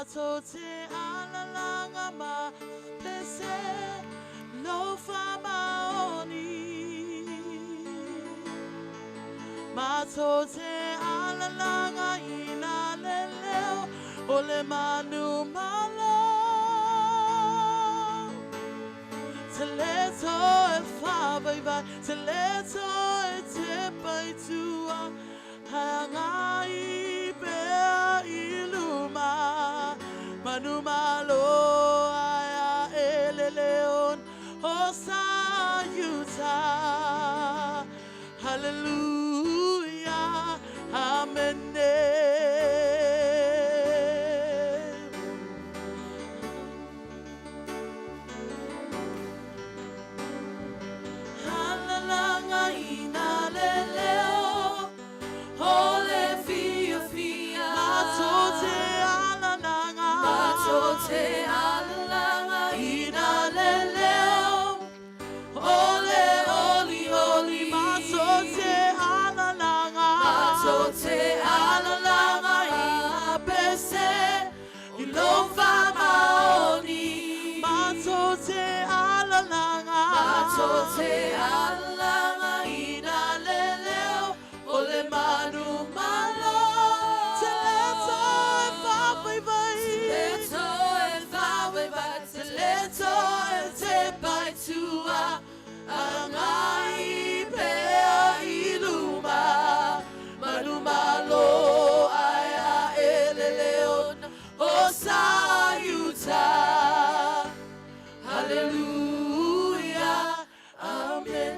Matote alalanga ma pese lo famaoni. Matote alalanga ina leleo ole manu malo. Teleto e fa bye bye, teleto e te pai tua, hangai pe iluma, manu malo aya eleleon osayuta, hallelujah, amen. Matote alalanga ina leleo, ole oli oli. Matote alalanga ina pese ilova maoni. Matote alalanga ina leleo, ole manu malo. Teleto e te pai tua, angai pea iluma, manu malo aya eleleon osayuta, hallelujah, amen.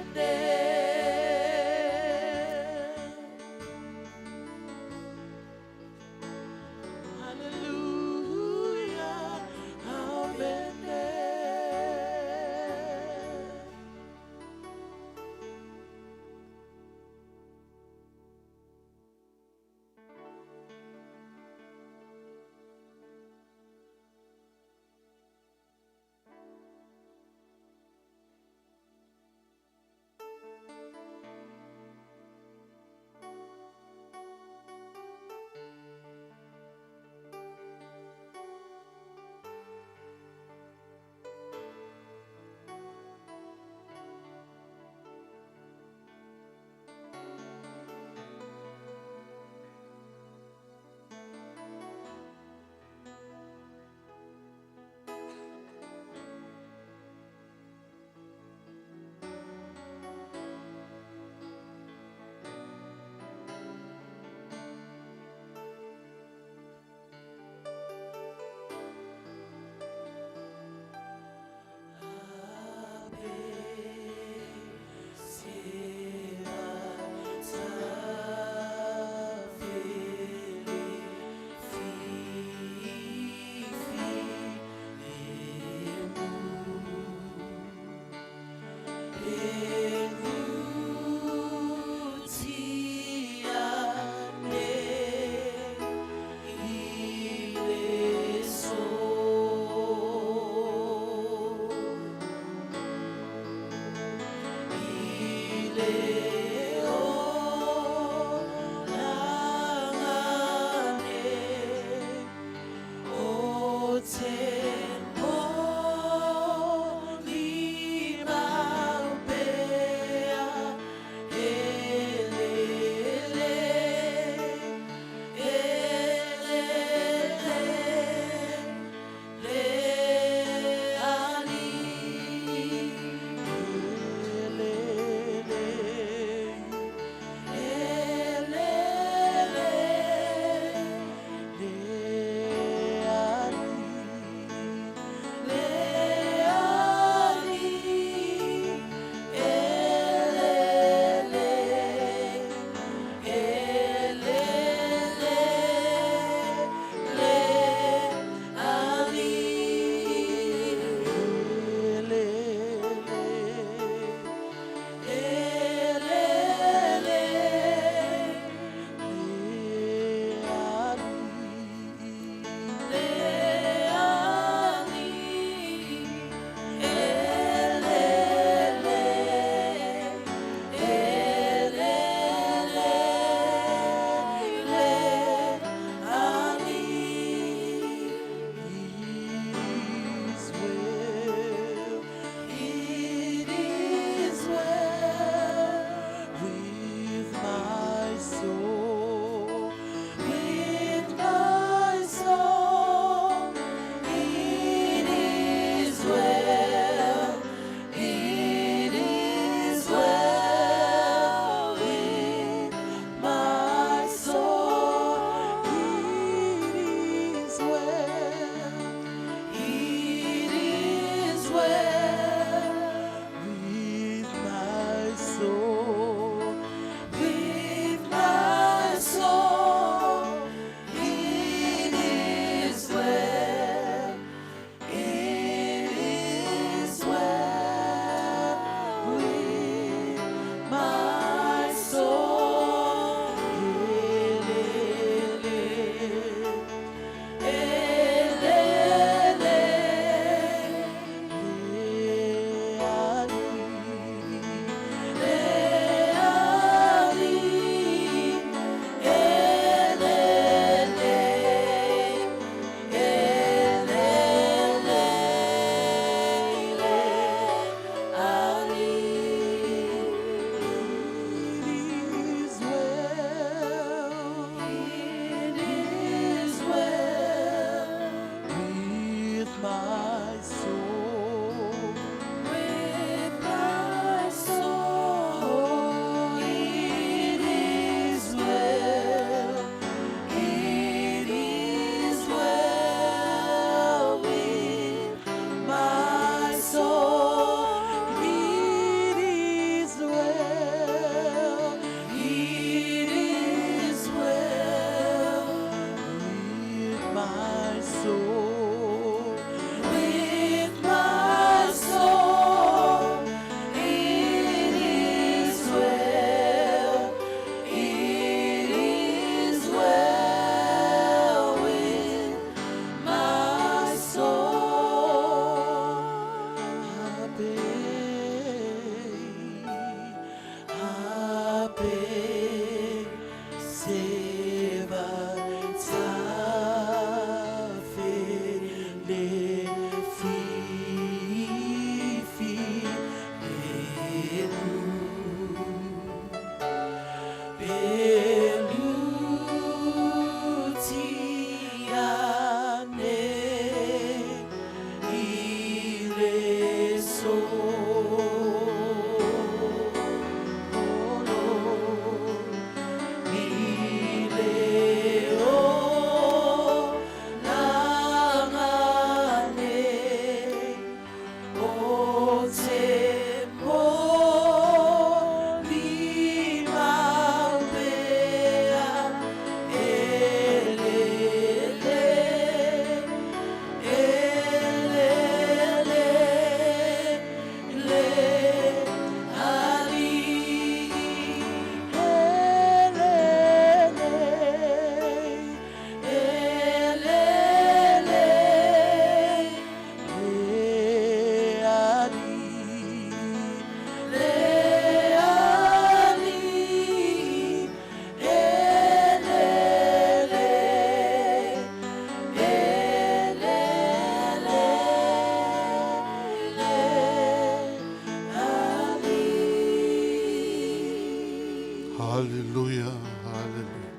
Hallelujah, hallelujah.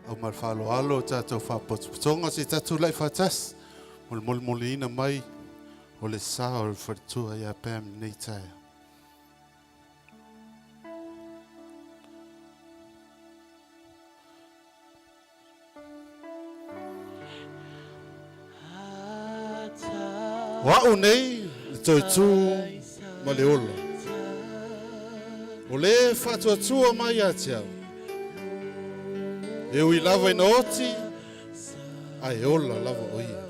Au mal Fualaau tātou whapotonga si tātou lai whatas. Mulina mai, o le sā o le wharitua ia Pam nei tae. Wa'u nei, toi tū ma le ola. O le whatuatua mai a tiau. E ui lava ina oti, ai ola lava o ia.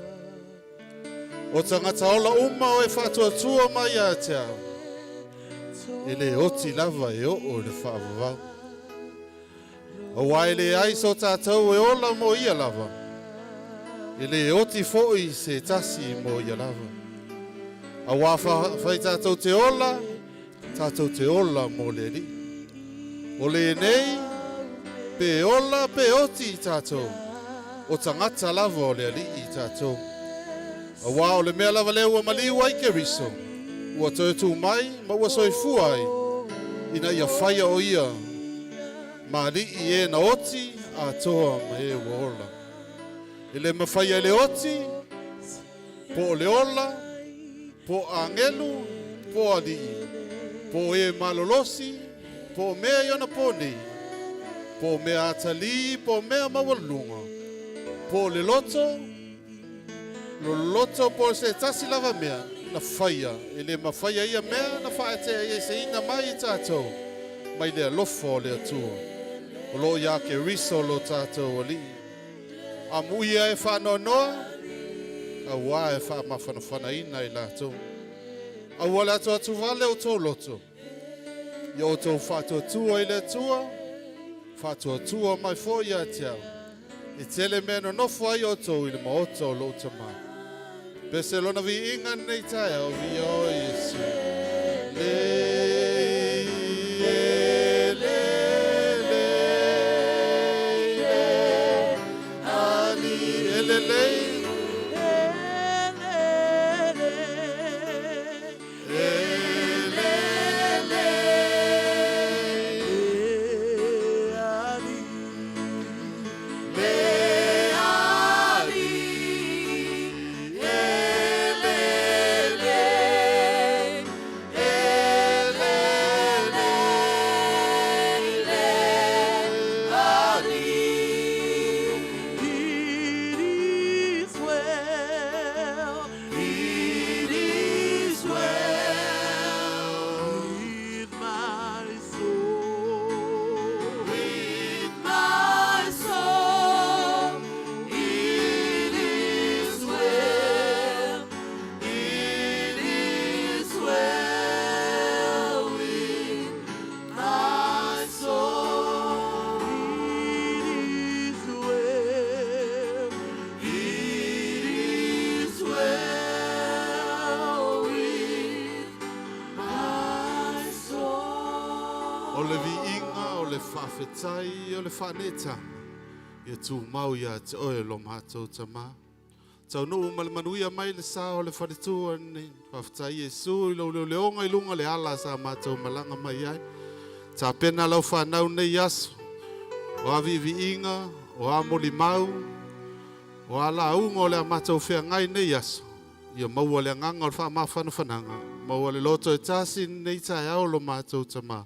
O tangata ola uma o e whatuatua mai a tiau. E le oti lava e o le whaavavau. O wai le aiso tātou e ola mo ia lava. E le oti fo'i se tasi mo ia lava. A wā whai tātou te ola mo le li. O le nei, pe ola pe oti tātou. O tangata lava o le li i tātou. A wā o le mea lava leo a maliwa i ke riso. Ua toi tū mai, ma ua soi fuai. Ina ia whaia o ia. Ma li i e na oti, a toa ma e ua ola. E le mawhaia le oti, po o le ola, po angelu, po a li. Po e malolosi, po mea iona po ni. Po mea atali, po mea mawalunga. Po le loto, loto po se tasi lava mea, na whaia. E le mawhaia ia mea, na whaetea ia se ina mai i tātou. Mai lea lofo lea tua. O lo ia ke riso lo tātou o li. A muia e whanoa noa, a wā e wha mawhanawhana ina i lātou. A wala to atu vale o tō loto. Ia o tō whātua tua i le tua, whātua tua mai fō i a tiau. I tele meno nofo ai o tō i le maoto o lo tama. Pese lona vi inga nei tae o vi o Yesu. Whawhetai o le whaneta. Ia tū mau ia te oe lo mātou tama. Tau nuu ma le manuia mai le sā o le wharetua ni. Whawhetai Jesu i lau leo leonga i lunga le ala sa mātou malanga mai ai. Tā pena lau whanau nei aso. O avivi inga, o amoli mau. O ala aunga o le a mātou whea ngai nei aso. Ia maua le nganga o le whamawhana whananga. Maua le loto e tāsi nei tae au lo mātou tama.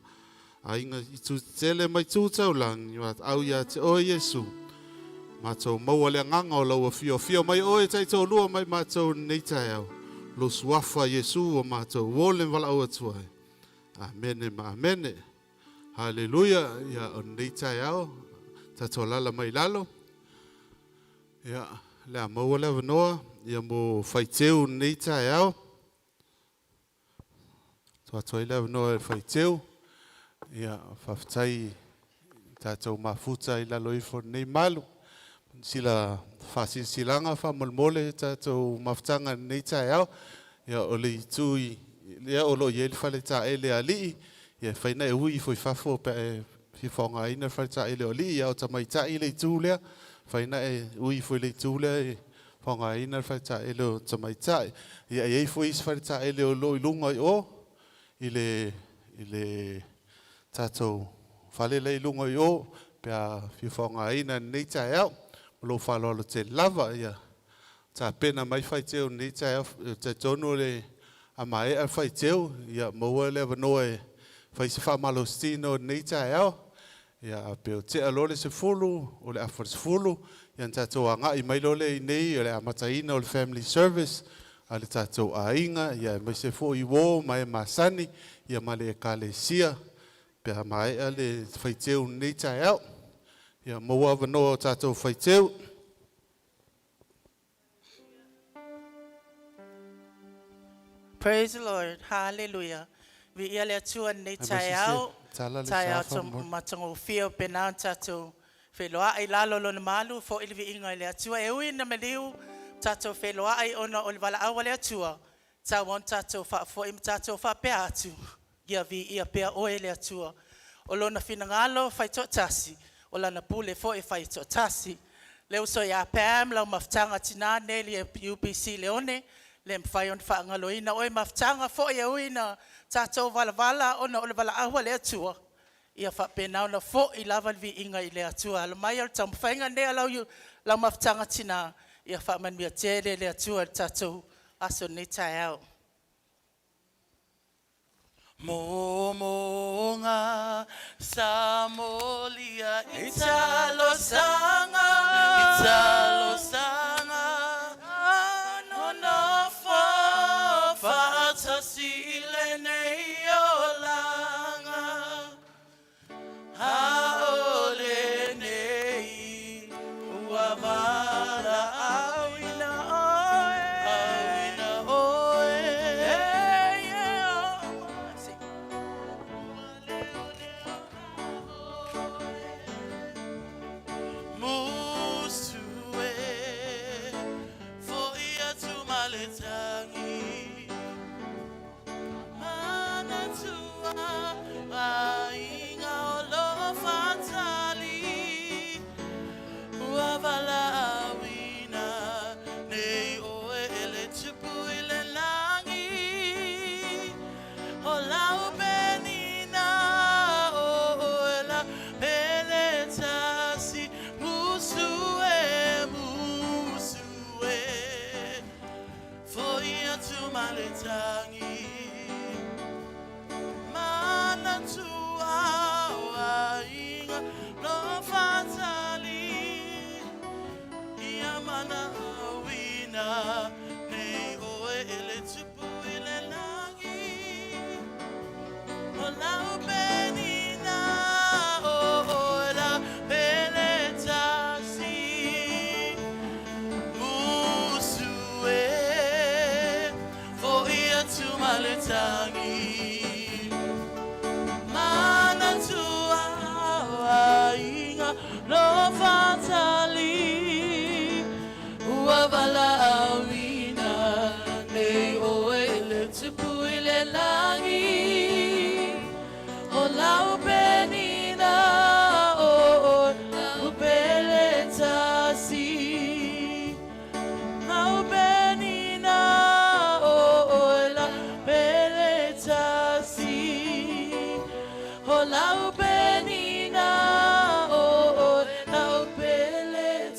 A inga i tu tele mai tūtau lang, au ia te o Yesu. Mātou maua le nganga o laua fio mai oe tai tō lua mai mātou nei tai au. lo suafa Yesu o mātou wole wala o atuai. Amene ma amene. Haleluia. Ia o nei tai au. Tato lala mai lalo. Ia lea maua lea wanoa. Ia mo whaiteu nei tai au. Toa toi lea wanoa whaiteu. Ia whaftai tatou mafuta i lalo ifo nei malu. Sila whasilanga whamolmole tatou mafutanga nei tai au. Ia o le tui, ia o lo ieli whale ta ele a lii. Ia whaina e hui fo i whafo pe e whiwhonga ina whale ta ele o lii. Ia o tamai ta ele tū lea. Whaina e hui fo i le tū lea e whonga ina whale ta ele o tamai ta. Ia e fo i whale ta ele o lo i lunga i o. I le tatou whale le i lunga i o. Pea whiwhonga ina nei tai au. Lo whalolo te lava ia. Ta pena mai whaiteu nei tai te tono le a mai a whaiteu. Ia maua le wanoa e whaisi whamalo stino nei tai au. Ia peo te alole se fulu o le afar se fulu. Ia tatou anga i mai lole i nei o le amataina o le family service. A le tatou a inga. Ia mai se fo i wo mai masani. Ia ma le kalesia. Pea mai a le whaiteu nei tai au. Ia maua wanoa o tatou whaiteu. Praise the Lord. Hallelujah. Vi ia le atua nei tai au. Tai au to matango fio penau tatou. Wheloa ai lalo lona malu fo ili vi inga le atua. E ui na meliu tatou wheloa ai ona o le wala awa le atua. Tawon tatou wha fo im tatou wha pea atu. Ia vi ia pea oe le atua. O lona finangalo whai to tasi. O lana pule fo e whai to tasi. Leo so ia Pamela mafutanga tina neli e UPC Leone. Le mwhai on whaangaloina oi mafutanga fo e uina tatou vala ona o le wala awa le atua. Ia whapenau na fo i lava vi inga i le atua. Ala mai al tam whainga nea lau mafutanga tina. Ia whaman mia tele le atua tatou aso ni tai au. Momonga Samolia Italo Sanga no no fa sile neolanga haole nei uamara awina oe Musue for ia tu maletangi mana tua ainga olo fatali uavala awina nei oe ele tupu ile langi olau benina oela peletasi musue foi a tu maletangi mana tua ainga no fatali ia mana wina nei oe ele tupu ile langi olau benina oela peletasi musue foi a tu maletangi mana tua ainga no fatali uavala awina nei oe ele tupu ile langi o lau benina o lau peletasi lau benina o lau peletasi o lau benina o lau peletasi.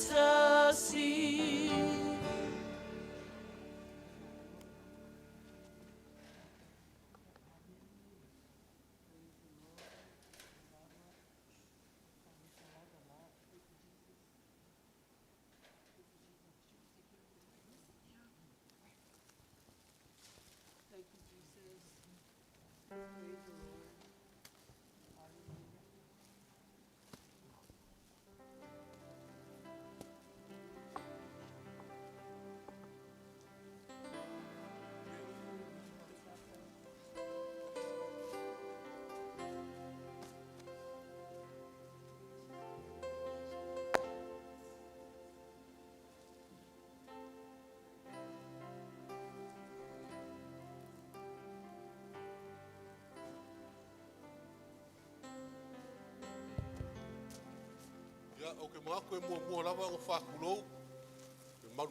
Ya, o ke mga koe mua lava o whakulou.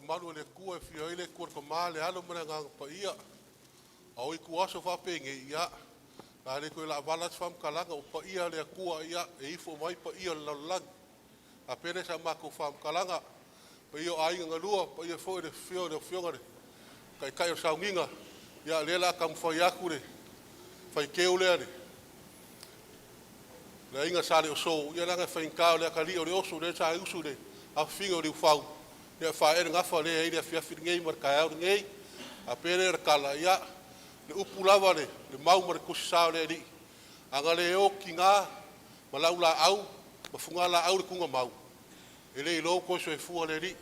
Maru le kua e fia ile kua ka maale alo mana nganga pa ia. A oi kuaso whapenge ia. Ka le koe la walas whamkalanga o pa ia le kua ia e ifo mai pa ia lalang. A pene sa mako whamkalanga. Pa ia ainga ngalua, pa ia fo e fio de fiongare. Kai o saunginga. Ia le la kam whai aku le. Whai keo lea le. Le inga sale o so, ia langa whainkao le akali o le oso le sa usu le. A whinga o le ufau. Ia whae e ngafa le e le fiafi ngei mar kai au ngei. A pere e kala ia. Le upu lava le mau mar kusi sao le li. Anga le o ki ngā, ma lau la au, ma funga la au le kunga mau. E le ilo koso e fua le li.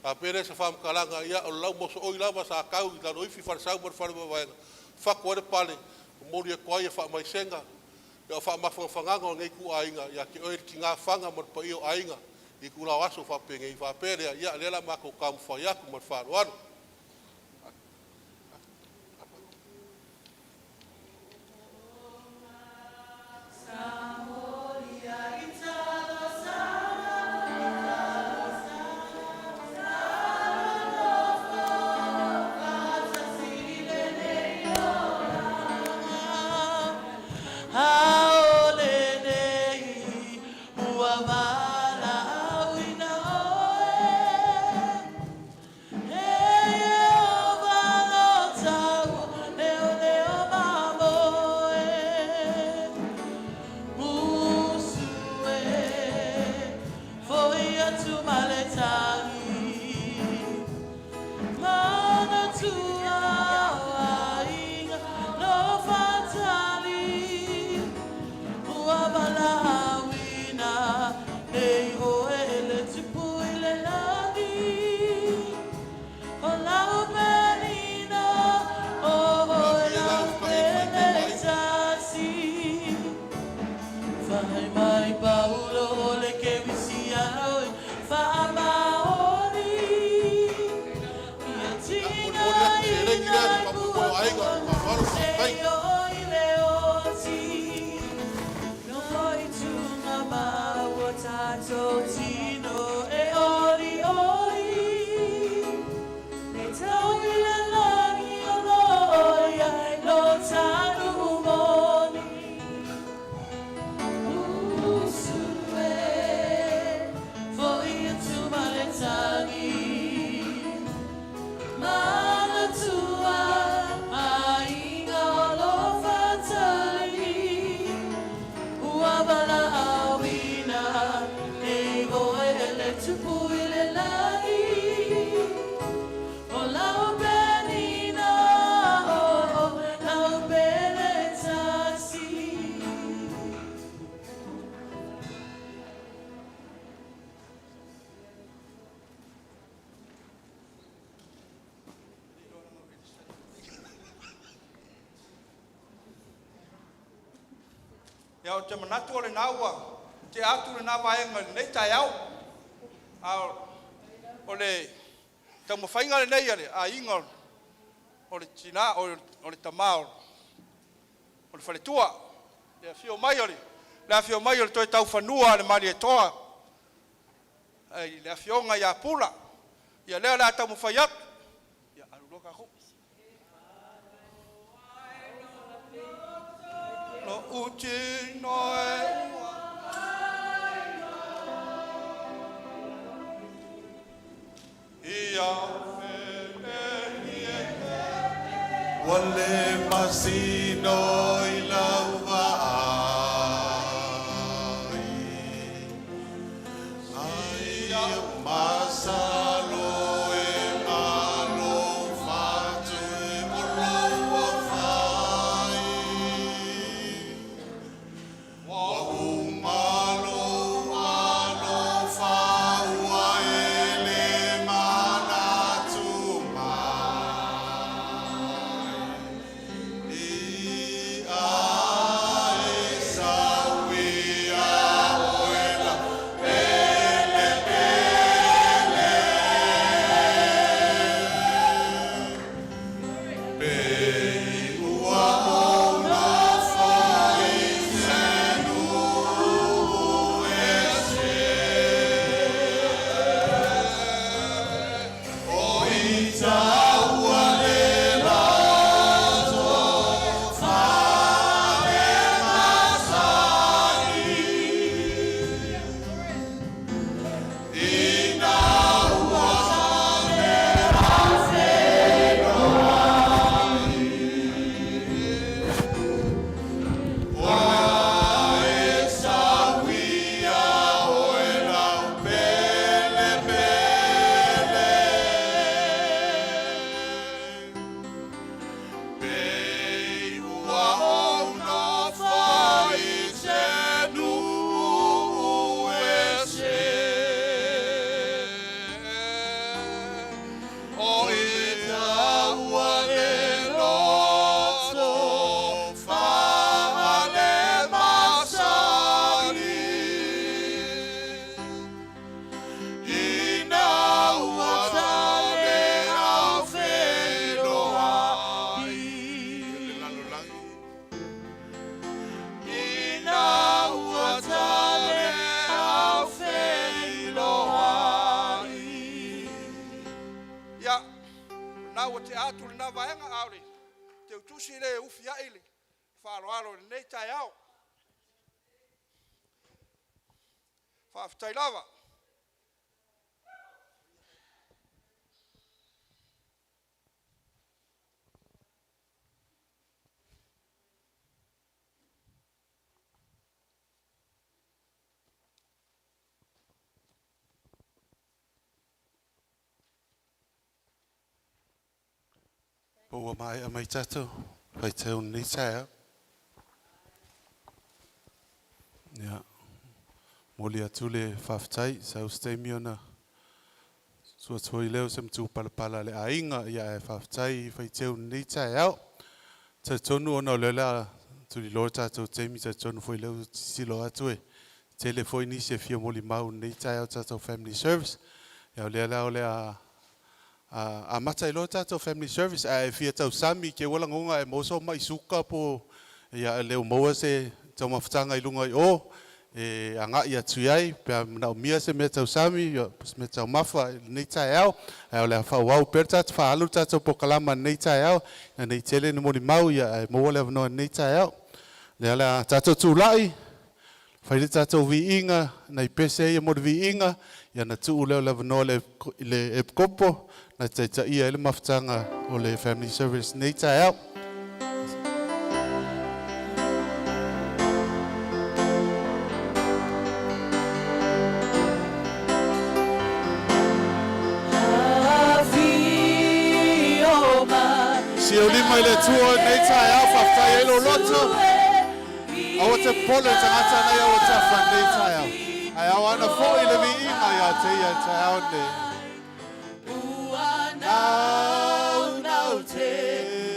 A pere sa whamkalanga ia o lau moso oi lava sa kau i lano ifi wharesau mar whare mawaenga. Whako ere pale, mori e koai e wha mai senga. Ia wha mawhanganga o ngei ku ainga, ia ki oer ki ngā whanga mar pa io ainga. I ku lau aso whapenge i whaperea, ia lela mako kam whaiaku mar wharuanu. Ia o te manatu o le naua, te atu le nā vaenga nei tai au. O le tau mawhainga le nei ale, a inga o le tina, o le tamao, o le whaletua. Le fio mai ole, le fio mai ole toi tau whanua le mari e toa. Le fio nga ia pula, ia lea la tau mawhaiat. Ia aluloka ho. No uti no e ia wale masino i lauva ai masalo e malo fatu e molo fai tusi le ufi aile. Whaaloalo nei tai au. Whaafitai lava. Po mai tato. Pai tau ni tae. Ja. Moli atu le whawhtai, sau steimiona. Sua toi leo sem tu palapala le ainga ia e whawhtai whai tau ni tae au. Ta tonu ona o lela tuli loa tātou teimi ta tonu fwoi leo silo atu e. Tele fwoi ni se fia moli mau ni tae au tātou family service. Ia o lela o lea a mata i loa tātou family service a e fia tau sami ke wala ngonga e moso mai suka po ia leo moa se tau mawhatanga i lunga i o e anga ia tuiai pia na o mia se mea tau sami me tau mafa nei tae au e o lea Fualaau per tātou whaalu tātou po kalama nei tae au na nei tele ni moli mau ia e moa lea vanoa nei tae au lea tātou tūlai whaile tātou vi inga nei pese ia mori vi inga ia na tuu leo lea vanoa le epkopo na te ia ele mawhatanga o le family service nei tae au. Si o lima i le tua nei tae au whawhai elo loto. Awa te pole tangata nei awa tafa nei tae au. Ai au ana fo i le vi inga ia te ia tae au nei. Nau te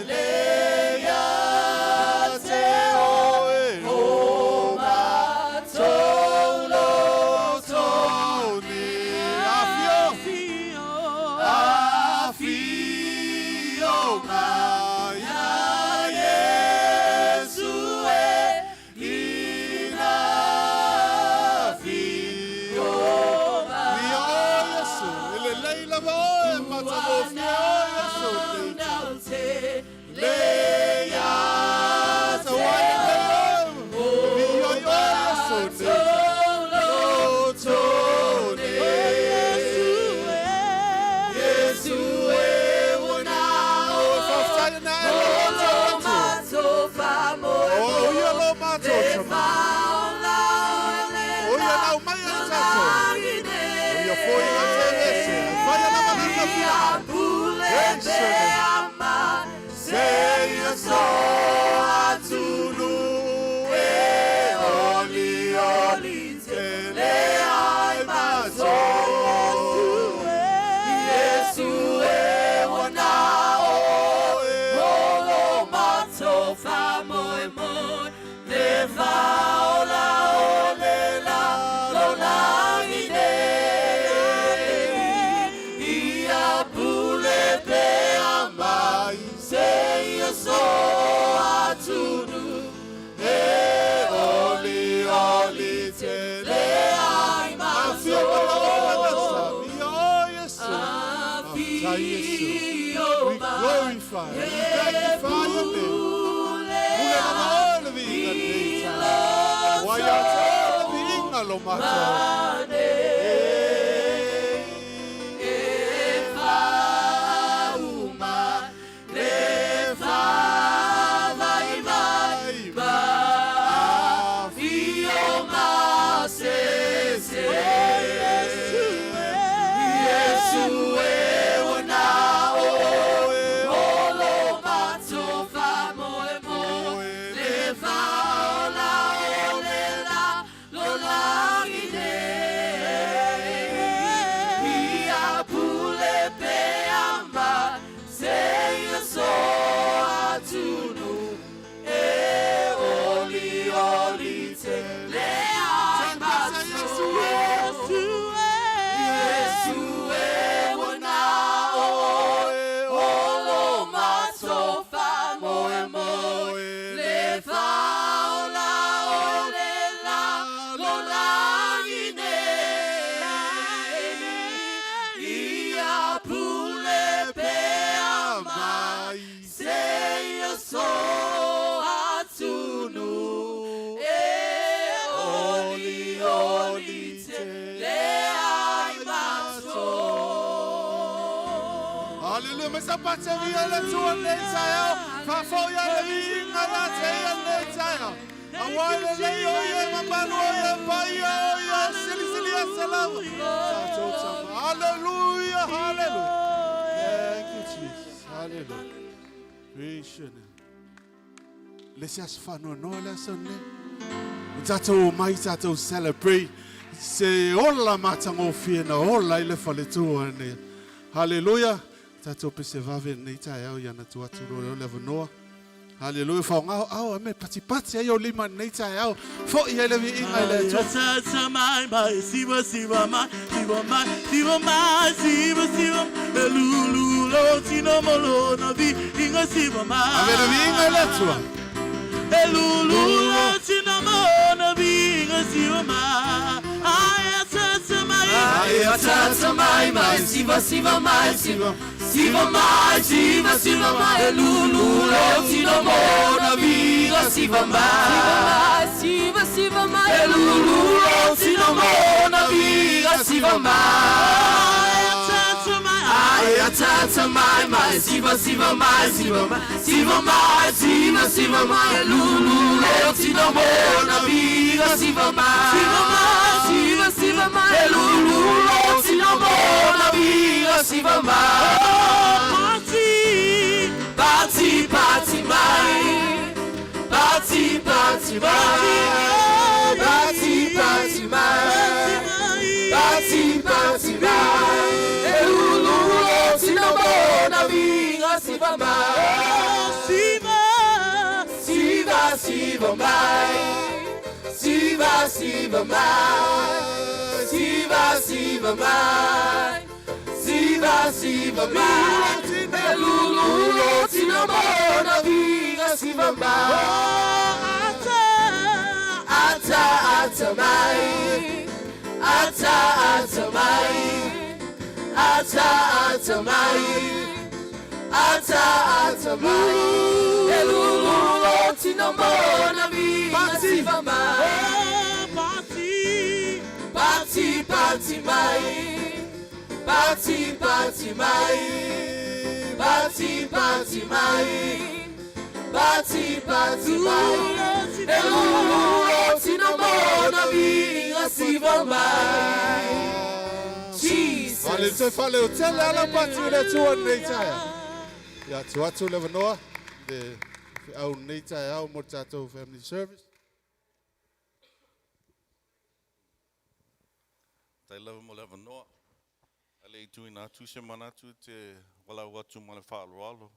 lea te oe o matou loto ni afio mai a Yesu e ina afio mai o Yesu ele leila voe matamo glorify, we magnify your name. Mule na vi inga nei wai ata vi inga lo mata. Lo la me sa pateri le tua nei tayo. Fa foia le vinga la teia nei tayo. Awale le oye mamano oye paia oye sili salamu. Hallelujah, hallelujah. Thank you, Jesus. Hallelujah. Praise your name. Let's just fun on all that Sunday. Tato mai tato celebrate. Se ola matango fiena ola ile fale tu ane. Hallelujah. Tato pese vave nei tai au yana tu atu no le noa. Hallelujah. Fa ngao au ame pati ayo lima nei tai au. Fo ia le vi inga le tu. Tata mai mai siva mai lulu lo tino molo na vi inga siva mai. Ave le vi inga le tu. Lulu lo tino molo na vi inga siva mai. Tata mai mai siva mai lulu lo tino molo na vi inga siva mai. Siva mai Lulu lo tino molo na vi inga siva mai. Tata mai mai siva mai lulu lo tino molo na vi inga siva mai. Siva mai Lulu lo tino molo na vi inga siva mai. Party mai. Party mai. Lulu lo tino molo na vi inga siva mai. Siva mai. Lulu lo tino molo na vi inga siva mai. Ata mai. Lulu lo tino molo na vi inga siva mai. Party mai. Lulu lo tino molo na vi inga siva mai. Jesus. Fale o tele ala patu le tua nei taia. Ia tu atu le vanoa. Au nei taia au mo tatou family service. Tai lava mo lava noa. Ale tu ina tu se manatu te wala watu mo le whaalualo.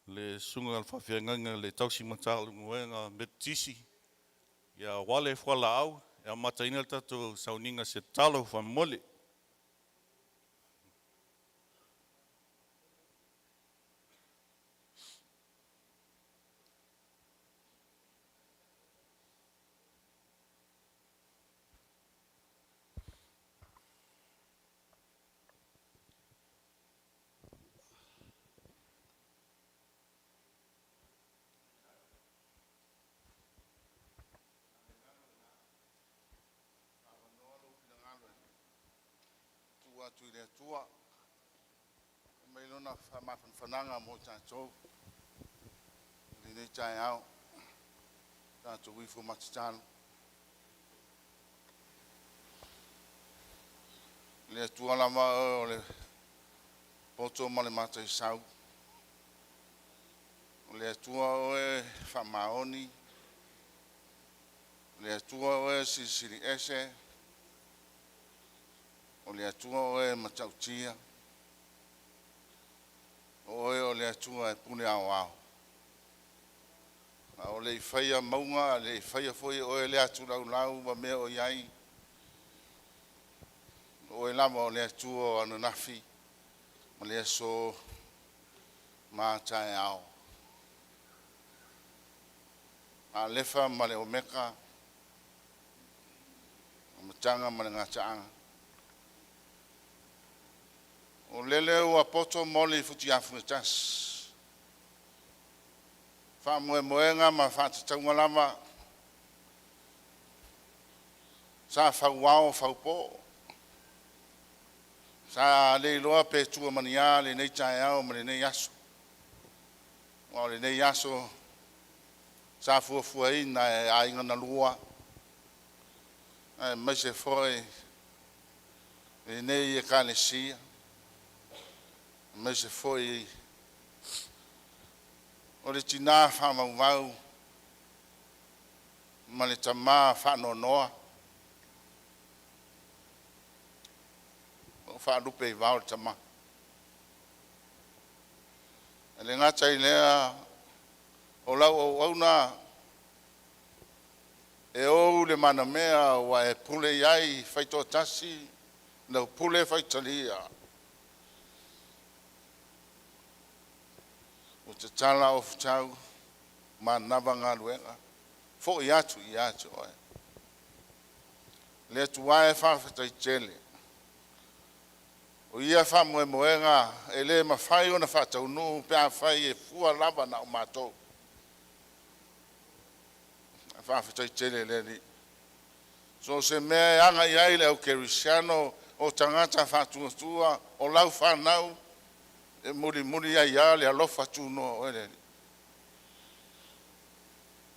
Le sunga al whawhianganga le tausi matalu nguenga metisi. Ia wale Fualaau. Ia mataina tato sauninga se talo whamole. Tu le tua. Mai lona fananga mo tatou. Ni tai au. Tatou wi fu matitano. Le tua la ma o le poto mo le matai sau. Le tua o e famaoni. Le tua o e sisiri ese. O le atua o e matautia. O le atua e pune ao. O le whaia maunga, le whaia foi o le atu lau ma mea o iai. O e lama o le atua o ananafi. Ma le aso mātai ao. A lefa ma le omeka. O matanga ma le ngataanga. O lele o apoto moli futi afu tas. Fa moenga ma fa tsaunga lama. Sa Fualaau Faupo. Sa le loa pe tua mania le nei tai au ma le nei aso. O le nei aso sa fuafuaina e ainga na lua. Mai se foi e nei e kalesia. Mai se foi o le tina whamau ma le tama whanonoa. O whalupe i wao le tama. E le ngata i lea o lau au auna e ou le mana mea wa e pule iai whaito tasi na pule whaitalia. O te tala o futau ma nava ngā luenga. Fo i atu oe. Le tuae whawhata i tele. O ia whamoe moenga e le mawhai o na whatau nu pia whai e fua lava na o mātou. Whawhata i tele le li. So se mea e anga i aile au kerisiano o tangata whatuatua o lau whanau e muri ai ale alofa tu no ele.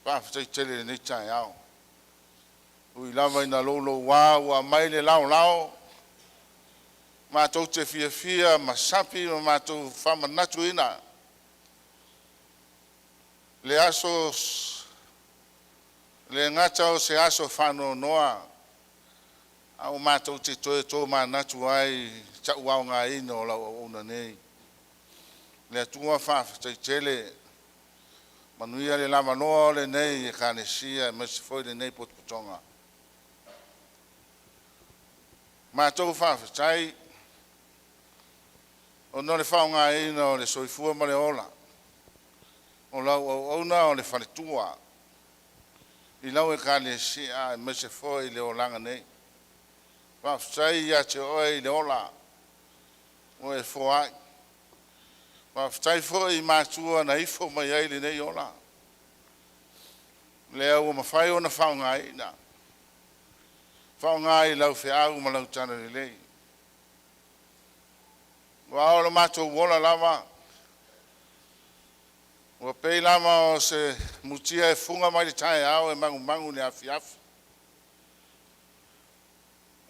Pa fai tele nei tai ao. Ui lava ina lolo wa mai le lao. Ma tau te fia ma sapi ma tau fama natu ina. Le aso le ngata o se aso fano noa. Au ma tau te to ma natu ai ta wa nga ino la ona nei. Le tua whawhata tele manuia le lama noa le nei e kanesia ma se foi le nei potpotonga. Ma tau whawhatai o no le whaunga ina o le soifua ma le ola. O lau au na o le whanetua. I lau e kanesia ma se foi le olanga nei. Whawhatai ia te oe i le ola. O e foai. Ma ftai fo I mātua na ifo mai ai le nei ola. Le au ma fai o na whaungai na. Whaungai lau whiau ma lau tana le lei. Wa o mātua wola lava. Wa pei lama o se mutia e funga mai le tae au e mangu le afi.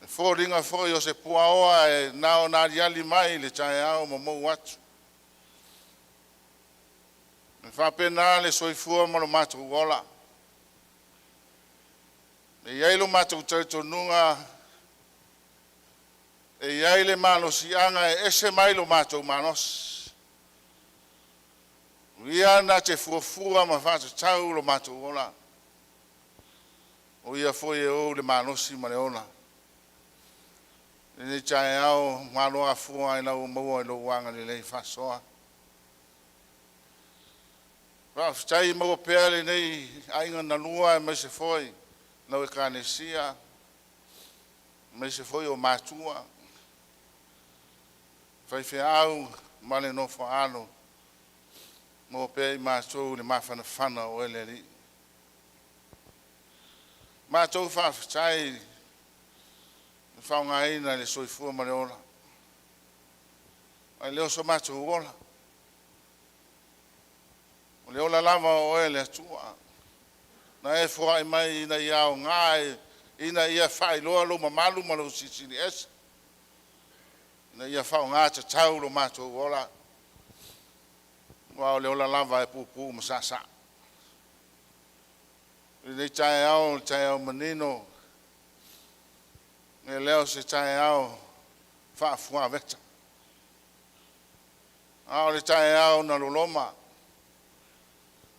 E fo ringa fo I o se pua oa e nao nari ali mai le tae au ma mou atu. Whapena le soifua ma lo mātou wola. E iai lo mātou tautonunga. E iai le malo sianga e ese mai lo mātou manos. Ia na te fuafua ma whātou tau lo mātou wola. O ia foi e o le manosi ma le ona. E ne tae au maloa fua I lau maua I lo wanga le lei whasoa. Whai maua peale nei ainga na lua e mai se foi lau e kanesia mai se foi o mātua whai whiau male no whaano maua peale mātou le mawhana o ele li mātou whai whaunga ina le soifua male ola ai leo so mātou ola o le ola lava o ele atua. Na e fua mai ina ia o ngai, ina ia whai loa lo mamalu ma lo sisini esa. Ina ia whao ngā te tau lo mātou ola. Wa o le ola lava e pupu ma sasa. Nei tae au manino. E leo se tae au wha fua veta. Ao le tae au na loloma.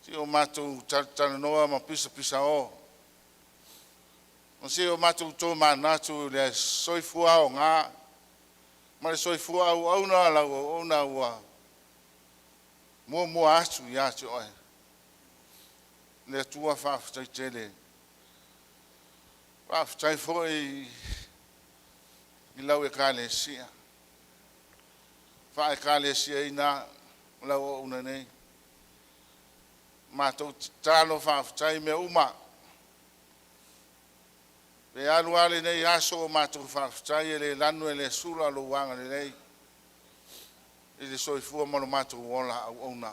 Si o mātou tana noa ma pisa o. O si o mātou tō mānatu le soifua o ngā. Ma le soifua au auna lau o auna ua. Mua atu I atu oe. Le tua whawhatai tele. Whawhatai foi I lau e kāle sia. Wha e kāle sia I nā lau o auna nei. Mātou talo whawhatai me uma. Pe alu ale nei aso o mātou whakawhitai e le lanu e le sura lo wanga le nei. I le soifua mo lo mātou ola au ona.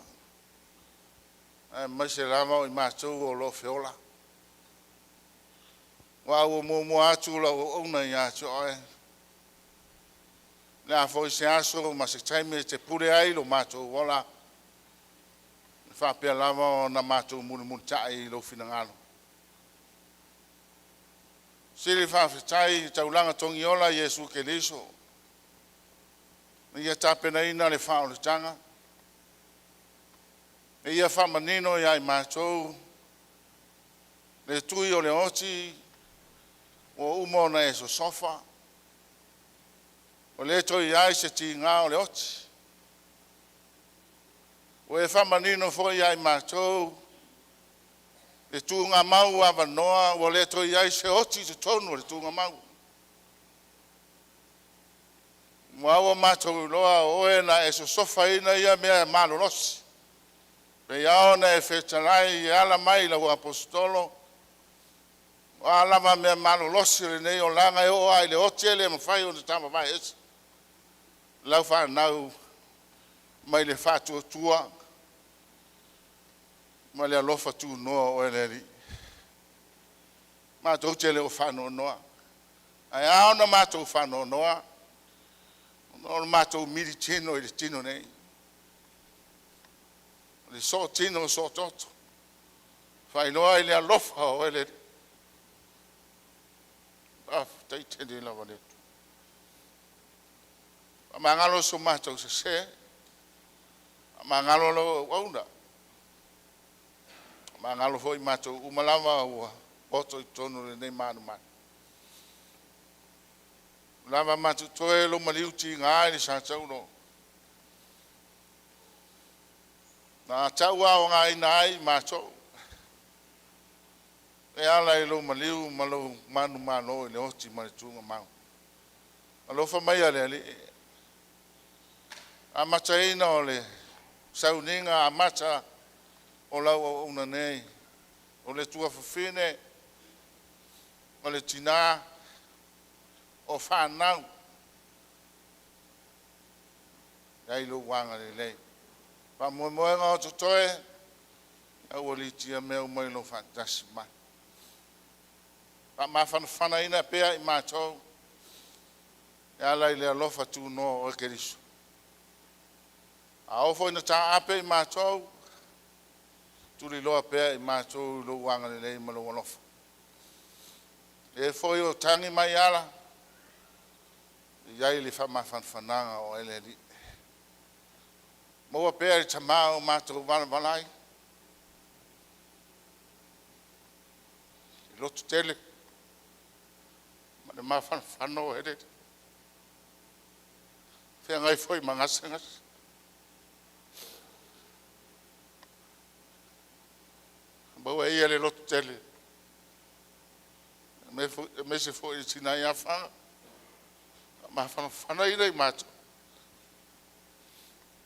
Mai se lama o i mātou o lo feola. Wa o mo atu la o ona i atu oe. Le a foi se aso ma se taime te pure ai lo mātou ola. Whapea lama o na mātou munu tai lo finangalo. Siri whawhitai taulanga tongi ola Yesu ke liso. Ia tapena ina le whao le tanga. Ia whamanino ia i mātou. Le tui o le oti. O umona e so sofa. O le toi ai se ti ngā o le oti. O e whamanino fo ia i mātou. Le tūnga mau awa noa, o le toi ai se oti te tonu le tūnga mau. Mua mātou loa oe na e so sofa ina ia mea e malo losi. Pe iao na e whetalai i ala mai la o apostolo. O alama mea malo losi le nei o langa e o ai le oti ele mawhai o te tama vai esi. Lau whanau mai le whatua tua. Ma le alofa tu noa o eleri. Mātou te le o whano noa. Ai ao na mātou whano noa. O mātou miri tino i le tino nei. Le so tino so toto. Whai noa i le alofa o eleri. Tai tene la vanetu. Mangalo so mātou se se. Mangalo lo wauna. Mangalo foi mātou umalawa ua oto i tonu le nei manu manu. Lava mātou toe lo maliuti ngā ni sa tau no. Nā tau au ngā ina ai mātou. E ala i lo maliu malo manu manu i le oti mani tunga mau. Alofa mai ale ali. A mata ina o le sauninga a mata o lau o una nei, o le tua whawhine, o le tina, o whanau. Ai lo wanga le lei. Pa moemoenga o tutoe, au o li tia mea umai lo whantasi mai. Pa mawhanawhana ina pea i mātou, e alai le alofa tu no o kerisu. A ofo ina tā ape i mātou, tuli loa pea i mātou lo wanga le lei malo wanofa. E foi o tangi mai ala, iai li whamawhanwhananga o ele li. Moa pea i tamao mātou wanawanai. I lotu tele. Ma le mawhanwhano o ele. Whea ngai foi mangasangas. Bawa ia le lotu tele. Me se fo i tina ia whanga. Ma whana i rei mātou.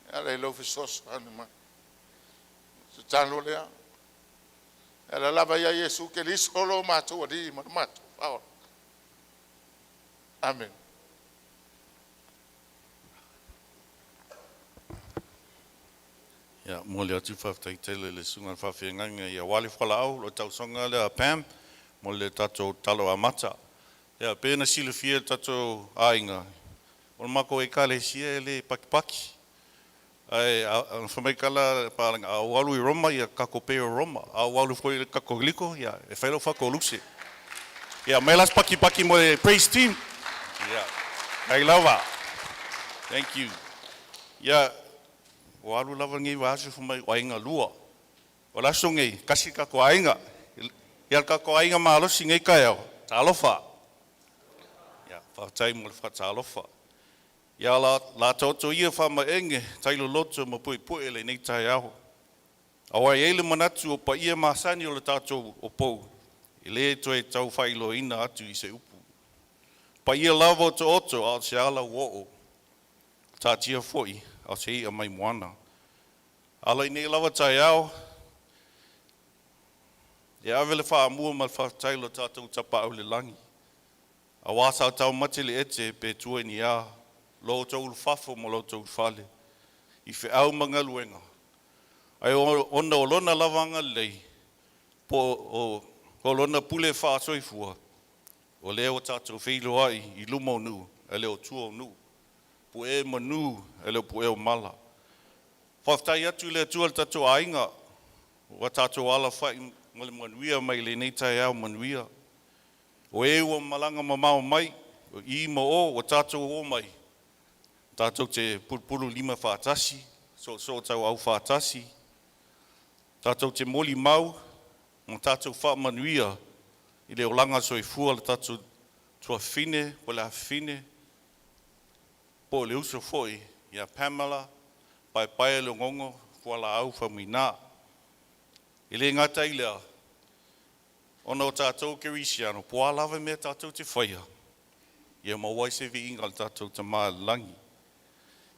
Ia rei lau fisoso anu ma. Se tano lea. Ia la lava ia Yesu ke li solo mātou adi ma mātou. Paola. Amen. Ja, mo le atu whaftai tele le sunga whawhianganga ia wale Fualaau lo tau songa le a Pam mo le tato talo a mata. Ia pēna sile fia tato ainga. O mako e kale sia le pakipaki. Ai whamaikala pālanga a walu i Roma ia kako peo Roma. A walu foi le kako liko ia e whailo whako luse. Ia melas pakipaki mo le praise team. Ia, ai lava. Thank you. Ia, o alu lava ngi wasu fumai wainga lua. O laso ngi kasi kako ainga. Ia kako ainga maalosi ngai kaiao. Talofa. Ia, whaatai mo le whaatalofa. Ia la toto ia whama enge, tailo loto ma pui pui le nei tai aho. Awai eile manatu o pa ia masani o le tato o pou. I le toe tau whailo ina atu i se upu. Pa ia lava o to oto ao se ala uo. Tā tia foi, ao se ia mai moana. Ala i nei lava tai ao. E awele wha amua ma wha tailo tātou tapa au le langi. A wasa tau mate le ete pe tua ni a lo tau fafo mo lo tau fale. I fe au mga luenga. Ai ona o lona lavanga lei. Po o lona pule wha soifua. O leo tātou whilo ai I luma o nu. E leo tua o nu. Po e manu e leo po e o mala. Whaftai atu le tua le tātou ainga. Wa tātou ala whai male manuia mai le nei tai au manuia. O e ua malanga mamao mai. O I ma o tātou o mai. Tātou te pulpulu lima whātasi. So tau au whātasi. Tātou te moli mau. Mo tātou wha manuia. I leo langa soifua le tātou tua fine, po le fine. Po le uso foi. Ia Pamela. Pai le ngongo. Fualaau Faumuina. I le ngata I lea. Ona o tātou kerisiano. Pua lava mea tātou te whaia. Ia mawai se vi inga le tātou te maa langi.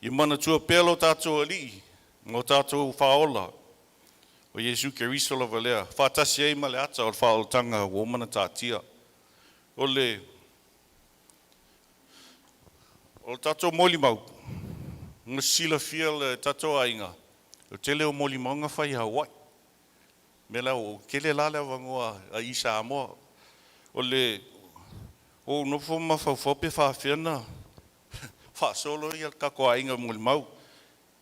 Ia mana tua pelo tātou ali. Ngō tātou whaola. O Jesu keriso la valea. Whātasi ei ma le ata o le whaoltanga o mana tātia. O le tātou moli mau. Ngā sila fia le tātou ainga. O tele o moli mau ngā whai Hawaii. Mela o kele lale wangoa a isa amoa. O le o nofo ma whauwhope whawhiana. Whaasolo I al kako ainga moli mau.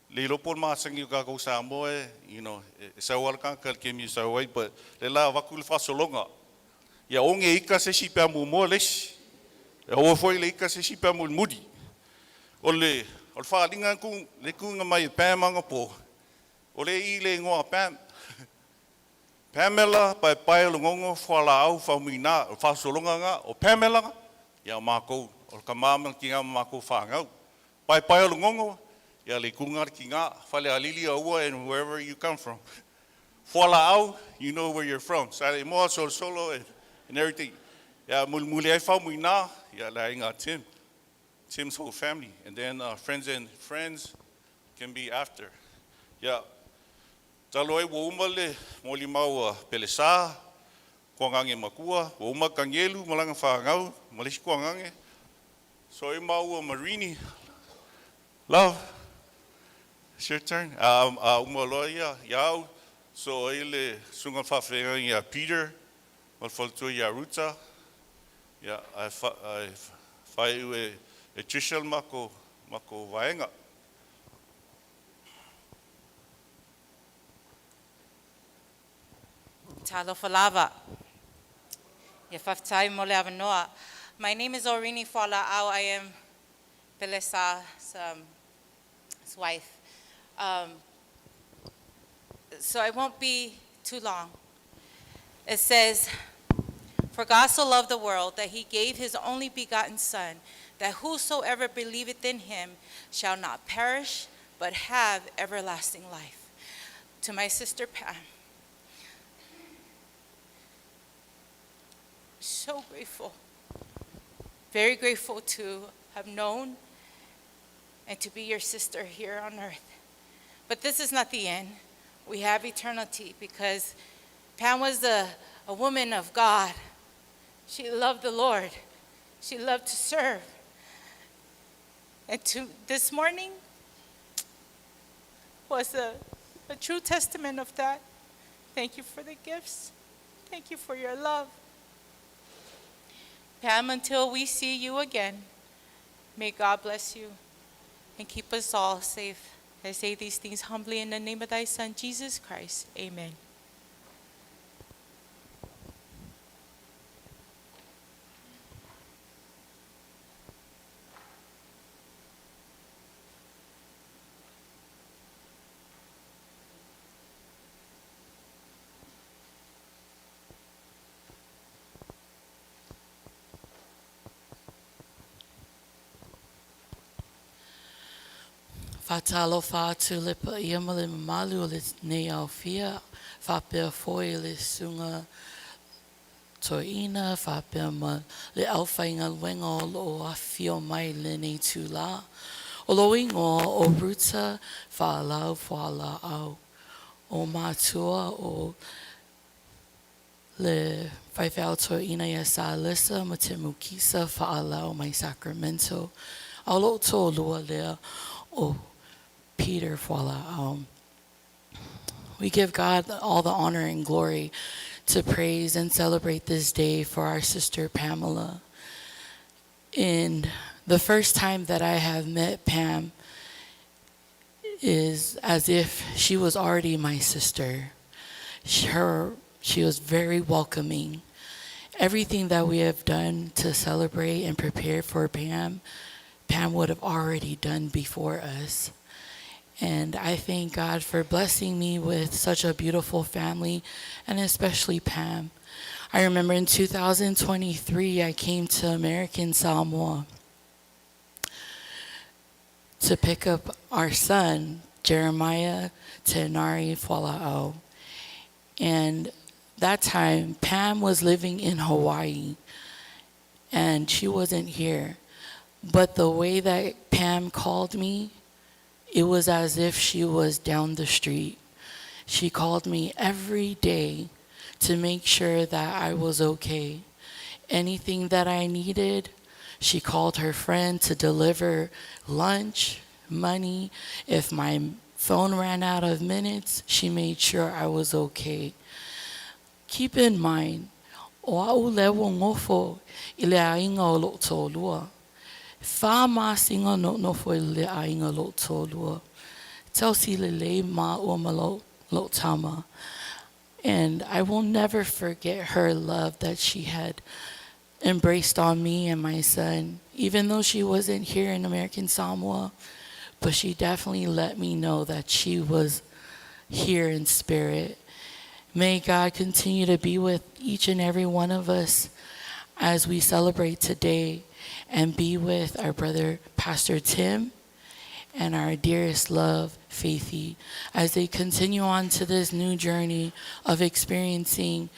Le lopo maasangi o kako Samoa you know, e sau alaka kalkemi sau ai, but le la waku le whaasolonga. Ia onge ika se si pia mua lesi. E hoa foi le ika se si pia mua mudi. O le whaalinga le kunga mai e pēmanga po. O le I le ngoa pēm. Pamela, pai o ngongo, Fualaau, Faumuina, o whaasolonga ngā, o Pamela, ia mākou, o kamama ki ngā mākou whāngau. Pai o ngongo, ia le kunga ki ngā, whale alili aua and wherever you come from. Fualaau, you know where you're from. Sale moa, solo, and everything. Ia muli ai Faumuina, ia le inga Tim. Tim's whole family. And then friends can be after. Ia, talo ai wo uma le moli mau pelesa kuangange makua wo uma kangelu malanga whaangau malisi kuangange so I mau marini love it's your turn uma loia yau so I le sunga whawhenga ia Peter mal faltu ia Ruta ia I whai e Trishel mako vaenga. Talo falava. Ia whaftai mo le avanoa. My name is Orini Fualaau. I am Pelesa's wife. So I won't be too long. It says, for God so loved the world that he gave his only begotten Son, that whosoever believeth in him shall not perish, but have everlasting life. To my sister Pam, so grateful, very grateful to have known and to be your sister here on earth. But this is not the end. We have eternity because Pam was a woman of God. She loved the Lord. She loved to serve. And this morning was a true testament of that. Thank you for the gifts. Thank you for your love. Pam, until we see you again, may God bless you and keep us all safe. I say these things humbly in the name of thy Son, Jesus Christ. Amen. Whātalo whātu le pa ia ma le mamalu o le nei au fia. Whāpea foi le sunga toina. Whāpea ma le au whainga luenga o lo a fio mai le nei tū la. O lo ingoa o Ruta Fualaau Fualaau. O mātua o Le whaiwhao toa ina ia sa lisa ma te mukisa Fualaau mai Sacramento. Alo tō lua lea o Peter Fualaau. We give God all the honor and glory to praise and celebrate this day for our sister Pamela. And the first time that I have met Pam is as if she was already my sister. She was very welcoming. Everything that we have done to celebrate and prepare for Pam would have already done before us. And I thank God for blessing me with such a beautiful family, and especially Pam. I remember in 2023, I came to American Samoa to pick up our son, Jeremiah Tenari Fualaau. And that time, Pam was living in Hawaii, and she wasn't here. But the way that Pam called me, it was as if she was down the street. She called me every day to make sure that I was okay. Anything that I needed, she called her friend to deliver lunch, money. If my phone ran out of minutes, she made sure I was okay. Keep in mind, o au lewo ngofo I le ainga o lo tōlua. Wha māsinga no nofo I le ainga lo tōlua. Tau si le le mā ua ma lo tama. And I will never forget her love that she had embraced on me and my son, even though she wasn't here in American Samoa, but she definitely let me know that she was here in spirit. May God continue to be with each and every one of us as we celebrate today, and be with our brother, Pastor Tim, and our dearest love, Faithy, as they continue on to this new journey of experiencing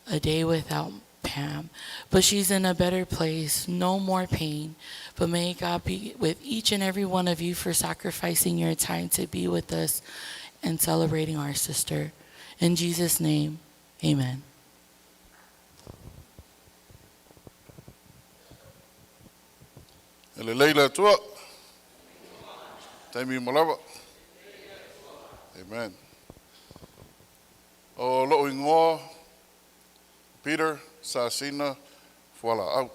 a day without Pam. But she's in a better place, no more pain. But may God be with each and every one of you for sacrificing your time to be with us and celebrating our sister. In Jesus' name, amen. Ele leila tua. Taimi malava. Amen. O lo ingoa Peter Sasina Fualaau.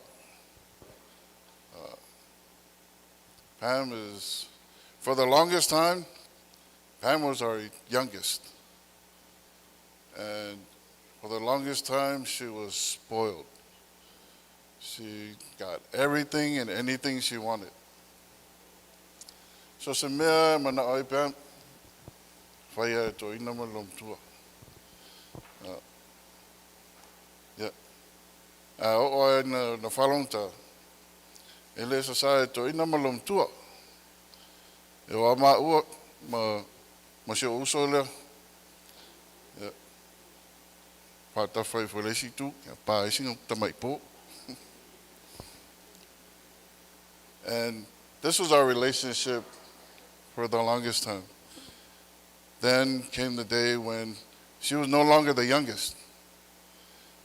Pam is, for the longest time, Pam was our youngest. And for the longest time, she was spoiled. She got everything and anything she wanted. So se mea mana ai Pam, whaia to ina malom tua. O ai na whalonta, e le sa sae to ina malom tua. E wa ma ua, ma se o uso lea. Pata whai whalesi tu, pa e singa tamai po. And this was our relationship for the longest time. Then came the day when she was no longer the youngest,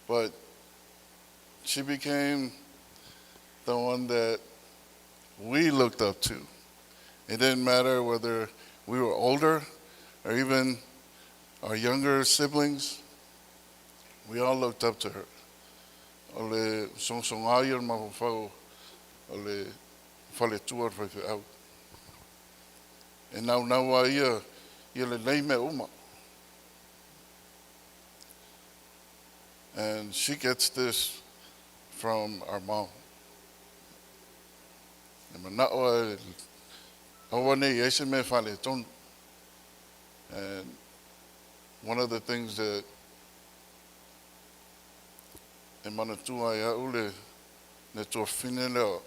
but she became the one that we looked up to. It didn't matter whether we were older or even our younger siblings, we all looked up to her. Ole song ma fau ole fale tuar fai au. And now ia le nei me uma. And she gets this from our mom. And manao awane yese me fale ton. And one of the things that e mana tua ia ule ne tua fine leo.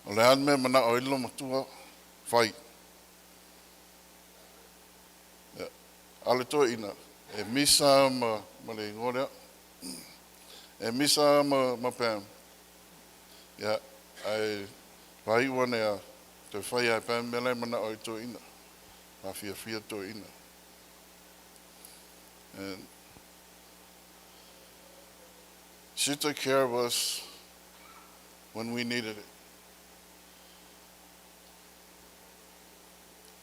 O le an me mana o ilo matua whai. Ale toa ina. E misa ma le ingorea. E misa ma Pam. Ia, ai whai wane a te whai ai Pam mele mana o i toa ina. A fia toa ina. And She took care of us when we needed it.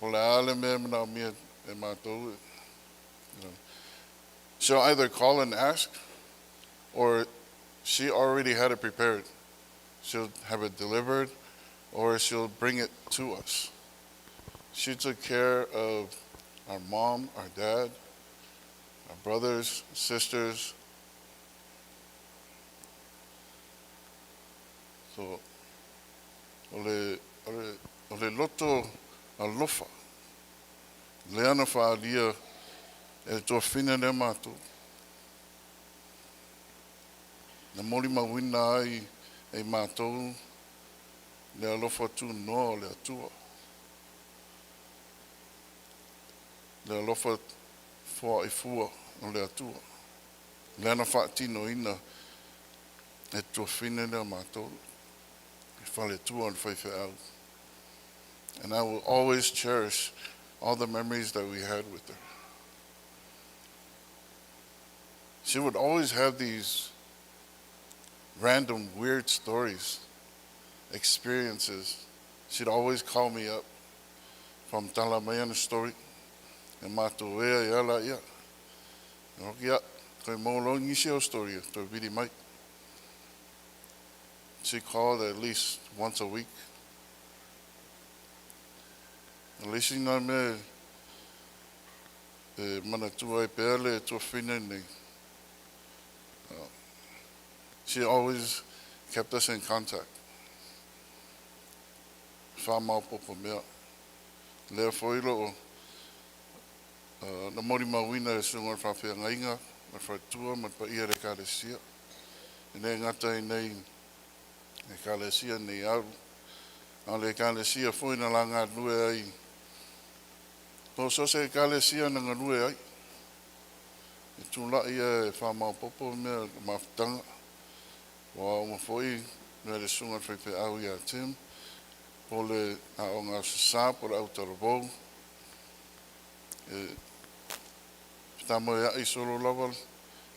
O le ale mea mana mea e mātou, she'll either call and ask, or she already had it prepared. She'll have it delivered, or she'll bring it to us. She took care of our mom, our dad, our brothers, sisters. So, o le loto alofa, le ana whaalia e toa whina ne mātou. Na mori mawina ai e mātou le alofa tu noa o le atua. Le alofa fua i fua o le atua. Le ana whaatino ina e toa whina ne mātou. E whale tua on Fualaau. And I will always cherish all the memories that we had with her. She would always have these random weird stories, experiences. She'd always call me up from Talamayana story. And mātou ea e ala ia. Hoki ia, koe mōlo ngisi o story, to vidi mai. She called at least once a week. At least nga me e mana tua e peale e tua whina nei. She always kept us in contact. Whamau popo mea. Lea whoilo o na mori mawina e sunga whawhia ngainga, ma whaitua, ma pa ia re kālesia. E ne ngata i nei e kālesia nei aru. A le kālesia whoina la ngā lue ai. Tō so se kālesia na ngā lue ai. E tūla ia e whamau popo mea mawhtanga. Wa uma foi no le sunga fefe au ia Tim pole a onga sa por autorbo e stamo ia I solo level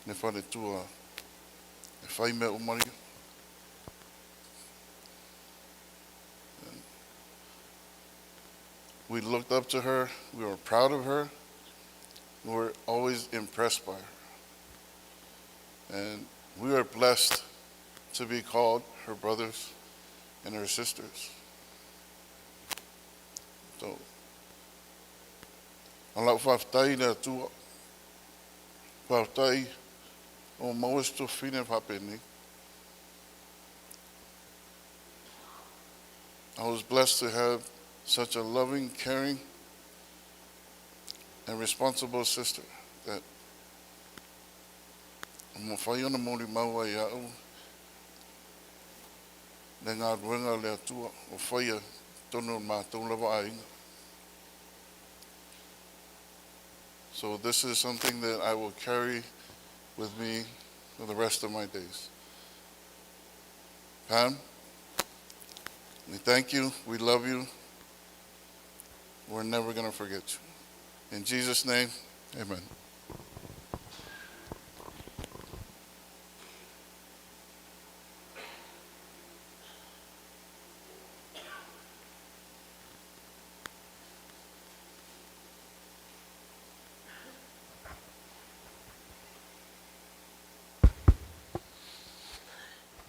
ne fale tua e fai me umari we looked up to her, we were proud of her, we were always impressed by her, and we were blessed to be called her brothers and her sisters. So, ala whaftai na tua, whaftai o maues to whine whapeni. I was blessed to have such a loving, caring, and responsible sister that mo whai ona mori maua I au le ngā ruenga le atua o whaia tono mātou lawa ainga. So this is something that I will carry with me for the rest of my days. Pam, we thank you, we love you, we're never going to forget you. In Jesus' name, amen.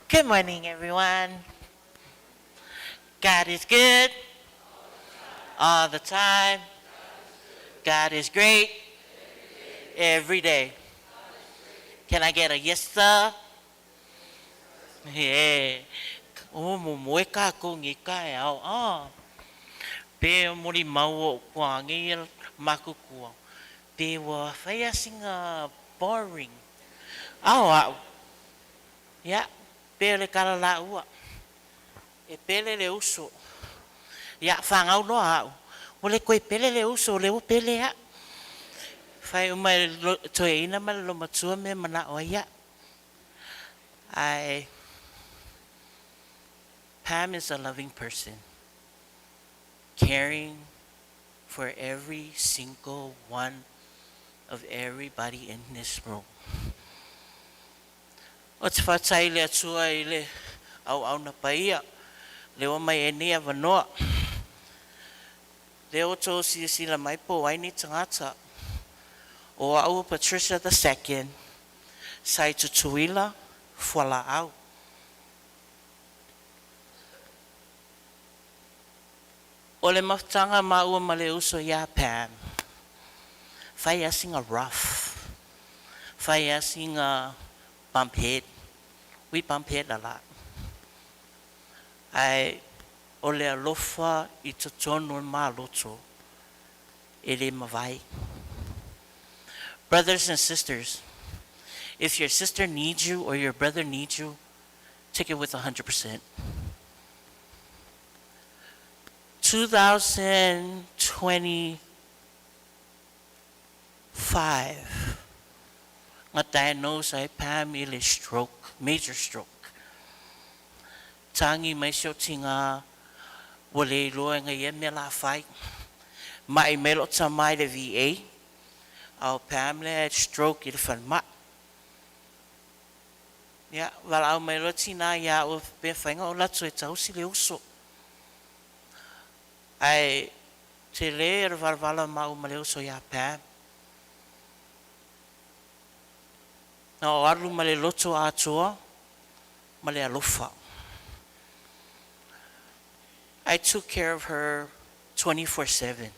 Good morning, everyone. God is good all the time. God is great every day. Can I get a yes, sir? Yeah. O mo moe ka ko ngi ka e au. Ah. Pe mori mau kwa ngi maku kwa. Pe wa whaia singa boring. Au. Yeah. Pe le kara la ua. E pele le uso. Ya whangau no au. O le koe pele le uso, le o pele ha. Whai umai toe ina ma lo matua me mana o ya. Pam is a loving person. Caring for every single one of everybody in this room. O te whatai le atua I le au na paia. Le o mai e nia wanoa. Le o tō sila mai po waini tangata. O au Patricia II. Sai tutuila Fualaau. O le maftanga maua ma le uso ia Pam. Whai asinga rough. Whai asinga bump head. We bump head a lot. Ai o le alofa I totonu ma loto. E le mawai. Brothers and sisters, if your sister needs you or your brother needs you, take it with 100%. 2025, nga diagnosed ai Pam I le stroke, major stroke. Tangi mai sio tinga wale loa nga ye me la fai. Mai melo tamai le VA. Au Pamela had stroke I le whanma. Ya, wala au mai roti na ya o be whainga o latu e tausi le uso. Ai te le warwala mau ma le uso ya Pam. Na o aru ma le loto atua, ma le alofa. I took care of her 24/7.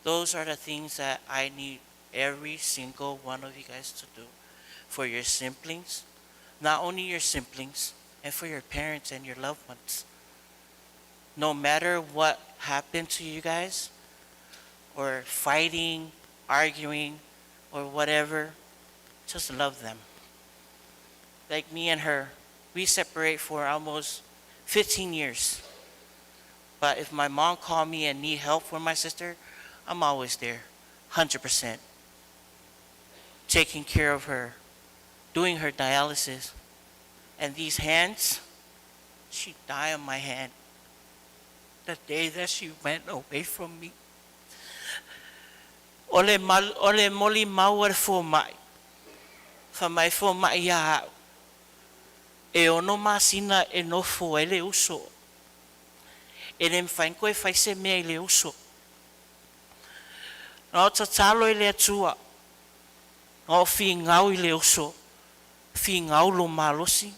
Those are the things that I need every single one of you guys to do for your siblings, not only your siblings, and for your parents and your loved ones. No matter what happened to you guys, or fighting, arguing, or whatever, just love them. Like me and her, we separate for almost 15 years. But if my mom called me and need help for my sister, I'm always there, 100%. Taking care of her, doing her dialysis. And these hands, she died on my hand. The day that she went away from me. Ole moli mauar fo mai. Fa mai fo mai ya. E ono masina e no fo ele uso. Ele mfainko e faise mea ele uso. No tatalo ele atua. No fi ngau ele uso. Fi ngau lo malosi.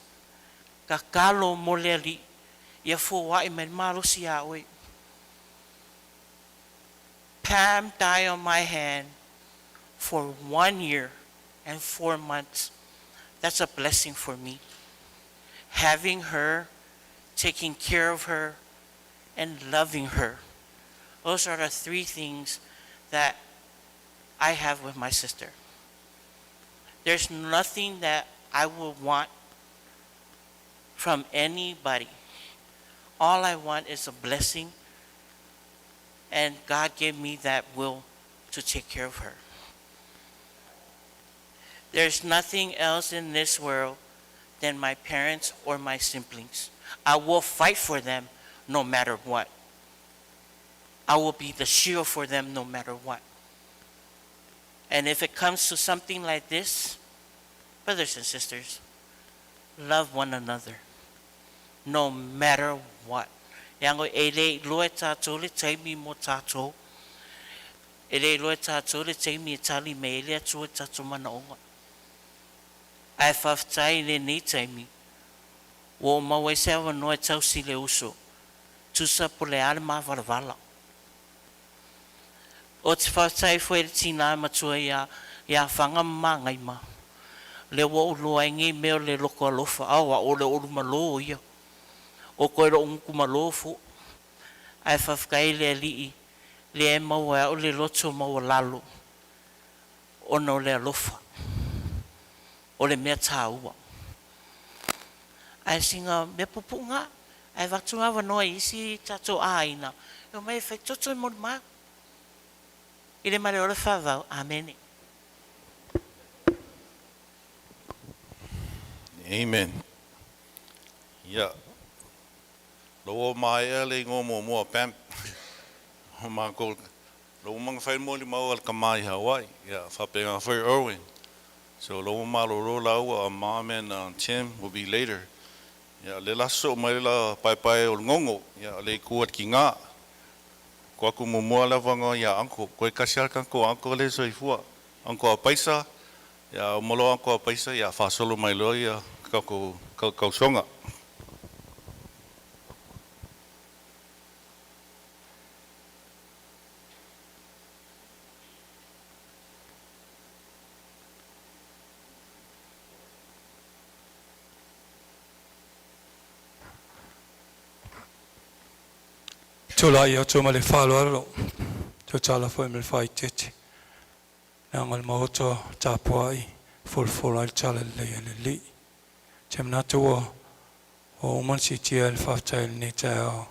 Kakalo mole ali. Ia fo wa I men malosi a oi. Pam died on my hand for 1 year and 4 months. That's a blessing for me. Having her, taking care of her, and loving her. Those are the 3 things that I have with my sister. There's nothing that I would want from anybody. All I want is a blessing, and God gave me that will to take care of her. There's nothing else in this world than my parents or my siblings. I will fight for them no matter what. I will be the shield for them no matter what. And if it comes to something like this, brothers and sisters, love one another no matter what. Yango ele loe tātou le taimi mo tātou. Ele loe tātou le taimi e tali me ele atua tātou mana onga. Ai whaftai le ni taimi. Wo mawe sewa noe tausi le uso. Tusa po le ale ma wala. O te whaftai fwe le tina matua ia whanga ma ngai ma. Le wo uloa ingi meo le loko alofa. Awa o le olu malo ia. O koe ro unku malo fu. Ai whafkai le alii. Le e maua o le loto maua lalo. O no le alofa. O le mea tā ua. Ai singa me pupu ngā. Ai watu ngā wanoa isi tato aina. Eo mai whai toto I mori maa. I le mare ora whawau. Amen. Amen. Yeah. Lo mai ele ngo mo Pam. Ma ko lo mang fai mo li mau al kamai Hawaii. Yeah, fa pe nga fai Irwin. So lo malo lau mom and Tim will be later. Ya le laso mai la pai o ngongo. Ya le kuat ki ngā. Ko aku mo la vanga ya anko ko kasial kan ko anko le soifua. Anko a paisa. Ya molo anko a paisa ya fa solo mai lo ya ka songa. Tula ia tuma le Fualaau to tala foi me fai tete nangal moto tapuai full al tala le li temna to o man si tia el fatal ni ta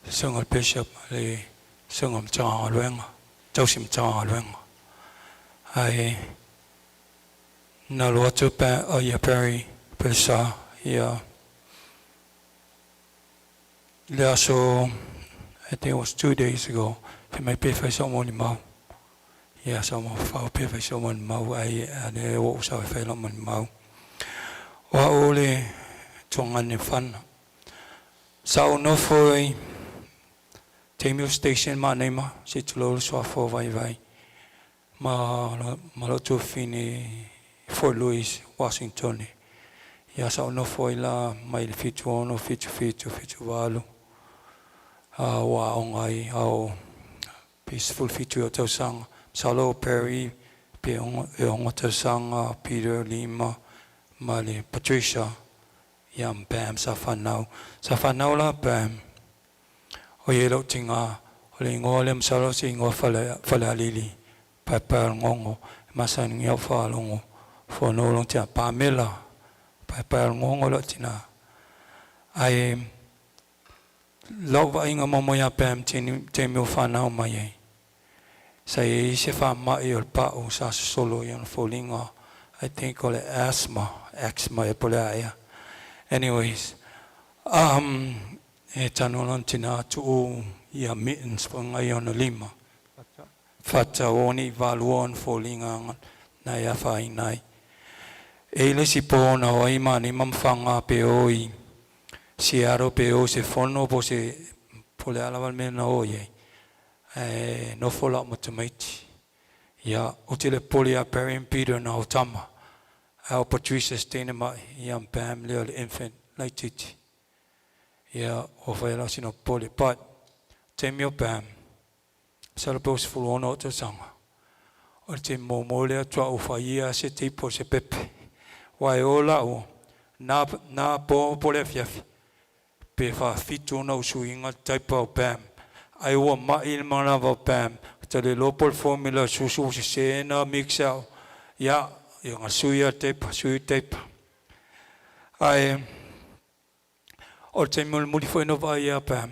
sungal bishop le sungam tanga luenga tausim tanga luenga ai na lo to pa o ia peri pesa ia le aso I think it was 2 days ago. He may pay for someone in Mau. Yeah, someone for pay for someone in Mau. I was a fellow in Mau. Wa ole tongan ni fan. Sao no foi Tamil station ma nema si tulo so for vai. Ma lo tu fini Fort Louis, Washington. Yeah, sao no foi la mai fitu ono fitu valu. Wa ongai au peaceful feature to sang Salo Perry pe on to sang Peter Lima Mali Patricia yam Pam Safanau la Pam o yelo tinga o le ngolem salo singo fala lili papa ngongo masan ngio fa longo fo no long tia Pamela papa ngongo lo tina ai Lova inga momoya Pam temi Fualaau mai. Sai se fa mai o pa o sa solo yon folinga. I think call it asthma e polaya. Anyways, e tanolon tina tu ia mittens for ngayon lima. Fata oni valuon folinga na ya fa inai. Ele si po na o imani mamfanga pe oi. Si aro pe o se fono po se pole alaval me na oye no fola motomaiti ya utile pole a perin Peter na otama au Patricia Stenema yam Pam le infant laititi ya ofela sino pole but temio Pam salapos fulono to sanga o te momole tua o faia se tipo se pepe wai ola o na po pole fiafi pe fa fitu na usuinga taipa o Pam ai wa mai mana va Pam te le local formula susu se na mixa ya nga suya taipa ai o te muli foi no vai ya Pam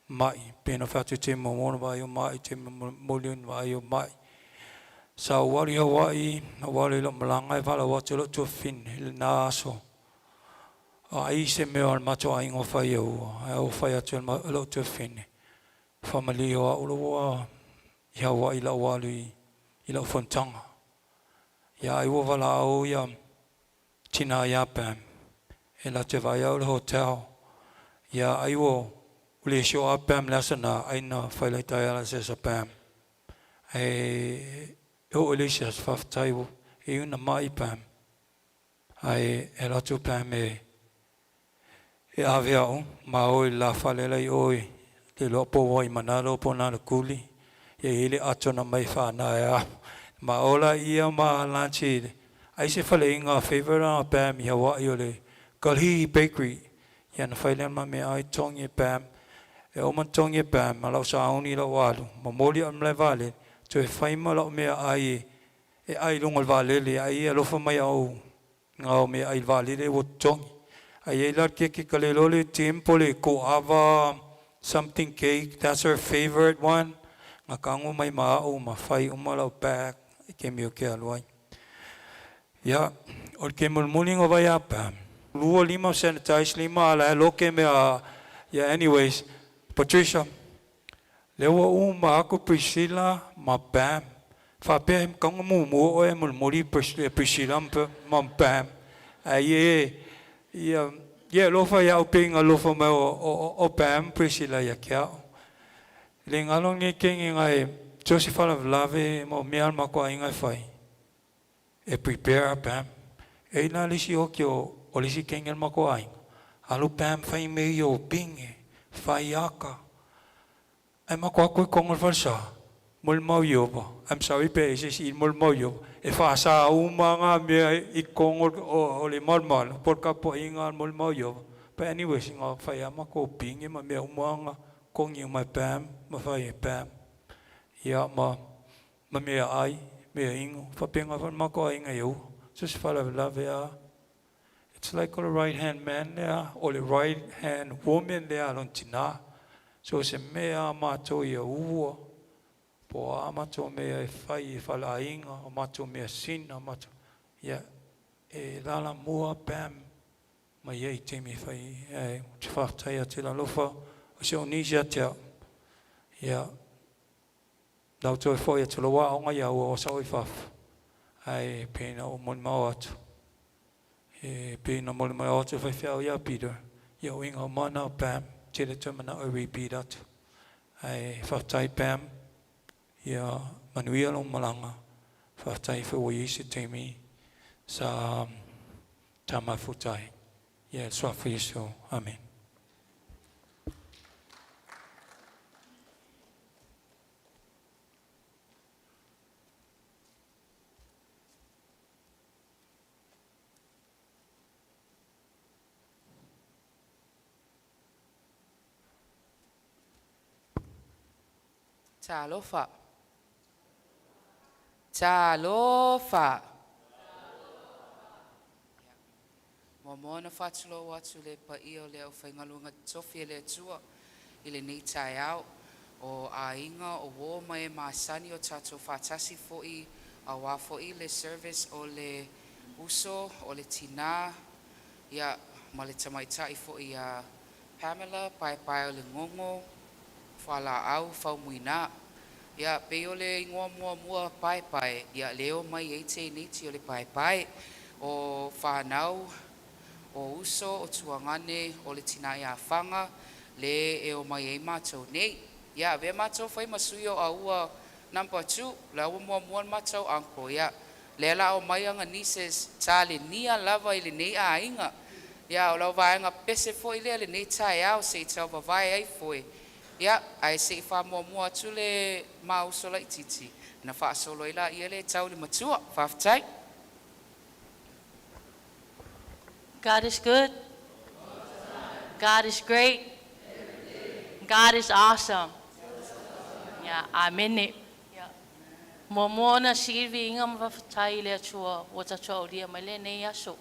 mai pe no fa te mo vai o mai te muli vai o mai sa wari Hawaii lo malanga va la wa te lo tu fin na so ai se me al macho ai ngo fai o fai atu lo tu fine family o lo ya wa ila wali ila fontanga ya ai wo vala o ya tina ya Pam ela te vai ao hotel ya ai wo le show up Pam lasana ai na fai le tai ala se sa Pam ai o le se fa tai wo e una mai Pam ai ela tu Pam e avea ma oi la falela i oi te lopo oi manalo po na kuli e ile atona mai fa na ya ma ola ia ma lanchi ai se fale inga favorite Pam ya wa iole Kalhi bakery ya na failen ma me ai tongi Pam e o man tongi Pam ma lo sa uni lo walu ma moli am le vale to e fai ma lo me ai e ai lungo vale le ai lo fa mai au ngao me ai vale le o tongi ai la ke kalelo le tempo le ko ava something cake that's her favorite one ngakango mai ma o ma fai o ma lo back ke mi o ke alwai ya o ke mulmuling o vai Pam luo lima sanitize lima ala lo ke me ya anyways Patricia lewa uma ako Priscilla ma Pam Whapea kaunga mumu o e mulmuri presilam mam pam. Ia lofa ia upinga lofa mai o pam presila ia kia. Le ngalong ni kengi ngai Joseph Lave mo meal mako ingai fai. E prepare pam. E na lisi o kio o lisi kengel mako ai. Alu pam fai me yo pinge fai aka. Ai mako aku kongol falsa. Mul mau yo ba. I'm sorry pe isi mul mau yo. E fa sa umanga me I kongol o le mal por kapo inga mul mau yo. But anyway singa fai mako pinge ma me umanga kongi mai pam ma fai pam. Ya ma me ai me ingo fa penga fa mako inga yo. Just follow love ya. It's like a right hand man there or the right hand woman there on tina. So se mea mato ia ua. Po a mato mea fai fala inga, mato mea sina, mato. Ya e lala mua pam. Ma ye temi fai e tfaftai a tila lofa. O se onisia tia. Ya dau toi foi a tila wa onga ia ua o sa oi faf. Ai pena o mon mau atu. E pena mo le mai o te whaiwhau ia Peter. Ia o inga o mana pam. Tere tumana o repeat atu. Ai whaftai pam. Ia manuia long malanga. Whaftai whaua isi teimi. Sa tama futai. Ia swafu Yesu. Amen. Talofa. Talofa. Momona fatulo watu le pa io le o whaingalunga tofi le tua I le nei tai au o a inga o wo mai maasani o tato fatasi foi a wa foi le service o le uso o le tina ia ma le tamaitai foi a Pamela pai o le ngongo Fualaau Faumuina. Ia pe o le ingoa mua pai ia leo mai e te niti o le pai o whanau o uso o tuangane o le tina ia whanga le e o mai e mātou nei. Ia ve mātou whai masui o aua number 2 la ua mua mātou anko ia le la o mai anga nieces ta le nia lava I le nei a inga. Ia o lau vaenga pese foi le nei tai au se I tau vavai ai foi. Ia, ai se fa mua atu le mausola I titi. Na fa solo ila ia le tau le matua. Whaftai. God is good. God is great. God is awesome. Yeah, amen. Yeah. Momona Silvi inga mawhaftai le atua o tatua o lia mai le nei aso.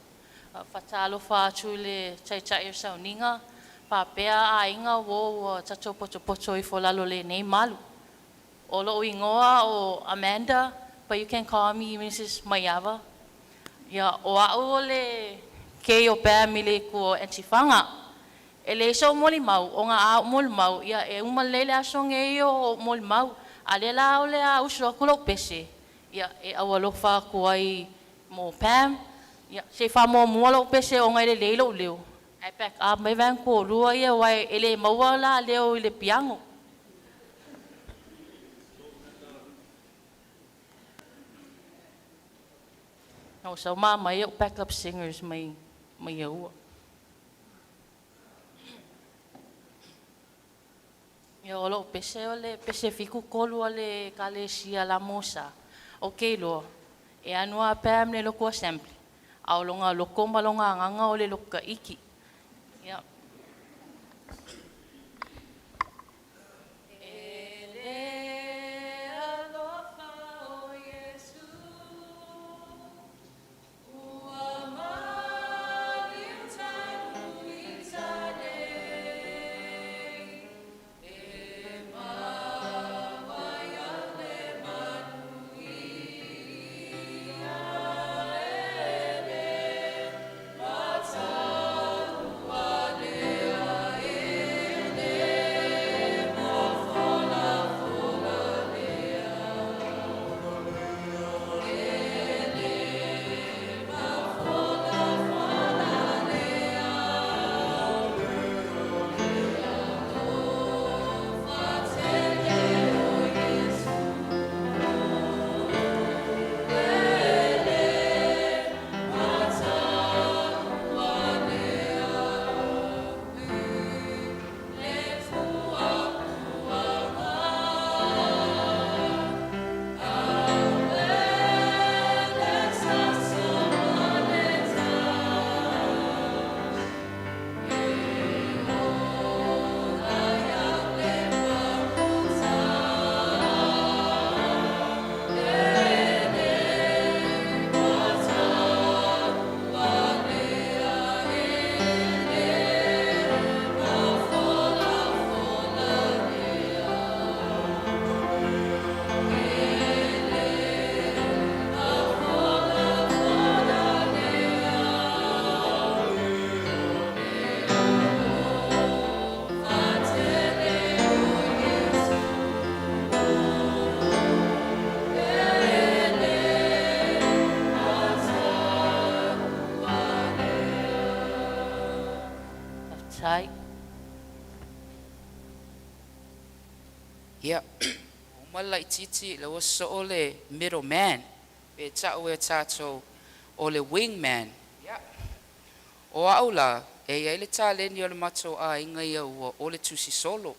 Fatalo fa atu le chai sau ninga. Papea a inga wo tato poto I folalo le nei malu. O lo ingoa o Amanda, but you can call me Mrs. Mayava. Ya o a le ke o pea mile ko entifanga. Ele so moli mau o nga a mol mau ya e uma lele asong e o mol mau. Ale la o le a uso kulo pese. Ya e awalo fa ko ai mo pam. Ya se fa mo lo pese o nga le lelo leo. Ai pek a mai van ko rua ia wai ele mawala leo ile piango. No so mama eu backup singers mai eu. Yo lo pese fiku kolu ale kalesia la mosa. Okay lo. E anua pam le loko assembly. Au longa loko malonga nganga ole loka iki. Yeah. Matau tai. Ia, o mala I titi le waso o le middleman. Pe tau e tātou o le wingman. Ia. O aula, e ai le tāleni o le matou a inga ia ua o le tusi solo.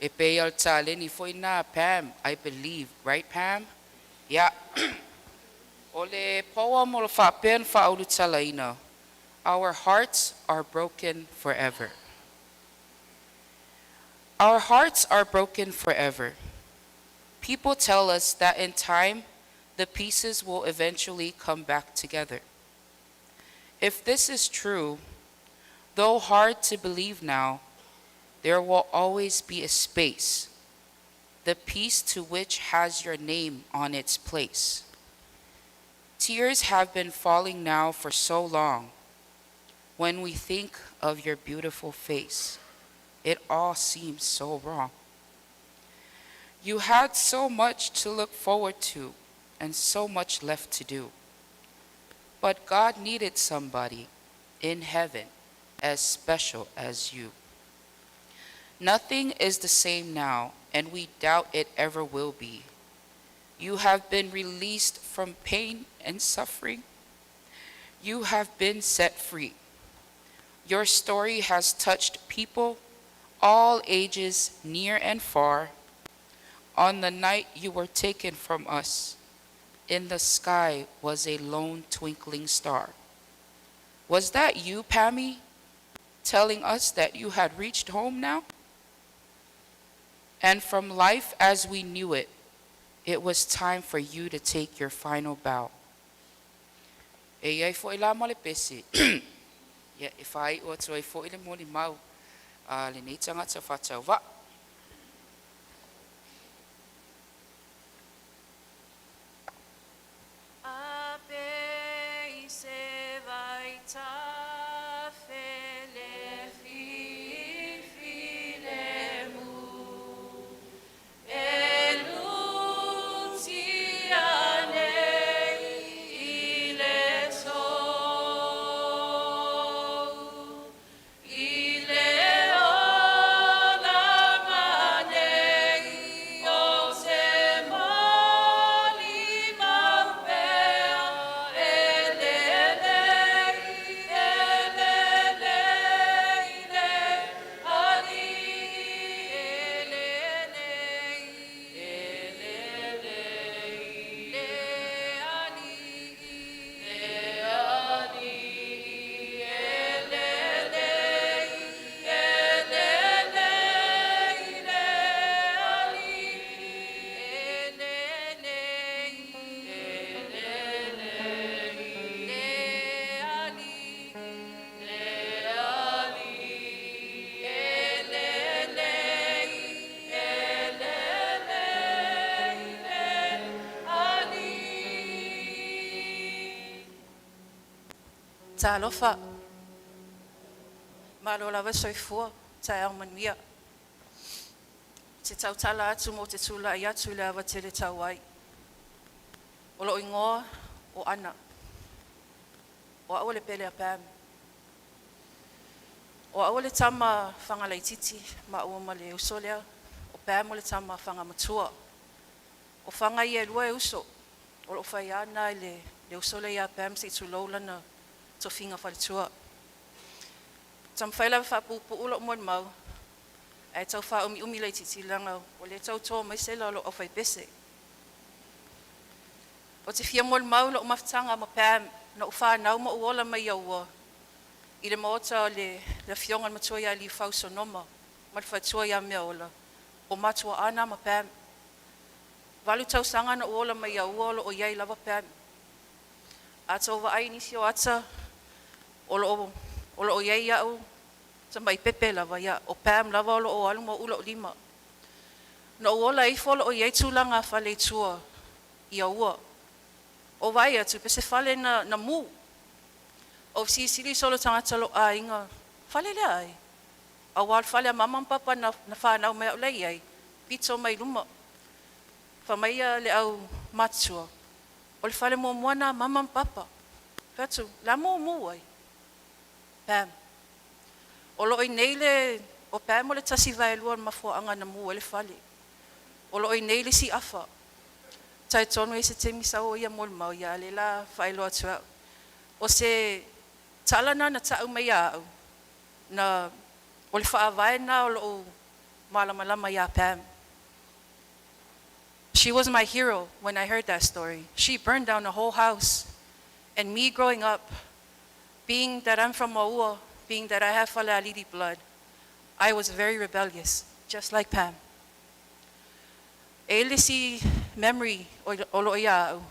E pe al tāleni foi nā Pam, I believe. Right, Pam? Ia. O le poa mo le whapen whaulu talaina. Our hearts are broken forever. Our hearts are broken forever. People tell us that in time, the pieces will eventually come back together. If this is true, though hard to believe now, there will always be a space, the piece to which has your name on its place. Tears have been falling now for so long. When we think of your beautiful face, it all seems so wrong. You had so much to look forward to and so much left to do. But God needed somebody in heaven as special as you. Nothing is the same now, and we doubt it ever will be. You have been released from pain and suffering. You have been set free. Your story has touched people, all ages, near and far. On the night you were taken from us, in the sky was a lone twinkling star. Was that you, Pammy, telling us that you had reached home now? And from life as we knew it, it was time for you to take your final bow. E iai fo ila mo le pesi. Ya e fai o toi fo ile mo li mau. Le nei tangata whatau wa. Ape se vai ta fele fi file mu elutiane ile so ile ona mane o se mali maupea elele elele ile ali elele elele ile ali ali elele elele ile ali Talofa. Malo lava soifua, tai au manuia. Te tautala atu mo te tula I atu le awa tele tau ai. O lo ingoa o ana. O awa le pele a Pam. O awa le tama whanga leititi ma ua ma le uso lea. O Pam o le tama whanga matua. O whanga I e lua e uso. O lo whai ana I le uso lea Pam se tu loulana to finga whalitua. Tam whaila whapupu ulo mo mau. E tau wha umi leititi langa o le tau tō mai se lo o whai pese. O te fia mo mau lo maftanga ma Pam na uwha nau ma uola mai aua. I le maota le fionga matua ia li fauso noma. Ma le whaitua ia mea ola. O matua ana ma Pam. Walu tau sanga na uola mai aua o iai lava Pam. A tau wa ai nisi o ata o lo iai au. Sa mai pepe lava ia. O Pam lava o alu mo ulo lima. Na uola i folo o iai tūlanga whale tua I aua. O vai atu pe se whale na mu. O sili solo tangata lo a inga. Whale le ai. A wal whale a mamam papa na whanau mea ulei ai. Pito mai luma. Whamaia le au matua. O le whale mo moana mamam papa. Patu, la mo ai. Pam. O lo i nei le, o pē mo le tasi vai lua mafuaanga na mua le fale. O lo i nei le si afa. Tai tonu e se te misao ia mo le mau ia le la whailoa tua. O se talana na tau mai au. Na o le wha vai na o lo malamalama ia Pam. She was my hero when I heard that story. She burned down the whole house. And me growing up, being that I'm from Maua, being that I have Falealidi blood, I was very rebellious, just like Pam. E le si memory o lo ia au.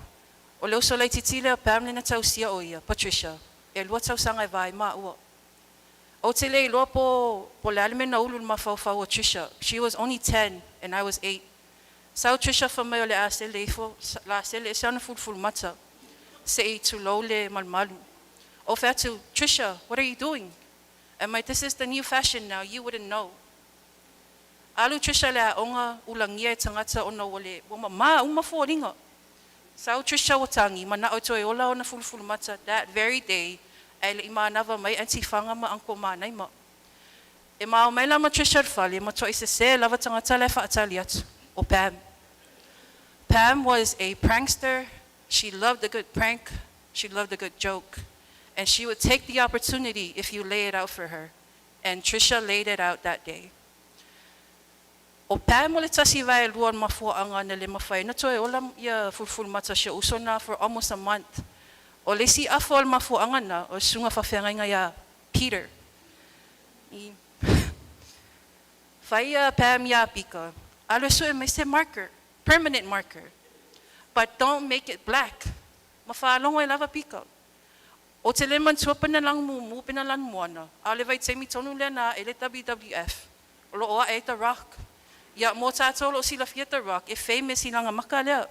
O leo so lai titile o Pam le na tau sia o ia, Patricia. E lua tau sanga e vai ma ua. O te lei loa po le alime na ulu ma fau o Trisha. She was only 10 and I was 8. Sau Trisha whamai o le a se leifo, la se le se ana fulful mata. Se i tu lo le malmalu. O whea tu, Trisha, what are you doing? And this is the new fashion now, you wouldn't know. Alu Trisha le a onga ulangia e tangata o na wale, wama maa umafua ringa. Sau Trisha watangi, mana o toi ola o na fulful mata, that very day, ai le ima nava mai anti whanga ma anko maa naima. E maa o mai lama Trisha rwhale, ma toi se lava tangata le whaatali atu, o Pam. Pam was a prankster. She loved a good prank. She loved a good joke. And she would take the opportunity if you lay it out for her. And Trisha laid it out that day. O Pam o le tasi vai luan mafuaanga na le mawhai. Na toi ola ia fulful mata siya uso na for almost a month. O le si afo al mafuaanga na o sunga whawhenga ia Peter. Whai Pam ia pika. Alo so e mai se marker. Permanent marker. But don't make it black. Mawhalongo e lava pika. O te le mantua pina lang mumu pina lan moana. A le vai te mi tonu le na e le WWF. O lo oa e ta rock. Ia mo tātou lo sila fia ta rock. E famous i langa maka lea.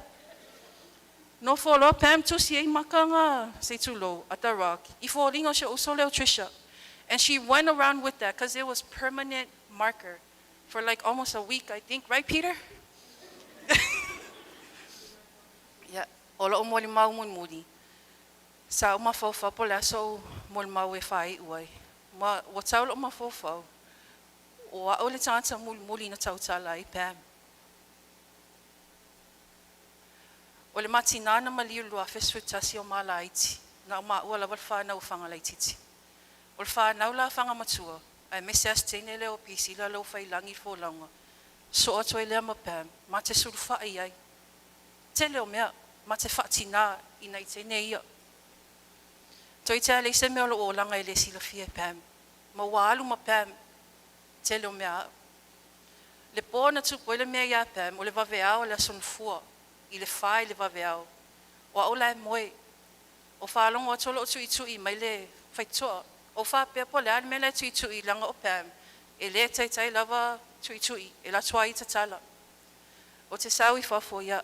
No folo Pam tu si e maka nga se tu lo at the rock. I fo ringo siya uso leo Trisha. And she went around with that because it was permanent marker. For like almost a week, I think. Right, Peter? Yeah. Ola o moli mau mun mudi. Sa o mawhawha po la so moli mau e whai uai. Ma o tau lo mawhawha. O a o le tangata muli na tau tala i Pam. O le mati nana maliu lua feswetasi o mala aiti. Na o maa ua la walwha u whanga laititi. O le whanau la whanga matua. Ai mese as teine leo pisi la lau whai langi fo launga. So o toi lea ma Pam. Ma te suru wha ai. Te leo mea. Ma te whaatina i nei teine ia. Toi te alei se mea lo o langa e le sila fia Pam. Ma walu ma Pam. Te leo mea. Le pō na tupo le mea ia Pam. O le waweao le ason fua. I le whai le waweao. O au lai moe. O whaalongo atolo o tui mai le whaitoa. O whapea po le ane me le tui langa o Pam. E le tai lava tui. E la tua i tatala. O te sau i whafo ia.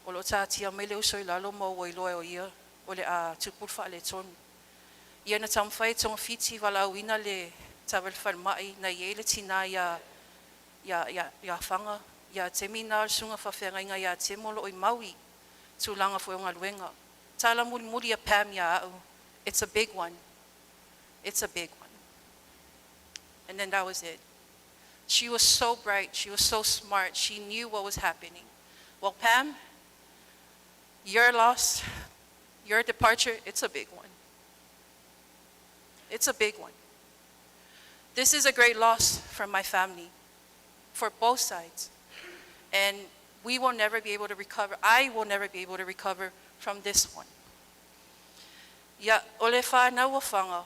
O lo tātia mai leo soi lalo mo o iloe o ia. O le a tupulwha le tonu. Ia na tamwhai tonga fiti Fualaauina le tawel whalmai na ie le tina ia whanga. Ia te mina sunga whawhenga inga ia te molo i maui. Tūlanga fo ngā luenga. Tala muri a Pam ia au. It's a big one. It's a big one. And then that was it. She was so bright. She was so smart. She knew what was happening. Well, Pam, your loss, your departure, it's a big one. It's a big one. This is a great loss for my family, for both sides. And we will never be able to recover. I will never be able to recover from this one. Ia, ole whanau o whanga.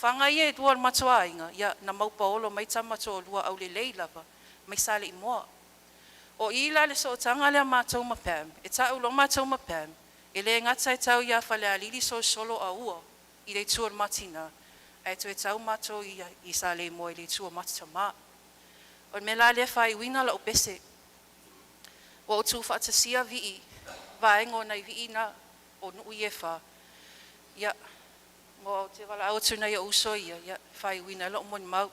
Whanga ia e duar matua inga. Ia, na maupaolo mai tamato lua au le lei lava. Mai sale i moa. O ila le so tanga le mātou ma Pam. E tau lo mātou ma Pam. E le ngata e tau ia Falealili so solo a ua. I le tuar matina. E tu e tau mātou i sa le moa i le tuar matama. O me la le Faumuina la o pese. O tu whaatasia vii. Vaengo nei vii na o nui e wha. Ia. Mo te wala au tuna ia uso ia. Ia Faumuina la o mon mau.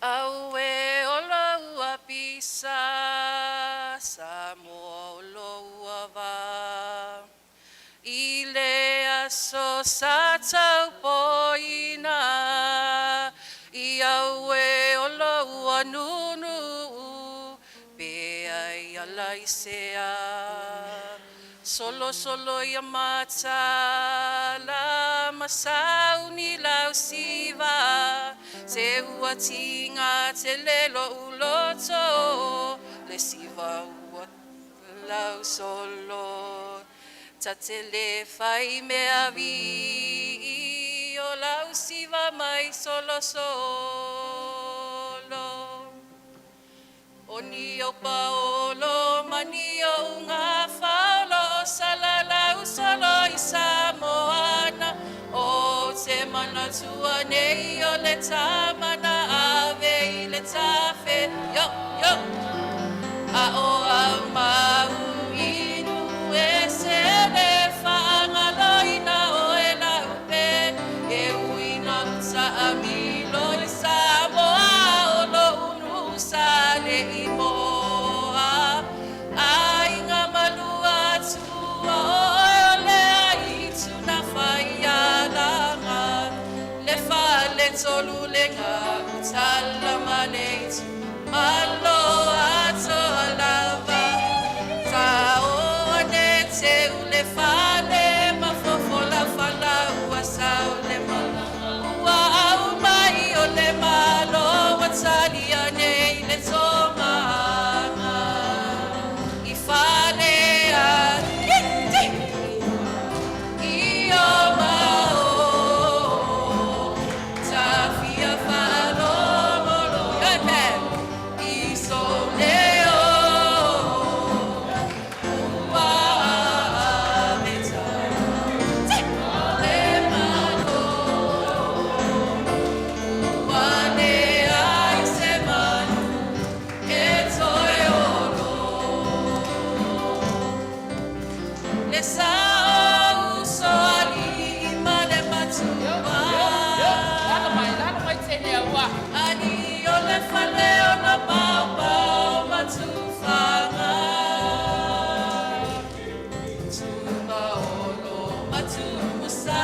Au e ola ua pisa, sa mo olo ua va. I lea so sa tau poina I au e ola ua nunu pe ai ala I sea solo solo ia matala masau ni lau siva se ua tinga te lelo uloto le siva ua lau solo tatele fai mea vi o lau siva mai solo solo Oni o paolo mani o unga faulo salalau solo I Samoana o te mana tua nei o le tamana ave I le tafe yo yo a o au mau inu e se le whaangaloina o e laupe e uina uta amilo I Samoa o lo unu sale I moa a inga malua tua o le ai tuna whaialanga le whale tolu le ngā utala maleitu malo ato lava Tao ane te ule whale mafofola whala ua sao le mala Ua au mai o le malo watali ane I le tomanga I whale a I o mao Tafia whalo molo Amen I so leo Ua meta Le malo Ua ne ai se manu E toi olo Le sau so ali ma le matua Ali o le fale o na pau pau matufanga Tuma olo matumusa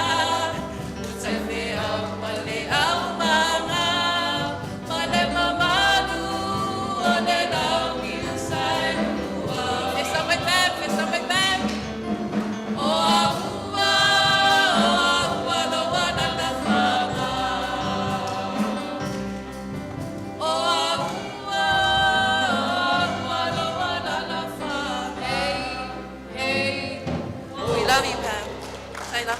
Utai mea male au manga Male mamalu o le lau mi usai lua Fesa mai pem O ahua lo wana la whanga O ahua lo wana la whanga Hey, hey We love you, Pam. Taylor.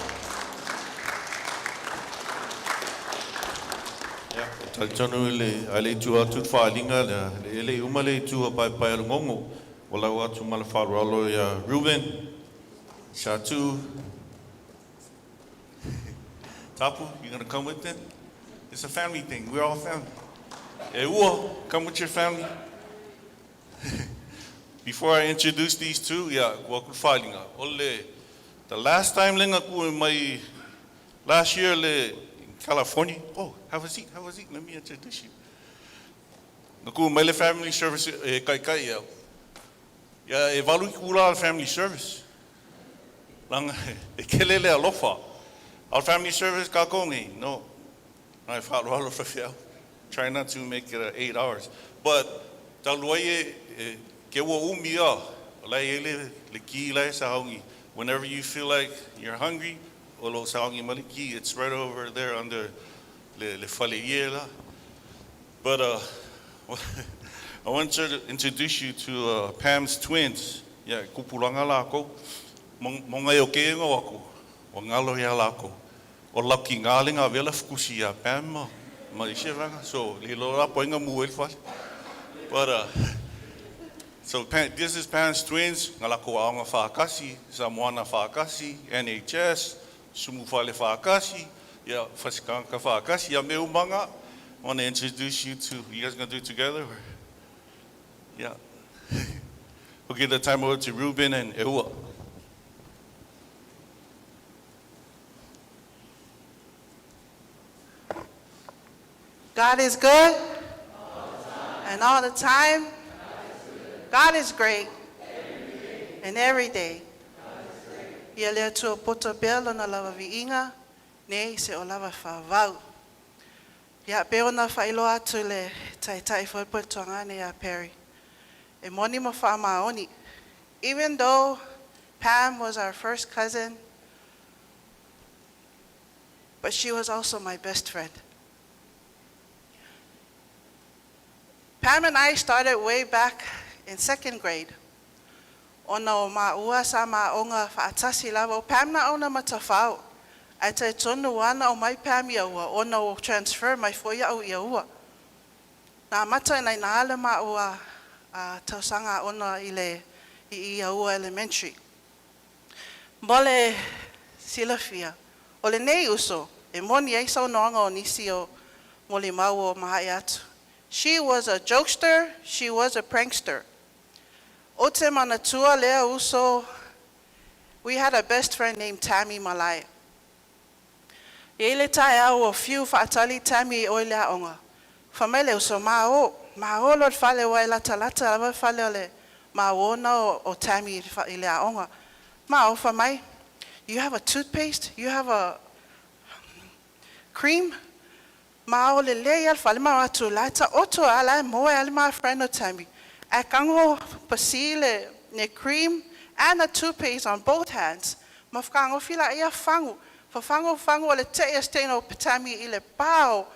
Tal tonu le ale tu atu whaalinga le ele umale tu pai pai al ngongo wala atu mal whaaralo ya Ruben Shatu Tapu you gonna come with them it's a family thing we're all family e ua come with your family before I introduce these two wa ku whaalinga ole the last time lenga ku mai last year le California. Oh, have a seat. Let me introduce you. Naku mele family service kai ya. Ya evalu kula family service. Lang kelele alofa. Our family service ka kongi. No. I follow all of it. Try not to make it 8 hours. But taluaye ke wo umia. La ele le ki la saongi. Whenever you feel like you're hungry, Olo saongi maliki, it's right over there under le faliela. But I want to introduce you to Pam's twins. Yeah, kupulanga lako. Monga yo ke ngo wako. Wangalo ya lako. O laki ngalinga vela fukusi ya Pam. Maishevanga. So lilo la poinga muel fal. But so this is Pam's twins. Ngalako aonga whaakasi, Samoana whaakasi, NHS. Sumufale whaakasi, Fasikanka whaakasi, me umanga. I want to introduce you to, you guys going to do it together? Or? Yeah. We'll give the time over to Ruben and Ewa. God is good. And all the time. God is great. And every day. Ia lea tua poto belo na lava viinga, nei se o lava whawau. Ia peo na whailo atu le tai whaipotuanga ia Perry. E moni mo whaamaoni. Even though Pam was our first cousin, but she was also my best friend. Pam and I started way back in 2nd grade. Ona o maua sa maonga whaatasi lava o Pam na ona matawhau. Ai te tonu wana o mai Pam ia ua, ona o transfer mai foia au ia ua. Nā mata nai nā ale maua tausanga ona i ia ua elementary. Mole silafia. O le nei uso, e moni ei sau noanga o nisi o moli mau o mahai atu. She was a jokester, she was a prankster. O te manatua lea uso, we had a best friend named Tammy Malai. E le tae au o fiu whaatali Tammy o lea onga. Whamele uso mao lor whale wa lata awa whale ole maona o Tammy i lea onga. Mao whamai, you have a toothpaste, you have a cream. Mao le lea whale mao atu lata oto ala moe ala maa friend o Tammy. A kango pasile ne cream and a toothpaste on both hands. Mafkango fila ia fangu. Fangu ole te ia steno Tammy ile pao.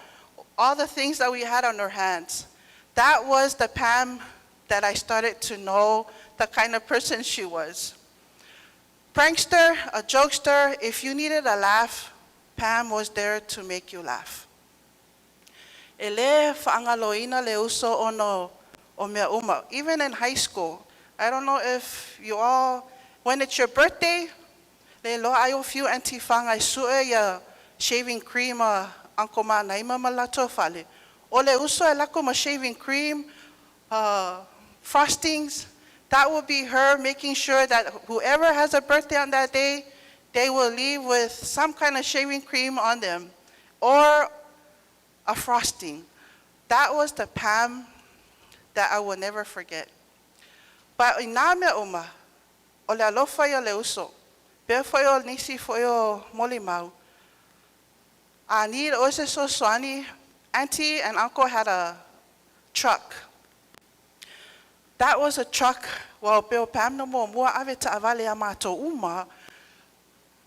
All the things that we had on our hands. That was the Pam that I started to know the kind of person she was. Prankster, a jokester, if you needed a laugh, Pam was there to make you laugh. Ele whaangaloina le uso ono o mea uma. Even in high school, I don't know if you all, when it's your birthday, le lo ayo fiu anti whangai sue ya shaving cream Uncle Ma naima malato fale. Ole uso e lako ma shaving cream, frostings. That will be her making sure that whoever has a birthday on that day, they will leave with some kind of shaving cream on them or a frosting. That was the Pam that I will never forget. But ina mea uma, ole alofa ia le uso. Pea foi o nisi foi o molimau. Ni ose so swani, auntie and uncle had a truck. That was a truck. Well, Bill Pam no more mua ave ta avale amato uma.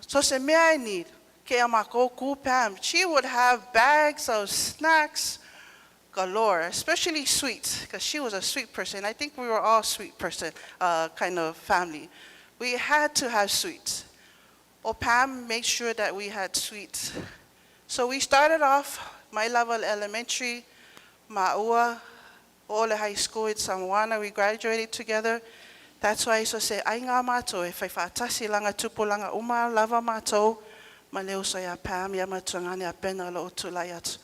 So se me I need ke amako ku Pam. She would have bags of snacks galore, especially sweets, because she was a sweet person. I think we were all sweet person kind of family. We had to have sweets. Or Pam made sure that we had sweets. So we started off my level elementary, Maua, all the high school in Samoana. We graduated together. That's why I say, ai ngā mātou, e whai whaatasi langa tupu langa uma lava mātou, ma leo so ia Pam, ia matuangane a pena lo utulai atu.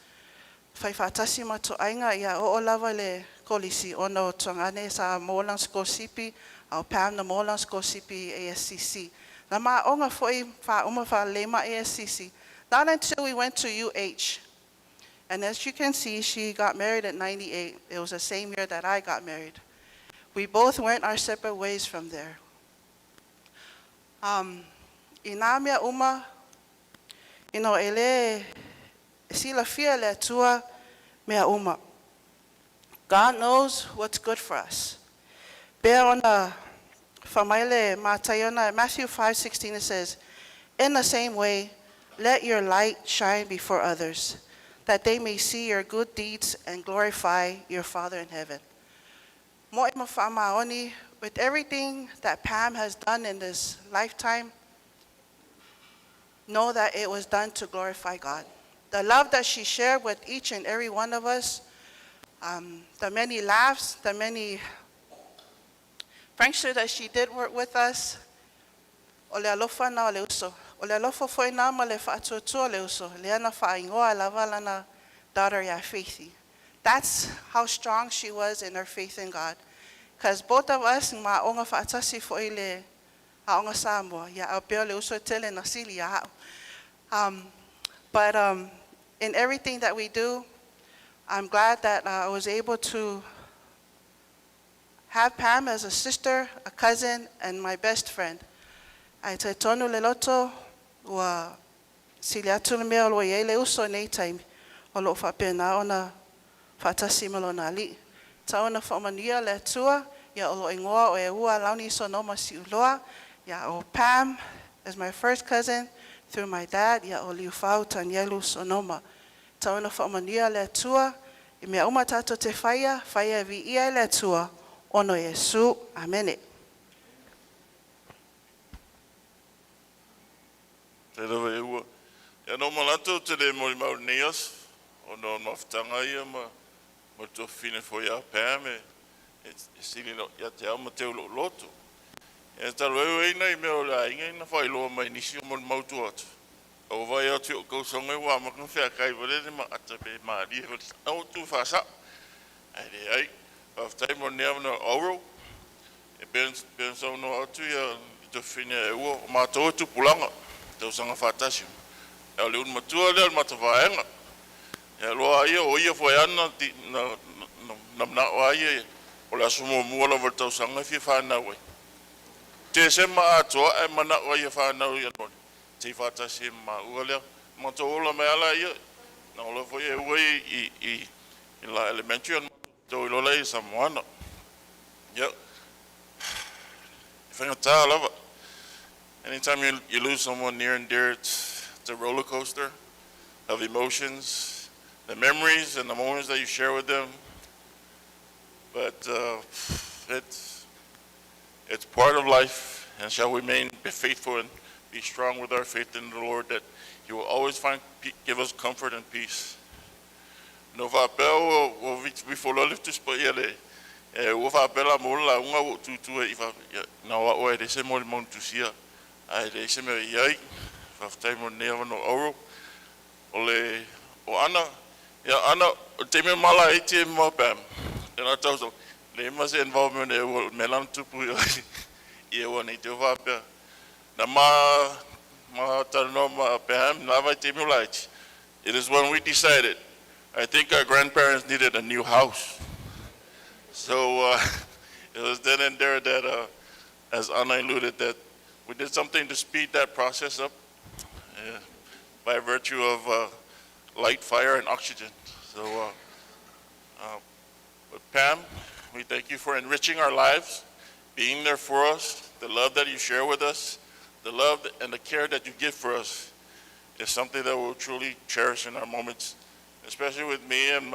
Whai whaatasi mātou ainga ia o lava le kolisi, ono tuangane sa Molang School Sipi, au Pam na Molang School Sipi ASCC. Na maa onga foi wha uma wha lema ASCC. Not until we went to UH. And as you can see, she got married at 98. It was the same year that I got married. We both went our separate ways from there. Ina mea uma, ele sila fia le tua mea uma. God knows what's good for us. Bea ona whamaile mātaiona, Matthew 5:16 it says, in the same way, let your light shine before others, that they may see your good deeds and glorify your Father in heaven. Mo'e mawhamaoni, with everything that Pam has done in this lifetime, know that it was done to glorify God. The love that she shared with each and every one of us, the many laughs, the many pranksters that she did work with us, o le alofa na o le uso. O le alofa foi nā ma le whaatuatua le uso, le ana whaingoa lava lana daughter ya Faithy. That's how strong she was in her faith in God. Because both of us, ma onga whaatasi foi le haonga Samoa, ya au peo le uso tele na sili ya hao. But in everything that we do, I'm glad that I was able to have Pam as a sister, a cousin, and my best friend. Ai te tonu le loto ua sili atu le mea loa iei le uso nei taimi. O loo whapena ona whatasi malona ali. Taona whamania le atua, ia o lo ingoa o e ua launi sonoma si uloa, ia o Pam as my first cousin through my dad, ia o liufau Tanielu sonoma. Taona whamania le atua, i mea uma tato te whaia vi ia le atua, ono Yesu, amene. Te rawa e ua. Ia no malato te le mori mauri neas, o no mawhtanga ia ma to fine fo ia Pam e sili no ia te au ma te ulo loto. E talo e ina i mea o la inga ina whailoa mai nisi o mori mautu atu. O vai atu o kausonga i wa makana whea kai warere ma ata pe maari e wale au tu whasa. Ai re ai, whaftai mo nea wana auro, e ben sau no atu ia i to fine e ua o mātou atu pulanga, tau sanga whatasi. E o le un matua lea mata whaenga. E loa ia o ia fwai ana na mnao aia o le aso mua la vartau sanga fi whanau ai. Te se ma atoa e manao aia whanau ia noni. Te whatasi ma ua lea. Mata ola me ala ia. Na ola fwai e ua i la elementary an tau i lola i Samoana. Ia. Whangata lava. Anytime you lose someone near and dear, it's a roller coaster of emotions, the memories and the moments that you share with them. But it's part of life, and shall we remain faithful and be strong with our faith in the Lord, that He will always give us comfort and peace. No vapeo o before lift to spot yele. O vapela mola unga o tutu e na o e se mo mon tusia. Ai le se me yai. Vaftai mo neva no oro. Ole o ana ya ana te me mala e te mo Pam. E na tau le mas involvement e o melan tupu e o nei te vapea. Na ma tano ma Pam na vai te me light. It is when we decided, I think our grandparents needed a new house. So it was then and there that, as Anna alluded, that we did something to speed that process up by virtue of light, fire, and oxygen. So with Pam, we thank you for enriching our lives, being there for us, the love that you share with us, the love and the care that you give for us is something that we'll truly cherish in our moments, especially with me and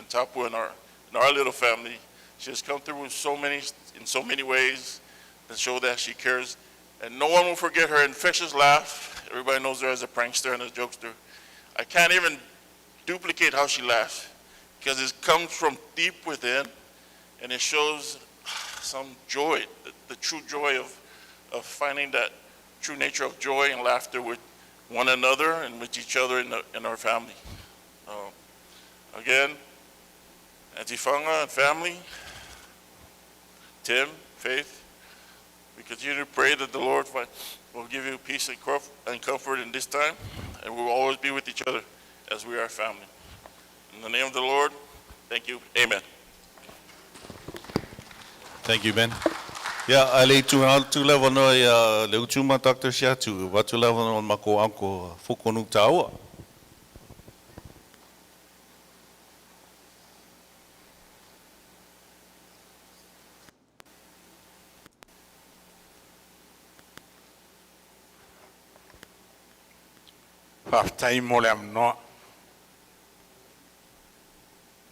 Tapu and our little family. She has come through in so many ways that show that she cares. And no one will forget her infectious laugh. Everybody knows her as a prankster and a jokester. I can't even duplicate how she laughs because it comes from deep within and it shows some joy, the true joy of finding that true nature of joy and laughter with one another and with each other in our family. Again, Antifanga and family, Tim, Faith, we continue to pray that the Lord will give you peace and comfort in this time, and we will always be with each other as we are family. In the name of the Lord, thank you. Amen. Thank you, Ben. Yeah, I lay tu level no le utuma Dr. Shiatu, what to level on mako anko fukonu taua. Whaftai mo le amnoa.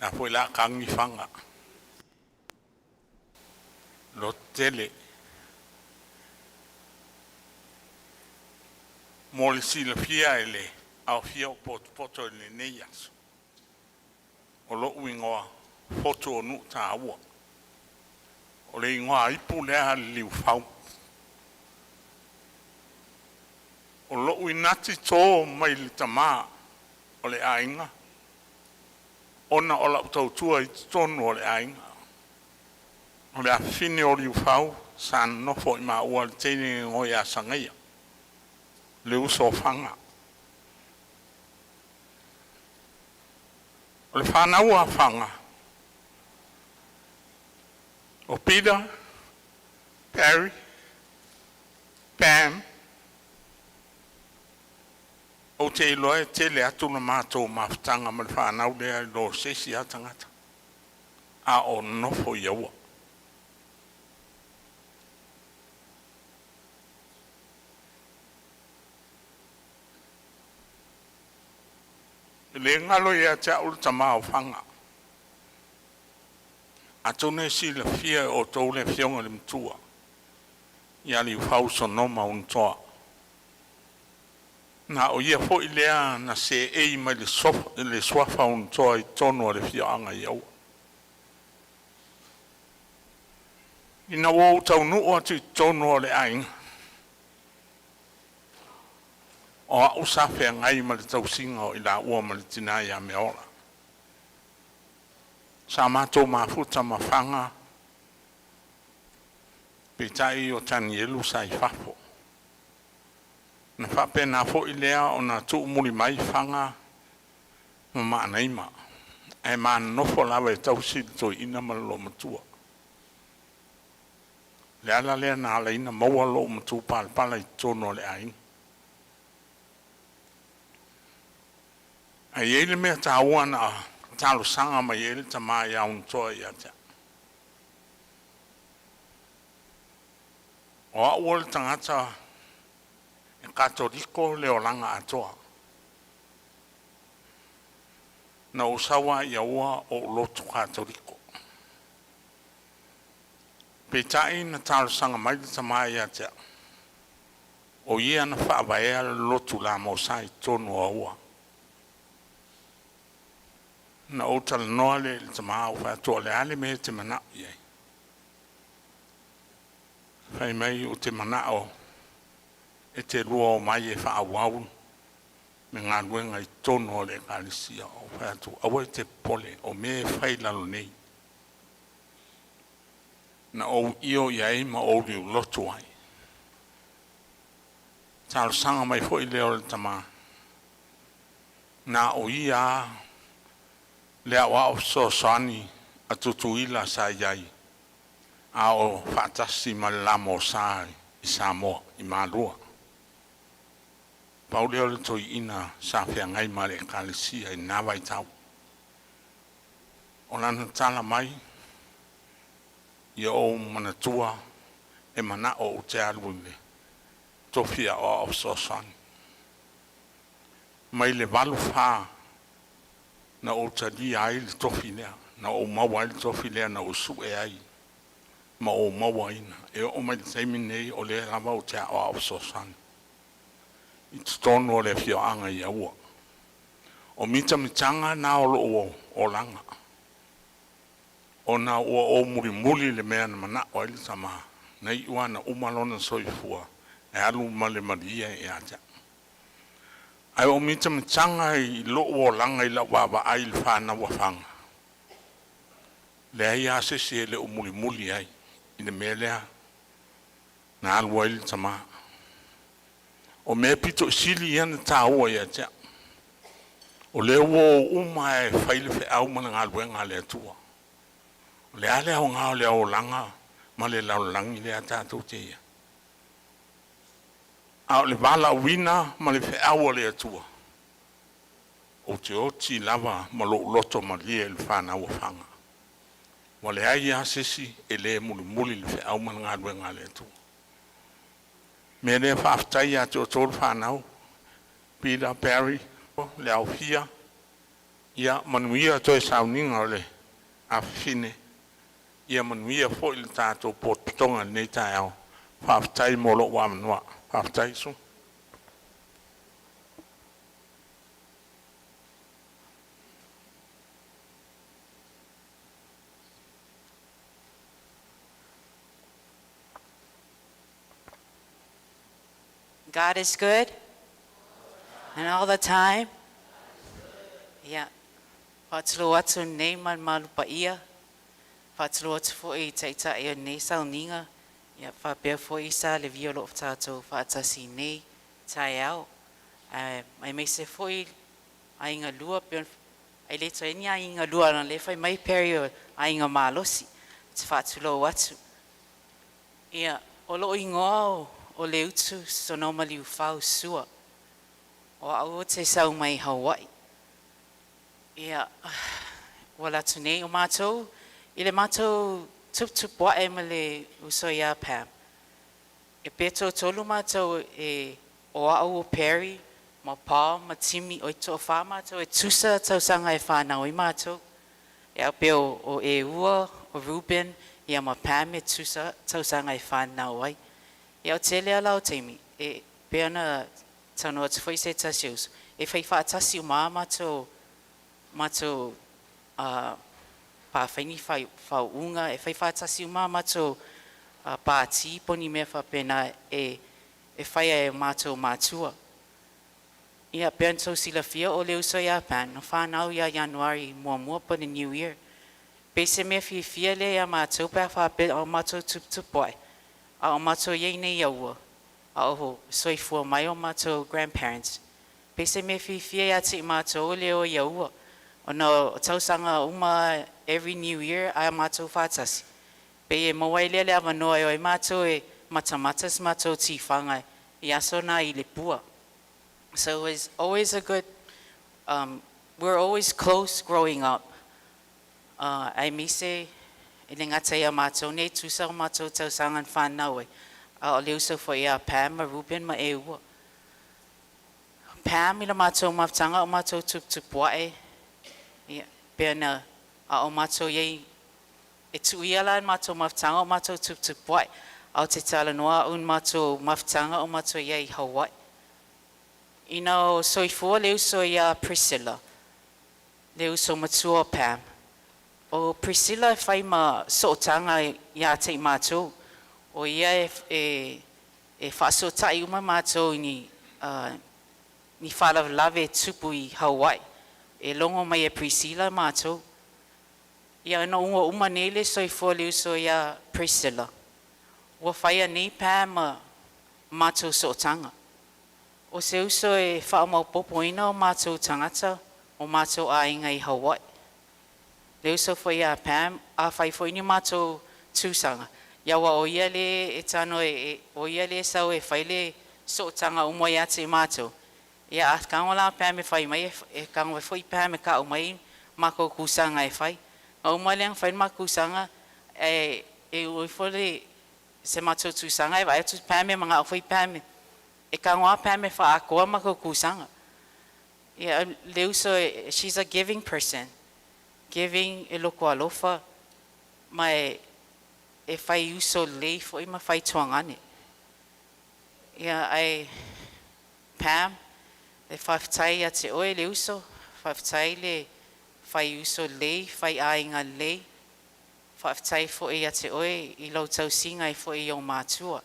Na pui la kangi whanga. Lo tele. Mo le sila fia ele. Au fia o poto le neias. O lo uingoa. Poto o nu ta aua. O le ingoa ipu lea liu fau. O lo inati tō mai le tamā o le ainga. Ona o la utautua i tonu o le ainga. O le awhine o liu whau, san nofo i maa ua le teine ngoi a sangaia. Le uso whanga. O le whanau a whanga. O Peter, Perry, Pam, Pam, o te iloa te le atu na mātou mawhitanga ma le whanau lea lo sesi a tangata. A o nofo iaua. Le ngalo ia te aulu tamau whanga. A tone si le fia o tau le fionga le mtua. Ia li whau sonoma untoa. Na o ia fo i lea na se ei mai le swafa untoa I tono le fia anga iau. Ina wau tau nuu atu I tono le ainga. O a usafea ngai ma le tau singa o ila ua ma le tina ia me ora. Sa mato mafuta mawhanga. Petai o tani elu sa I fafo. Na whape na fo I lea o na tu umuri mai whanga ma maana ima. E maa nofo lawa e tau si to ina ma lo matua. Le ala lea na ala ina maua lo matua pala I tono le ainga. A iele mea ta ua na talo sanga ma iele ta maa ia untoa ia te. O a ua le tangata e katoriko le o langa atoa. Na usawa ia ua o lotu katoriko. Petai na talo sanga mai le ta maa ia te. O ia na whaavaea lotu la mosai tonu a ua. Na o tala noa le te maa o whaatoa le ale me te mana iei. Whai mai o te mana o e te lua o mai e whaawau me ngā luenga I tono le kālisia o whaatoa. Awa te pole o me whai lalo nei. Na o io iei ma o liu lotu ai. Talo sanga mai fo I leo le tama. Na o ia lea wa o so sani a tutuila sa iai. A o whaatasi ma le lamo sa I Samoa, I Malua. Pauleo le toi ina sa whea ngai ma le kalisia I nawa I tau. O lana tala mai, ia o manatua e mana o te aluile. Tofia o so sani. Mai le walu whaa na o tali ai le tofi lea, na o mawa le tofi lea na o su e ai, ma o mawa ina, e o mai le taimi nei o le lava o te a o so sani. I tutono o le fio anga I aua. O mita mitanga na o lo o langa. O na o muri muli le mea na mana o ele tama, na I ua na umalona soifua, e alu ma le maria e aja. Ai o mita mitanga I lo o langa I la waba ai le whana wafanga. Le ai ase se le o muli muli ai, I le mea lea, na alu ai le tama. O mea pito sili iana ta ua ia tea. O le uo uma e whaile fe au mana ngā luenga le atua. O le ale au ngā o le au langa, ma le lau langi le atatou te ia. A o le wala wina ma le wheaua le atua. O te oti lava ma lo loto ma lia le whana ua whanga. Wa le ai asesi e le muli muli le wheau ma ngā luenga le atua. Me le whaftai a te o tōru whanau, Peter Perry, le au fia, ia manuia toi sauninga o le a fine, ia manuia fo il tātou potonga nei tai au, whaftai molo wa manua. Whaftai so. God is good. And all the time. Yeah. What's what's name man malupaia. What's for a taita e ne sauninga. Ia whapea fo isa le violo of tātou whaatasi nei, tai au. Mai mei se foi a inga lua, ai le toi ni a inga lua na le whai mai perio a inga malosi. Te whaatulo watu. Ia, o lo ingoa o le utu sonoma liu whau sua. O au o te sau mai Hawaii. Ia, wala tu nei o mātou, i le mātou tup wae ma le uso ia Pam. E peto tolu mātou e o au o Perry, ma Paul, ma Timi, o i to wha mātou e tusa tau sanga e whanau i mātou. E au pe o e ua, o Ruben, ia ma Pam e tusa tau sanga e whanau ai. E au te lea lau teimi, e pe ana tano atu whai se tasi usu. E whai wha tasi o maa mātou pa whaini whau unga, e whai wha tasi o maa mātou pāti poni mea wha pena e whai e mātou mātua. Ia pe antou sila fia o le uso ia pan, no whanau ia Januari mua pa the New Year. Pe se mea fia le ia mātou pe wha pe o mātou tupoi. A o mātou iei nei aua. A o soifua mai o mātou grandparents. Pe se me fia ia te mātou o leo iaua. O na tausanga uma every New Year a mātou whātasi. Pe e mawai lea lea wanoa o e mātou e matamatas mātou ti whangai. I aso na I le pua. So it was always a good, we're always close growing up. Ai mise, e le ngata ia mātou nei tusa o mātou tausangan whanau e. O leo so fo ia Pam, ma Ruben, ma e ua. Pam ila mātou mawtanga o mātou tup wae. Pea na o mātou iei, e tu iala mātou mawtanga o mātou tup wae. Au te tala noa un mātou mawtanga o mātou iei Hawaii. Ina o soifua leo so ia Priscilla. Leo so matua Pam. O Priscilla e whai ma sootanga ia te mātou. O ia e whaasotai uma mātou ni whalawalawe tupu I Hawaii. E longo mai e Priscilla mātou. Ia ina unga uma nele soifua leo so ia Priscilla. Ua whaia nei Pam mātou sootanga. O se uso e whaamau popoina o mātou tangata o mātou ainga I Hawaii. Leo so whai a Pam, a whai whaini mātou tūsanga. Iawa o ia le e tano o ia le sau e whai le sootanga umoi ate mātou. Ia a kangola Pam e whai mai, e kangola whai Pam e ka umai mako kusanga e whai. A umai leang whai mako kusanga e ui whole se mātou tūsanga e wai atu Pam e mga whai Pam e. E ka ngoa Pam e wha akoa mako kusanga. Ia leo so she's a giving person. Giving e loko alofa. Mai e whai uso lei fo I ma whai tuangane. Ia ai Pam e whaftai a te oe le uso. Whaftai le whai uso lei, whai ainga lei. Whaftai fo a te oe I lau tau singa fo I o mātua.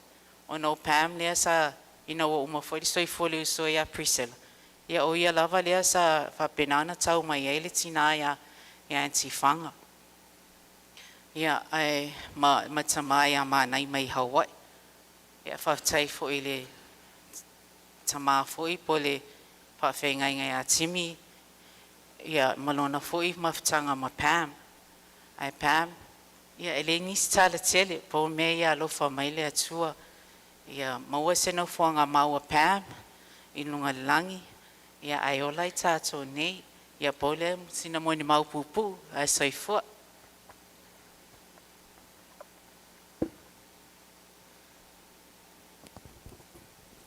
O no Pam lea sa ina o uma foi soi fole uso ia Priscilla. Ia o ia lava lea sa whapenana tau mai ele tina ia anti whanga. Ia ai ma tamai a mānai mai Hawaii. Ia whaftai fo I le tamā fo I po le whawhengai ngai a Timi. Ia malona fo I mawhtanga ma Pam. Ai Pam, ia ele nisi tala tele po me ia lofa mai le atua. Ia maua se no fuanga maua Pam I lunga langi. Ia ai olai tātou nei. Ia pole sina mo ni mau pupu ai soifua.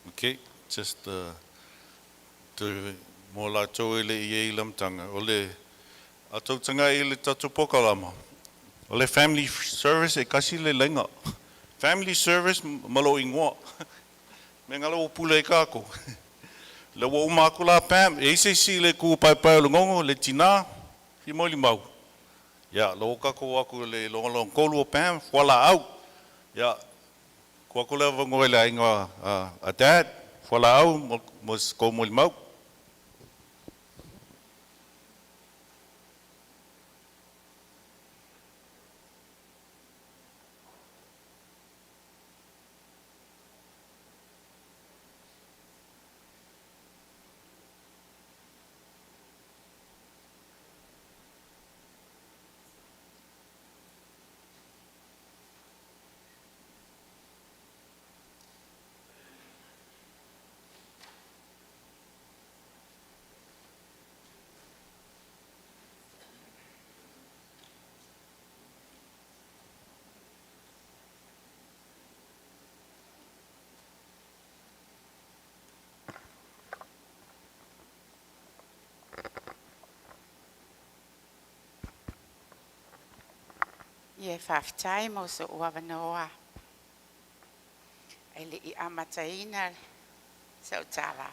Okay, just to mo la tau ele I lamtanga. O le atau tanga I le tatu pokalama. O le family service e kasi le lenga. Family service malo ingoa. Me ngala o pula I kako. Le wo umako la Pam, e se si le ku pai pai o ngongo le tina, fi mo li mau. Ya, lo kako aku le long kolu o Pam, Fualaau. Ya, ku aku le vango le ingoa a dad, Fualaau, mos ko mo li mau. Ie whaftai mo so ua wanoa. E li I amataina sa utala.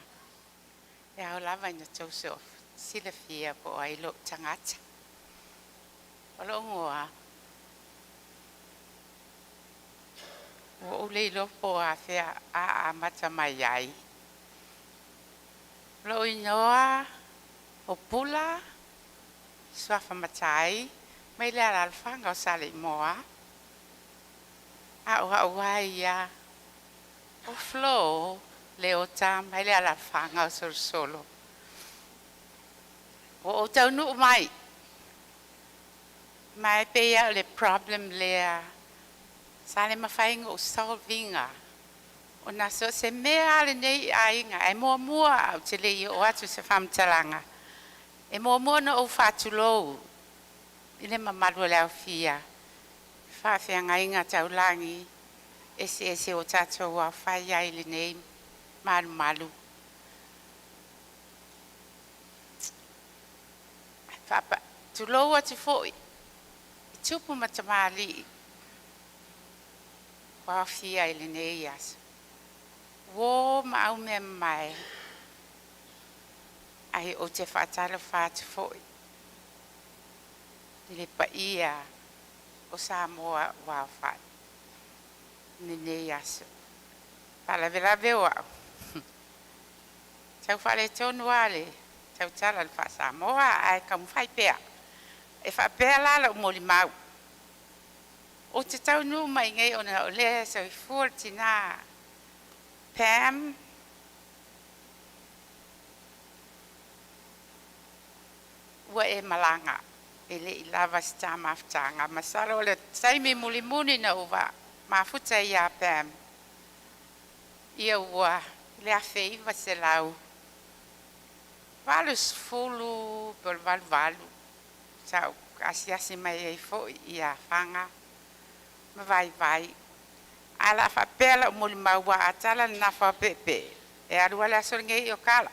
E au lava ina Joseph sila fia po ai lo tangata. Olo ngoa. O ulei lo po a fea a amata mai ai. Lo inoa o pula swafa matai mai le alfanga o sale moa. A ua ia o flow le o tam mai le alfanga o solo. O tau nu mai. Mai pea le problem lea. Sale mawhainga o solvinga. O na so se mea ale nei ainga. E mua au te lei o atu se whamtalanga. E mua na o whatulou. Ile mamalu le au fia. Whawhianga inga tau langi. Ese o tatou wa whai ai le nei. Malu. Whapa. Tulou atu foi. Tupu matamali. Wa fia ile nei as. Wo ma au me mai. Ai o te whaatala whaatu foi. Ile pa ia o Samoa wa whaat. Ni nei aso. Pala vela vewa. Tau whale tonu wale. Tau tala le wha Samoa ai kamu whai pea. E wha pea lala o moli mau. O te tau nu mai ngai ona o lea so I fuol tina. Pam. Ua e malanga. E le I lava sta maftanga. Masara o le taimi muli muni na uwa. Mafuta ia Pam. Ia ua. Le a feiva se lau. Valu sfulu. Pol valu. Tau asi mai e foi ia fanga. Ma vai. Ala fa pela muli maua atala na fa pepe. E arua le asol ngei o kala.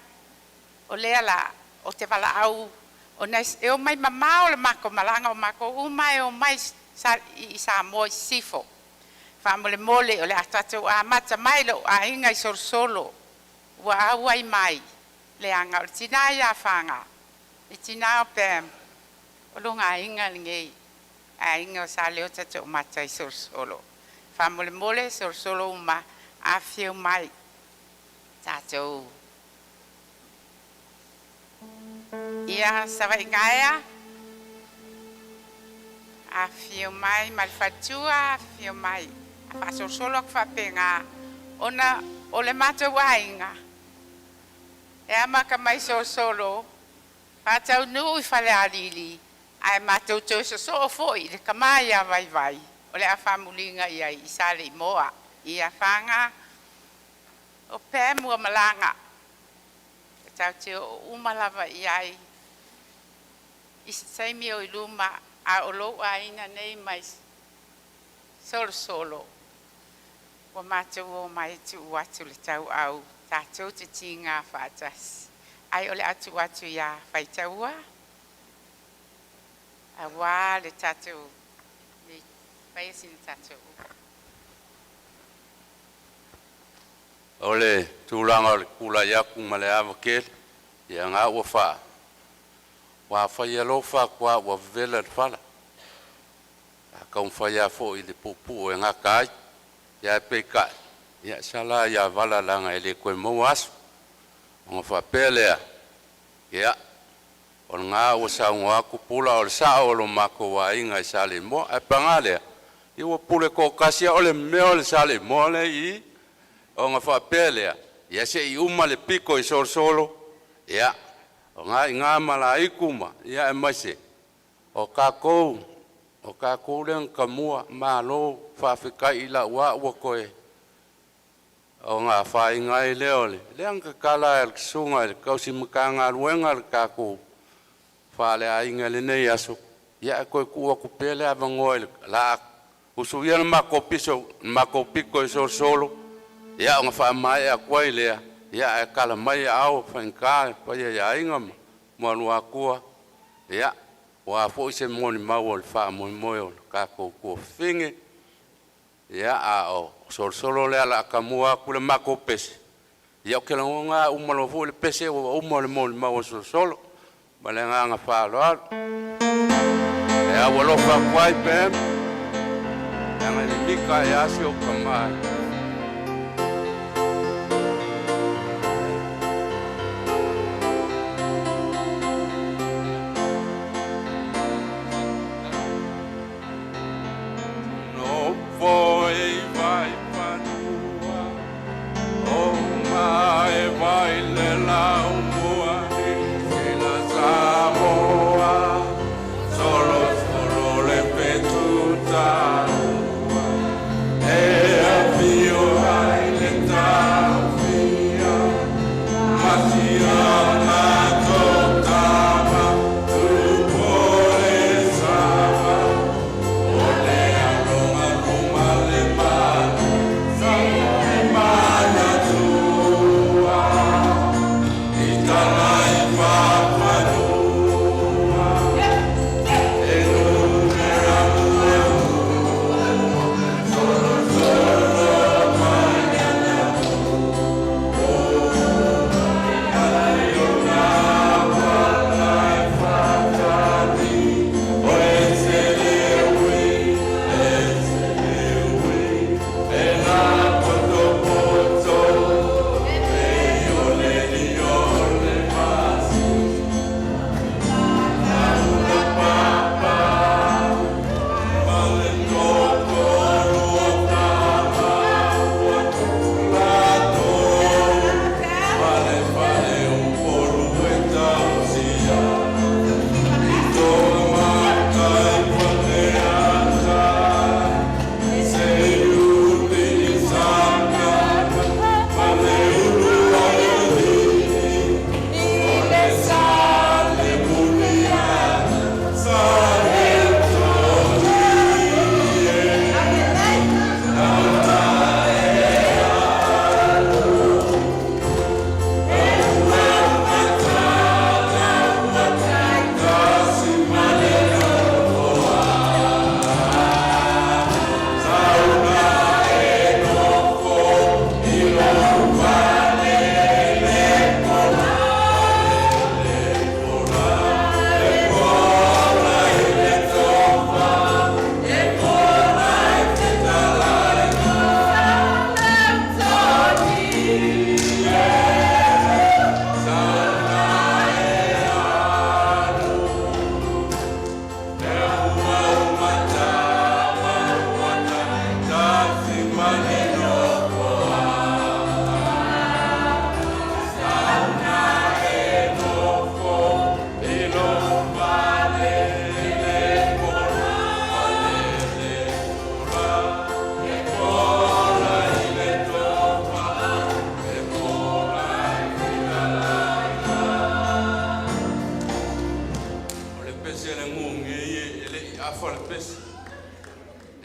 O le ala o te wala au. O nes e o mai mamao le mako malanga o mako umai o mai I sa moi sifo. Fa mole o le atatu a mata mai lo a inga I solo. Wa awai mai. Le anga o tina ia fanga. I tina o Pam. O lunga inga ngei. A inga o sa leo tatu mata I solo. Fa mole solo uma a fiu mai. Tatu. Ia sawa ingaya. A fiu mai malfatua a fiu mai. A fa solo fa penga. Ona o le mata wainga. E ama ka mai solo. Fa tau nu I fale alili. Ai matou tau so foi le kamaya vai. O le afamulinga ia I sale I moa. Ia fanga. O pe mua malanga. E tau te o umalava iai. I saimi o iluma a o lo a ina nei mai solo. O matou o mai tu watu le tau au. Tatou te tinga whaatas. Ai o le atu ia whaitaua. A wā le tatou. Vai sin tatou. Ole tūlanga o le kula iaku ma le awa kele. Ia ngā ua wha. Wa whai alo wha kua wa vela le whala. A kaun whai a fo I le pupu e ngā kai. Ia e pei kai. Ia sala ia wala langa e le koe mau asu. O ngā wha pelea. Ia. O ngā ua saunga aku pula o le saa o lo mako wa inga I sale mo. E pangalea. I ua pule ko kasia o le mea o le sale mo le I. O ngā wha pelea. Ia se I uma le piko I solo. Ia. O ngā mala ikuma. Ia e maise. O kākou. O kākou leang kamua. Mālo. Whawhikai I la ua koe. O ngā whainga I leo le. Leang ka kala e sunga le kausi mkanga ruenga le kākou. Whale a inga le nei aso. Ia e koe kua kupele a vangoe le. La usu ia na mako piko I solo. Ia o ngā wha mai a koe lea. Ia e kala mai a au whainka. Paia ia inga ma. Mua lua kua. Ia. Wa fo se mo ni mau le fa mo mo ka ko finge. Ya a o solo le ala kamua kule mako pese. Ya ke longa umalo fo le pese o umalo mo mau solo. Malenga nga fa lo. Ya walo fa kwai pem. Ya ngai mika ya si o kamai.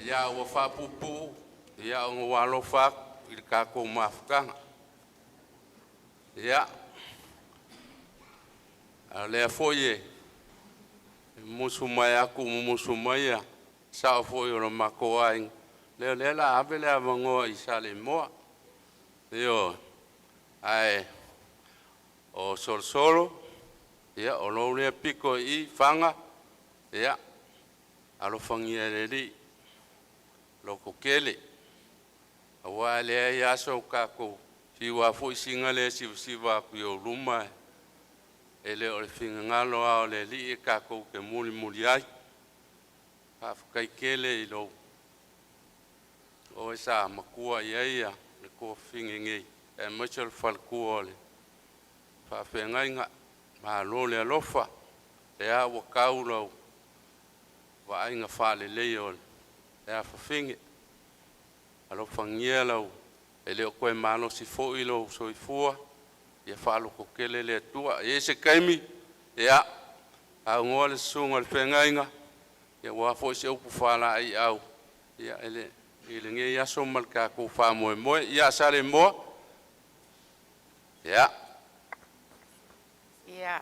Ya wa fa pupu ya wa lo fa il ka ko mafka ya ale foye musumaya ku musumaya sa foye lo makoai le la abele avango isale mo yo ai o solo ya o lo le pico I fanga ya alo fangiere li loko kele awa le ya so ka ko si wa fo singa le si wa ku yo luma ele o finga ngalo a le li ka ko ke muli ai pa kai kele lo o sa makua ia le ko finga ngi e machel fal ku ole fa fenga nga ma lo le lofa e a wa kaulo wa ainga fa le ole ya fa finge alo fangielo ele ko malo si fo ilo so ifua ya fa lo ko kele le tua e se kaimi ya a ngol sunga le fengainga ya wa fo se u fala ai au ya ele nge ya so mal ka ko fa mo ya sale mo ya ya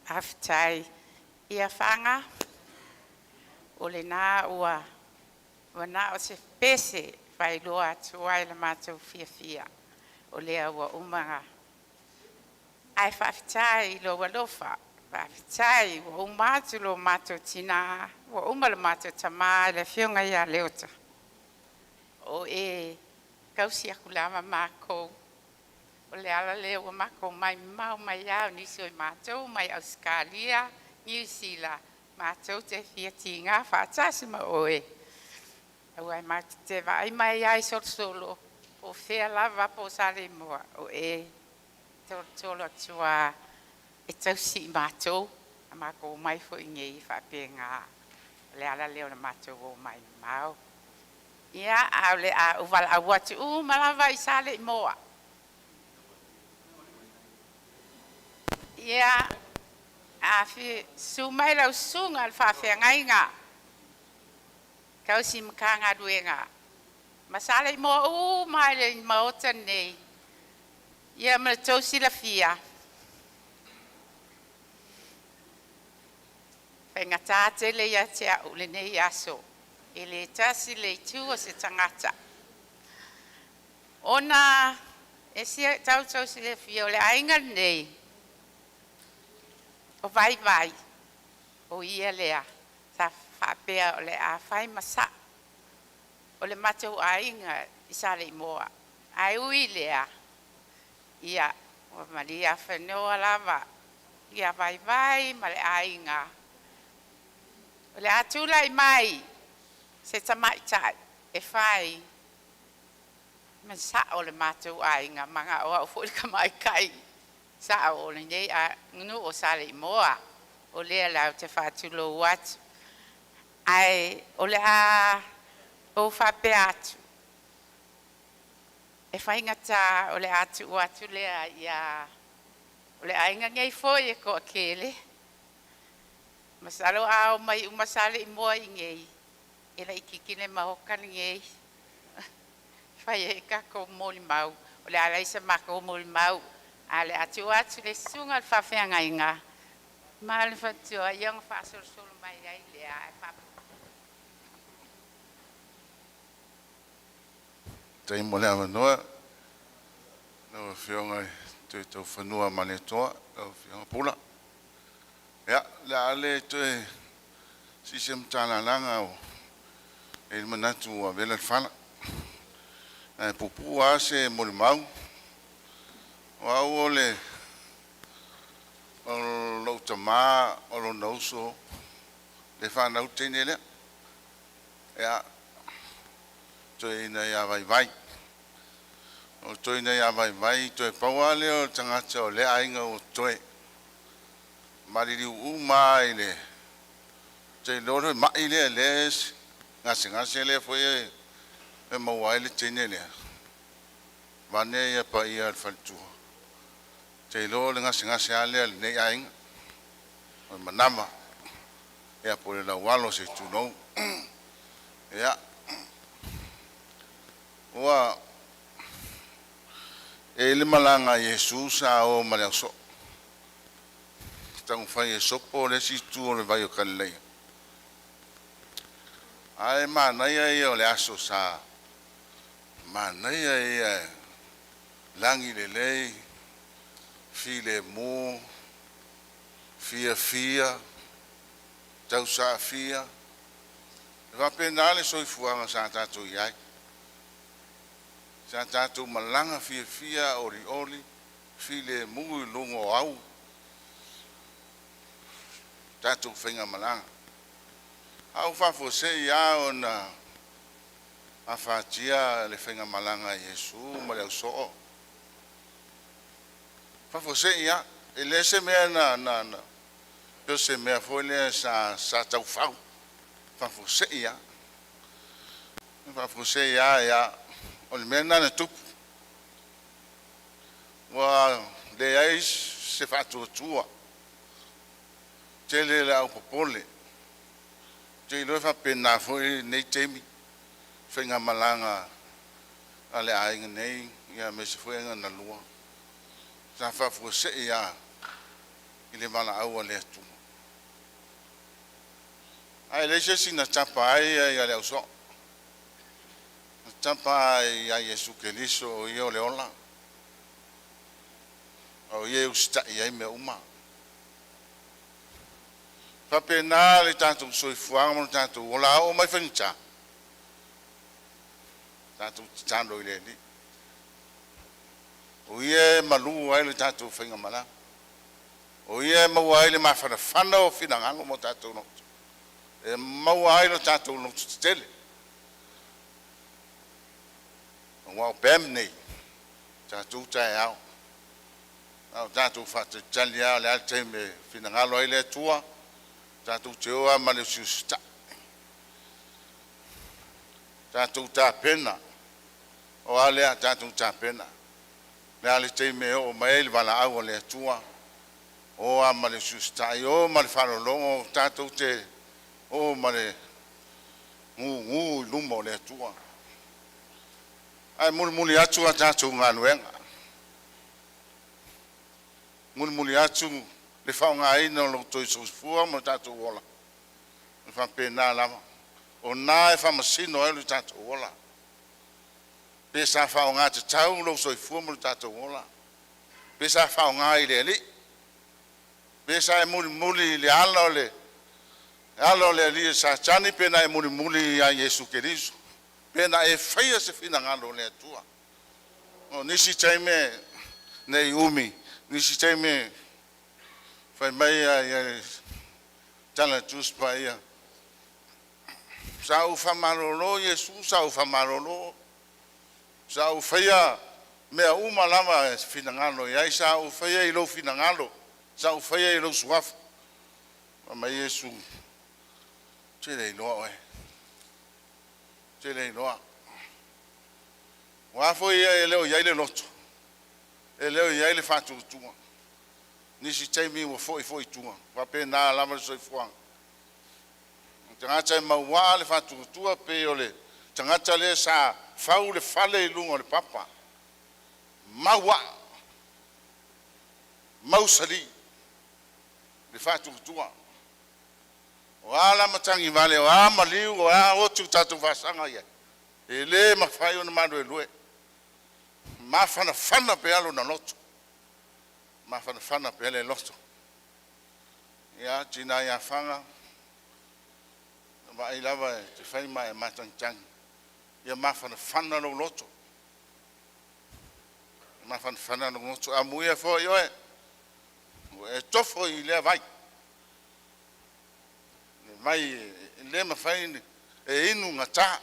aftai Ia whanga, o le nā ua wana o se pese whai loa tuai le mātou fia. O lea ua umanga. Ai whawhitai lo walofa, whawhitai ua umatu lo mātou tina, ua umala mātou tamā le whiunga ia leota. O e kausi aku lama mākou. O le ala leo ua mākou mai mau mai au nisi o mātou, mai Australia, New Zealand, mātou te fia tinga, whaatasi ma oe. Au ai mātou te vai mai ai solo, o whea lava po sare mua, o e tolo atua e tausi i mātou, a mākou mai fo ingei whapenga, le ala leo na mātou o mai mau. Ia, au le a uwala a watu, malawa i sale i moa. Ia, a fi sumai lau sunga al whawhengai ngā. Kausi mkanga duenga. Masale i moa, mai le maota nei. Ia, mele tausi la fia. Whenga tāte le ia te au le nei aso. E le tasi le tua se tangata. Ona, e sia tausi le fia o le ainga nei. O vai, o ia lea, sa whapea o le a whai masa. O le matou ainga i sale i moa. Ai ui lea, ia, o maria whanoa lava, ia vai, ma le ainga. O le atula i mai, se tamai tai, e whai, masa o le matou ainga, manga o au fwoi ka mai kai. Sa o le nei a ngunu o sale i moa, o lea lau te whātulo watu. Ai, o le a o whape atu. E whaingata o le atu watu lea ia, o le ainga ngei foi e ko a kele. Masalo a o mai umasale i moa i ngei, e la ikikine mahokani ngei. Whai e kako moli mau, o le alaisa mako moli mau. Ale atu le sunga al whawhianga inga. Ma le whatua, iang whaasolo mai ai lea e papa. Tei mo lea manoa. Nau whionga tui tau whanua mane toa. Nau whionga pula. Ia, lea ale tui sisem tāna langa o. E manatu a vela whana. E pupu a se mori mau. Wau ole o lau tamā o lo nauso le whanau tene lea. Ea, toi ina ia vai. O toi ina ia vai, toi paua leo tangata o lea inga o toi. Mariri mai le. Toi loro mai lea les. Ngase lea foi e mawai le tene lea. Wane ia pa ia al faltua. Te lo le ngase ale al nei ainga. O manama. Ea po le walo se tu no. Ea. Oa. E le malanga Jesus a o maleang so. Tang fai e sopo le si tu o le vai o kalei. Ai mana ia o le aso sa. Mana ia langi le lei. File mo, fia, tau sa fia. Va penale soi fuanga sa tatu iai. Sa tatu malanga fia, oli, file mu lungo au. Tatu whenga malanga. Au fafo se ia ona a whatia le whenga malanga Yesu, ma leo so'o. Fafo se ia, e le se mea na. Peo se mea foi le sa tau whau. Fafo se ia. Fafo se ia, o le mea nana tupu. Wa le ais se whātua tua. Te le la au popole. Te loe whapena foi nei teimi. Whenga malanga a le ainga nei, ia me se foi anga na lua. Sa whafua se ia i le mana aua le atu. Ai le se sina tapa ai ai le uso. Tapa ai ai Yesu Keriso io le ola. O ye usta ai me uma. Papena le tanto soi fuang mo tanto ola o mai fencha. Tanto tando ile ni. O ye malu ai le tanto fenga mala. O ye mau ai le mafana fana o finanga mo tanto no. E mau ai le tanto no stele. O pem nei. Tanto tai au. Au tanto fatu talia le alte me finanga lo ile tua. Tanto teo ma le susta. Tanto ta pena. O ale tanto ta pena. Le ale te me o mai le vala au le tua. O ama le susta o ma le falo longo tanto te o ma le ngu lumo le tua. Ai muli atu tanto nganuenga. Muli atu le faunga ina lo toi so fua mo tanto wola. Le fa pena lama. O na e fa masino e lo tanto wola. Pesa faunga te tau lo so fua mo tanto wola. Pesa faunga ile li. Pesa e muli le ala le. Ala le li sa chani pena e muli ya Yesu Keriso. Pena e faia se fina ngalo le tua. O nisi chaime nei umi. Nisi chaime fai mai ya tala tus pa ia. Sa u fa malolo Yesu sa u fa malolo. Sa u faia mea uma lama fina ngalo ya sa u faia I lo fina ngalo. Sa u faia I lo suaf. Ma Yesu Tele no e. Tele no. Wa foi e leo ia ile loto. E leo ia ile fatu tua. Nisi taimi wa foi tua. Wa pe na lama so fuang. Tangata ma wa le fatu tua pe ole. Tangata le sa fau le fale lungo le papa. Ma wa. Mausali. Le fatu tua. Wala matangi vale wa maliu wa otu tatu vasanga ye. Ele mafai ona mado elue. Mafana fana pe alo na loto. Mafana fana pe ele loto. Ya jina ya fanga. Ba ilava te fai mai matang. Ya mafana fana lo loto. Mafana fana lo loto amuia fo yo e. E tofo ile vai. Mai le mafai e inu ngata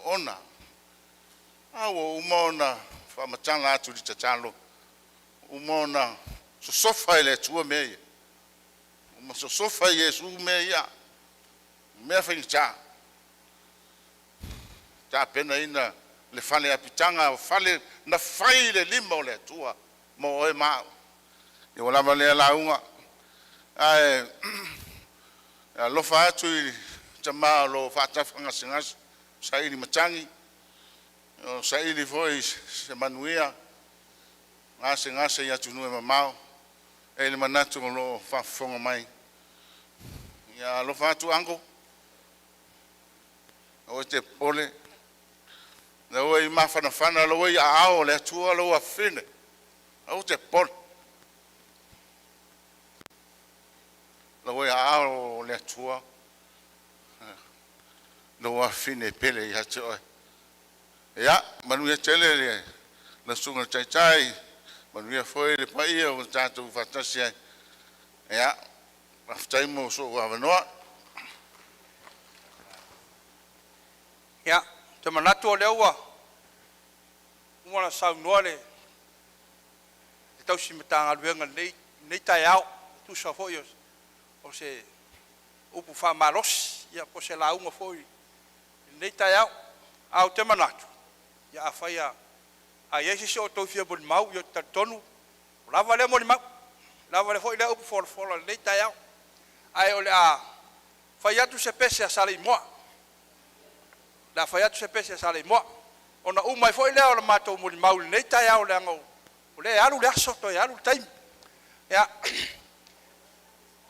ona awo umona fa matanga atu di tatalo umona so sofa ile tua me uma so sofa Yesu me ya me fa cha ta pena ina le fale apitanga fale na faile limo le tua mo e ma e wala vale la unga ai lo fa atu tama lo fa tafanga singas sai ni matangi sai ni foi se manuia ngase ya tunu e mamao e le manatu lo fa fonga mai ya lo fa tu ango o te pole na o I mafana lo ia ao le tu lo afine o te pole lo ia ao le tua lo afine pele ya cho ya manu ya tele le na sunga chai manu ya foi le pai o tatu fantasia ya aftai mo so wa no ya te manatu le wa una sa no le tau si matanga luenga nei tai au tu sa foi o se upu fa maros ya po se la uma foi nei tai au te manatu ya afaya a yesi so to fia bon mau yo ta tonu lava le mo mau lava le foi le upu for nei tai ai ole a faya tu se pese a sale mo la faya tu se pese a sale mo ona uma foi le o mato mo mau nei tai au le ngo ole alu le so to ya alu time ya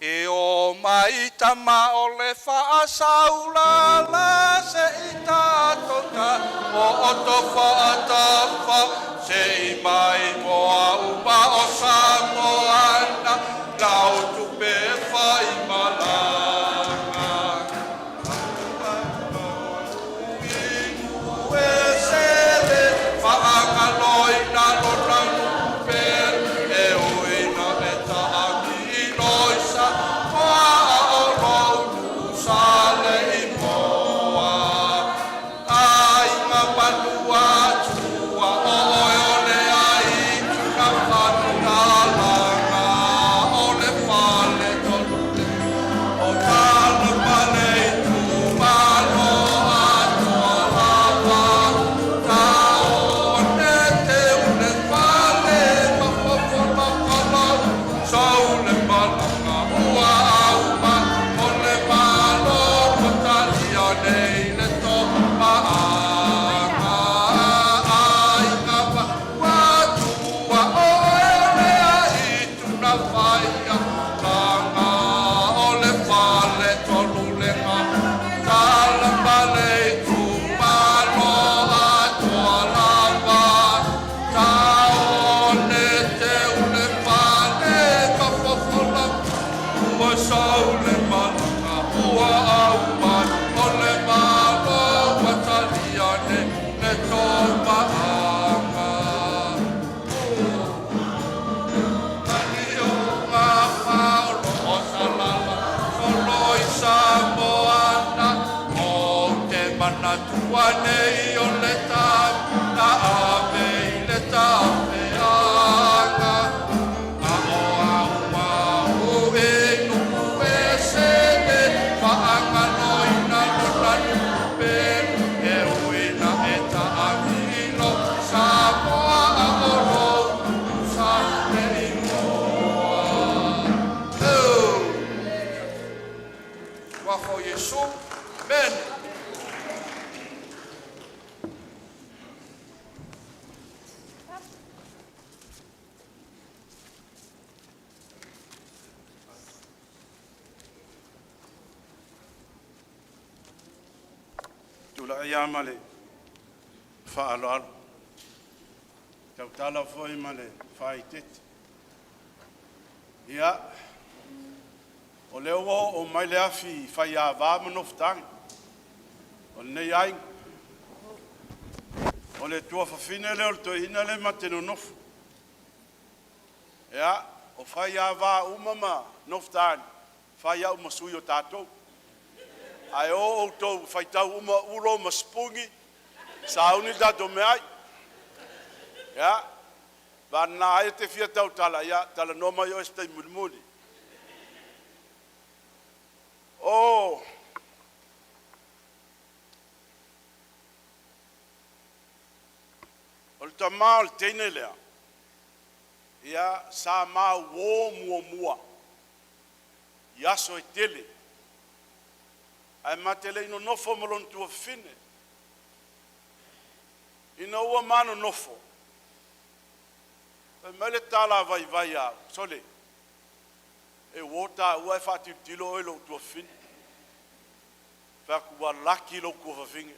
E o mai tama o le whaasaula la se i tātoka o oto whaatafa se i mai moa upa o Samoana lau tupe whai malanga. Ue sele whaangaloi na lona nuper e uina e taami loisa moa o rou sale i moa. Ai ngā manua tua o ole ai tuna whanalanga o le whale tonu o tāna pale tu malo atoa lava tā o ne te une whale mawhawhala whalau sau le malanga ua auma o le malo patalia nei le tō maanga ai ngā watua o ole ai tuna whaia langa o le whale tonu lenga kala pale tu malo atoa lava tā o ne te une whale mawhawhala ua sau le malanga ua auma o le malo patalia nei le tō maanga. Samoana o te mana tua nei o le tam na ave i le tape anga a o au mau e nuku e sene whaanga noina lona nupe e uina e taamino Samoa a o rou sa te imoa. Wafo Yesu, men. Tula ia male, whaalo alo. Tau tala foi male, whai tete. Ia, o leo o mai le afi whai a vāma noftangi. O nei ai. O le tua whawhine leo to hina le mateno nofu. Ia, o whai a vā umama noftangi. Whai a umasui o tātou. Ai o tau whai tau uma uro maspungi. Sauni tātou me ai. Ia, vana ai te fia tau tala. Ia, tala noma yo estai mulimuli. Oh, o le tamā o le teine lea, ia sa mā wō mua mua, i aso e tele, ai matele ino nofo malon tua fine, ina ua mano nofo, e mele tala vai vai a, sole, e wota ua e whātiu tilo e lo tua fine. Whaku wa laki lo kua whawhinge.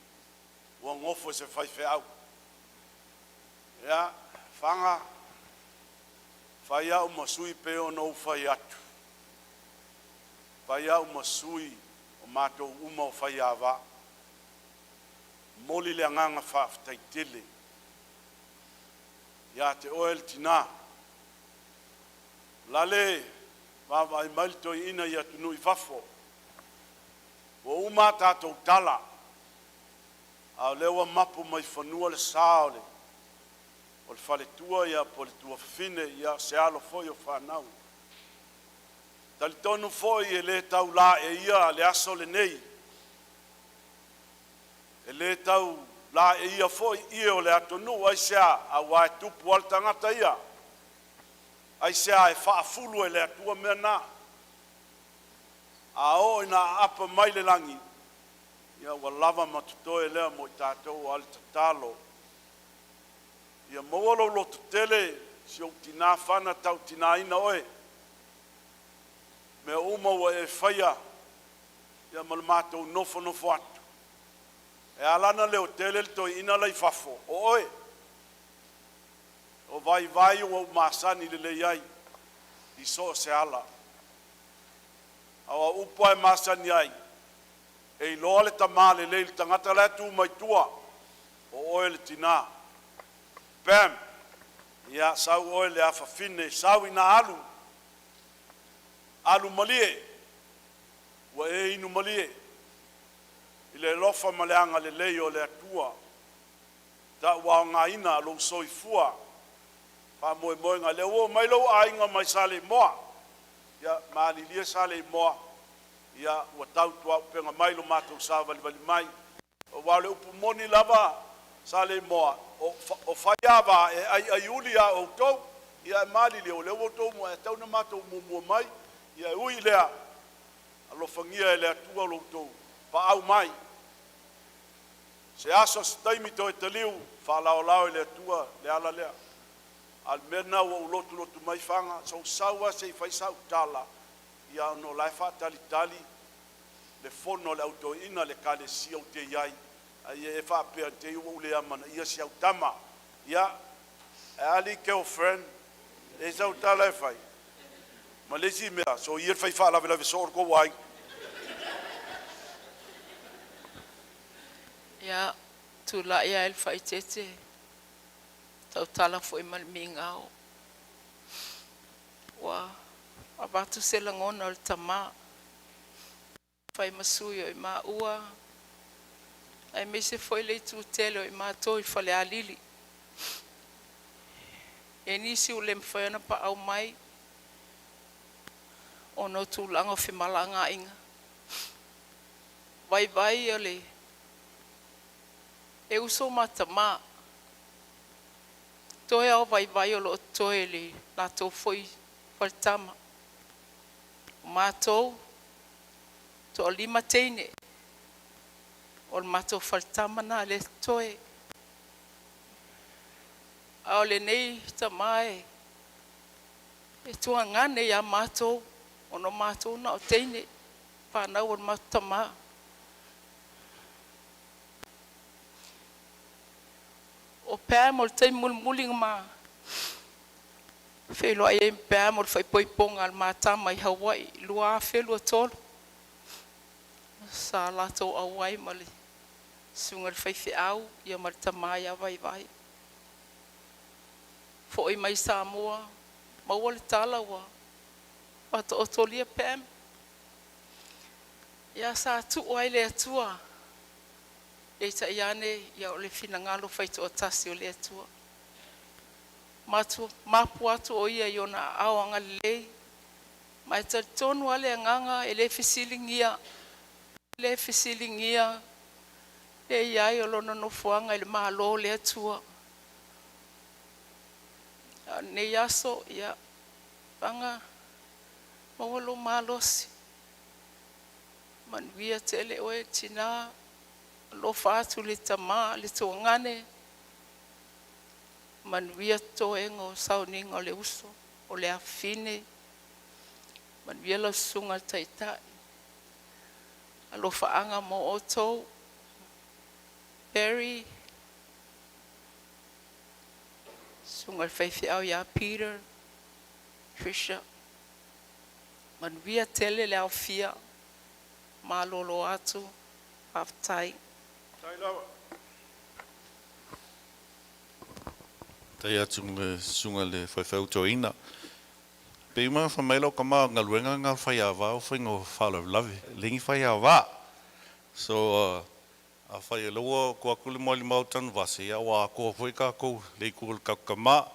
Ua ngofo se whai wheau. Ia, whanga. Whai au masui peo no whai atu. Whai au masui o mātou uma o whai awa. Moli le anganga whaafitai tele. Ia te oel tina. Lale, wawa i mailito i ina i atunu i whafo. Wa uma tātou tala. A lewa mapu mai whanua le sāole. O le whale tua ia po le tua whine ia se alo foi o whanau. Tali tonu foi e le tau la e ia le aso le nei. E le tau la e ia foi ia o le atonu ai sea a wa e tupu al tangata ia. Ai sea e whaafulu e le atua mea nā. A o ina apa mai le langi. Ia wa lava matutoe lea mo i tātou al tatalo. Ia mawalo lo tele si o tina whana tau tina ina oe. Me uma ua e whaia, ia ma le mātou nofo atu. E alana leo tele le toi ina lai fafo, o oe. O vai o masani le iai, i so se ala. Awa upa e masani ai, e iloa le tamā le le tangata le tu mai tua, o oe le tina. Pam, ia sau oe le afa fine, sau ina alu malie, wa e inu malie, i le lofa maleanga le leo le atua, ta wao ngā ina lo soifua, pa moe ngā le o mai lau ainga mai sale moa, ia maali lia sale moa, ia ua tau tua penga mai lo mātou sa vali mai, o wale upu moni lava sale moa, o whaiawa e ai uli a o tau, ia maali lia o le o tau mo e tau na mātou mua mai, ia ui lea, alo whangia e lea tua lo tau, pa au mai, se aso staimi to e taliu, Fualaau e lea tua, le ala lea, al mena o lotu mai fanga, so saua se i whaisau tala, ia no lai wha tali, le fono le auto ina le kale si au te iai, ai e wha pia te ua ule amana, ia si au tama, ia, e ali girlfriend, e sau tala e whai, ma lesi mea, so ia whai wha lawe so orko wai. Ia, tu la ia el whai tete, tau tala fo i malmi ngao. Wa, abatu se langona al tama, whai masuyo i maa ua, ai me se foi le tu telo i maa toi whale alili. E nisi u lem whaiana pa au mai, o no tu langa whi malanga inga. Vai ale, e uso matama, toe au vai o lo toe le, na tō foi whaltama. Mātou, tō lima teine, o le mātou whaltama na le toe. Ao le nei tamae, e tua ngane ia mātou, o no mātou na o teine, pānau o le mātou tamaa. O pēm o le tei muli ngā whelo ai e pēm o le whaipoiponga al mātama i Hawaii, lua whelo tolu. Sa lātou awai ma le sunga le whaiwhi au, ia ma le tamai a vai. Fo i mai Samoa, maua le talawa, wata o tolia pēm. Ia sa tu ai le atua, e ta iane ia o le fina ngalo whaito o tasi o le atua. Mapu atu o ia i ona awanga lei, mai ta tonu ale anganga e le fisilingia, e iai o lona no fuanga i le mahalo le atua. Ne yaso ia panga mawalo malosi. Manuia tele oe tina, lo fatu le tama, le tōngane, manuia toenga o sauninga o le uso, o le afine, manuia la sunga taitai, alo faanga mo oto, Barry, sunga whaiwhi au ia Peter, Trisha, manuia tele le au fia, malolo atu, haftai. Tai atu me sunga le whaiwhau toina. Pe ima whamailo ka maa ngaluenga ngā whaiawa o whaingo whalau lawe. Lingi whaiawa. So, a whai loa kua kule moali mautanu wase. Ia wā kua whai kā kou lei kua ka maa.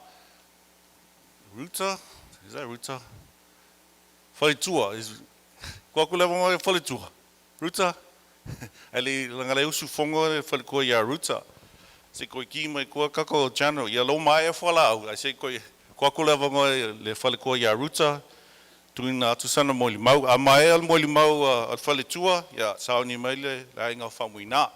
Ruta? Is that Ruta? Whai tua. Kua kule moali whai tua. Ruta? Ali langale usu fongo e whale kua ia Ruta. Se koe ki mai kua kako channel. Ia lo mai e Fualaau. Ai se koe kua kula vango le whale kua ia Ruta. Tuina atu sana mo limau. A mai al mo limau al whale tua. Ia saoni mai le ainga Faumuina.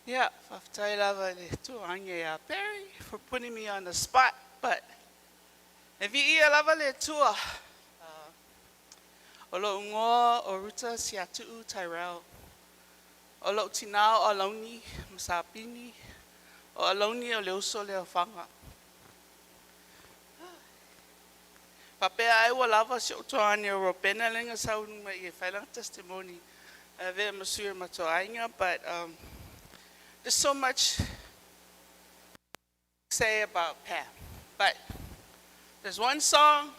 Yeah, whaftai lava le tuange a Barry for putting me on the spot, but if you ia lava le tua, olo ungoa o ruta siatu Tyrell, olo tinao aloni masapini, o aloni o leuso le whanga. Papea ai wa lava si o toani o ropena lenga saunu mai e whailang testimony ve masua matoainga, but there's so much to say about Pam. But there's one song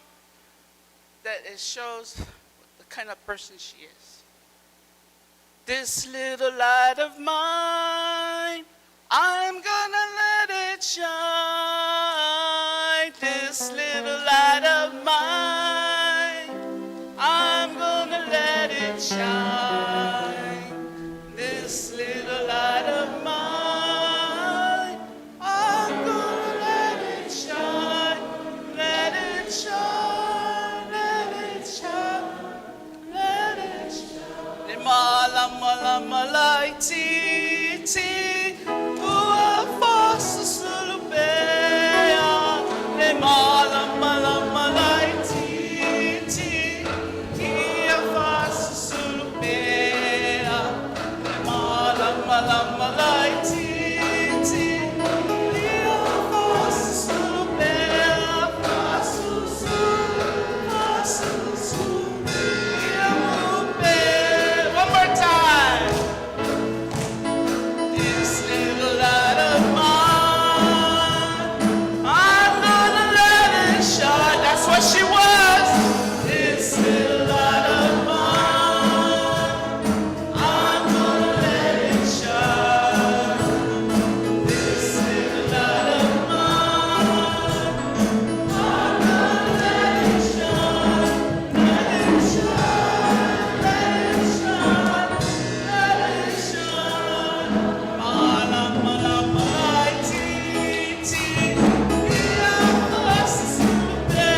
that it shows the kind of person she is. This little light of mine, I'm gonna let it shine. This little light of mine, I'm gonna let it shine. This little light of mine, I'm gonna let it shine. Let it shine, let it shine, let it shine. Le mala mala malai ti ti, ua fossa sulubea. Le mala mala malai ti ti, ia fossa sulubea. Le mala mala malai ti ti, ia fossa sulubea. Fossa sulubea, ia mubea. One more time. This little light of mine, I'm gonna let it shine. That's what she was. This little light of mine, I'm gonna let it shine. This little light of mine, I'm gonna let it shine. Let it shine, let it shine, let it shine. Mala mala malai ti ti, ia fossa sulubea.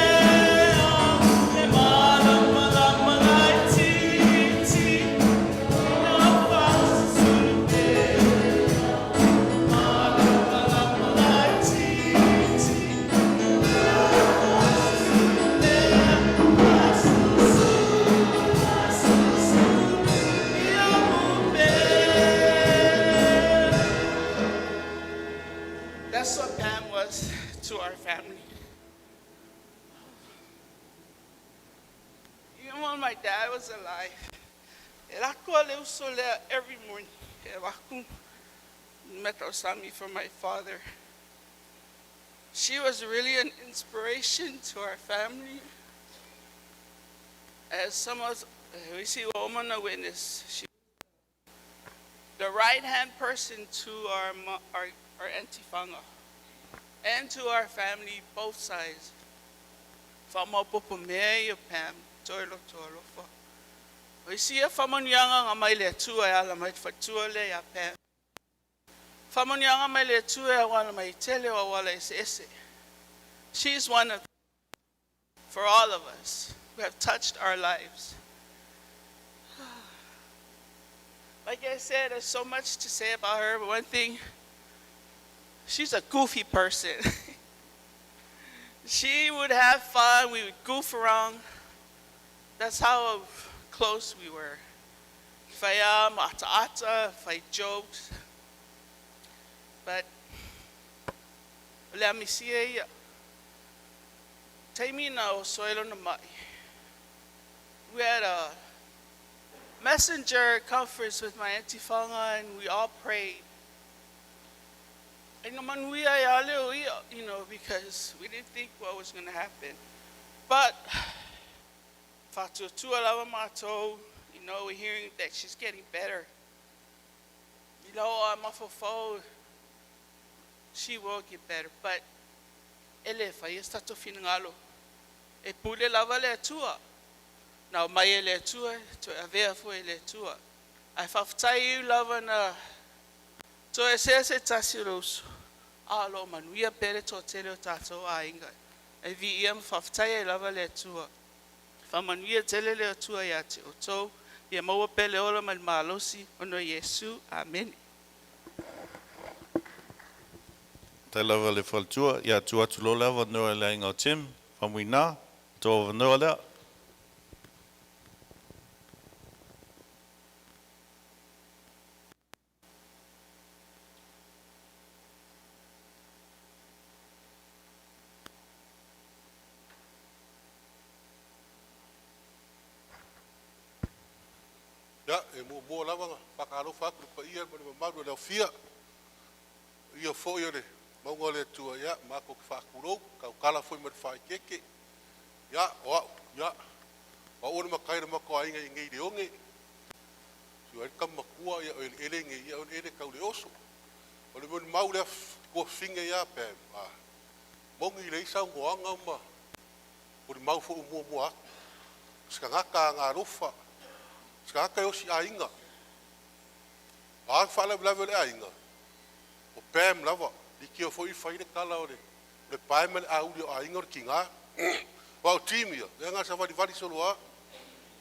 Le mala mala malai ti ti, ia fossa sulubea. Mala mala malai ti ti, ia fossa sulubea. Fossa sulubea, ia mubea. That's what Pam was to our family. Even when my dad was alive, every morning, Metro-sami for my father. She was really an inspiration to our family. As some of us, we see woman a witness. She the right-hand person to our Auntie Fanga and to our family, both sides. Fama popo mea Pam, toilo tolo fa. We see a famanyanga nga mai le tua ya la mai fatua le ya Pam. Famanyanga mai le tua ya wala mai tele wa wala ese. She's one of, for all of us, who have touched our lives. Like I said, there's so much to say about her, but one thing, she's a goofy person. She would have fun, we would goof around. That's how close we were. Faya, ata, fight jokes. But let me see ya. Taimi na o soilo na mai. We had a messenger conference with my Auntie Fanga, and we all prayed. And you know, because we didn't think what was going to happen. But you know, we're hearing that she's getting better. You know, I'm off of phone. She will get better. But elefa yesta to finangalo. E pule lava le tua. Now mai le tua to avea fo le tua. I faftai lava na to ese tasiros. Alo manuia pere to tele tato ainga. E vi iam faftai lava le tua. Fa manuia tele le tua ya te oto. Ia maua pele ola mal malosi ono Yesu. Amen. Tai lava le whaltua, ia tu atu lo lava noa le inga o Tim, Faumuina, tō noa lea. Ya, e mo lava nga, whakaro whakuru pa ia, mani maru leo fia. Ia fo ia le, maunga le tua ia, mako ki whakurou, kau kala foi mara whai keke. Ya, oa, ya, wa ora makaira mako a inga i ngei reonge. Siwa rika makua ia o ele nge ia o ele kau le oso. O le moni mau lea kua finga ia pēm. Mongi le isa ngoanga ma. O le mau fo umua mua aku. Ska ngaka ngā rofa. Ska ngaka osi a inga. A whala lava le a inga. O pēm lava. Liki o fo i whaine kala o le. Le paemane a uri o a inga o ki ngā. Wa o timia. Le ngā sa wadi wadi solo a.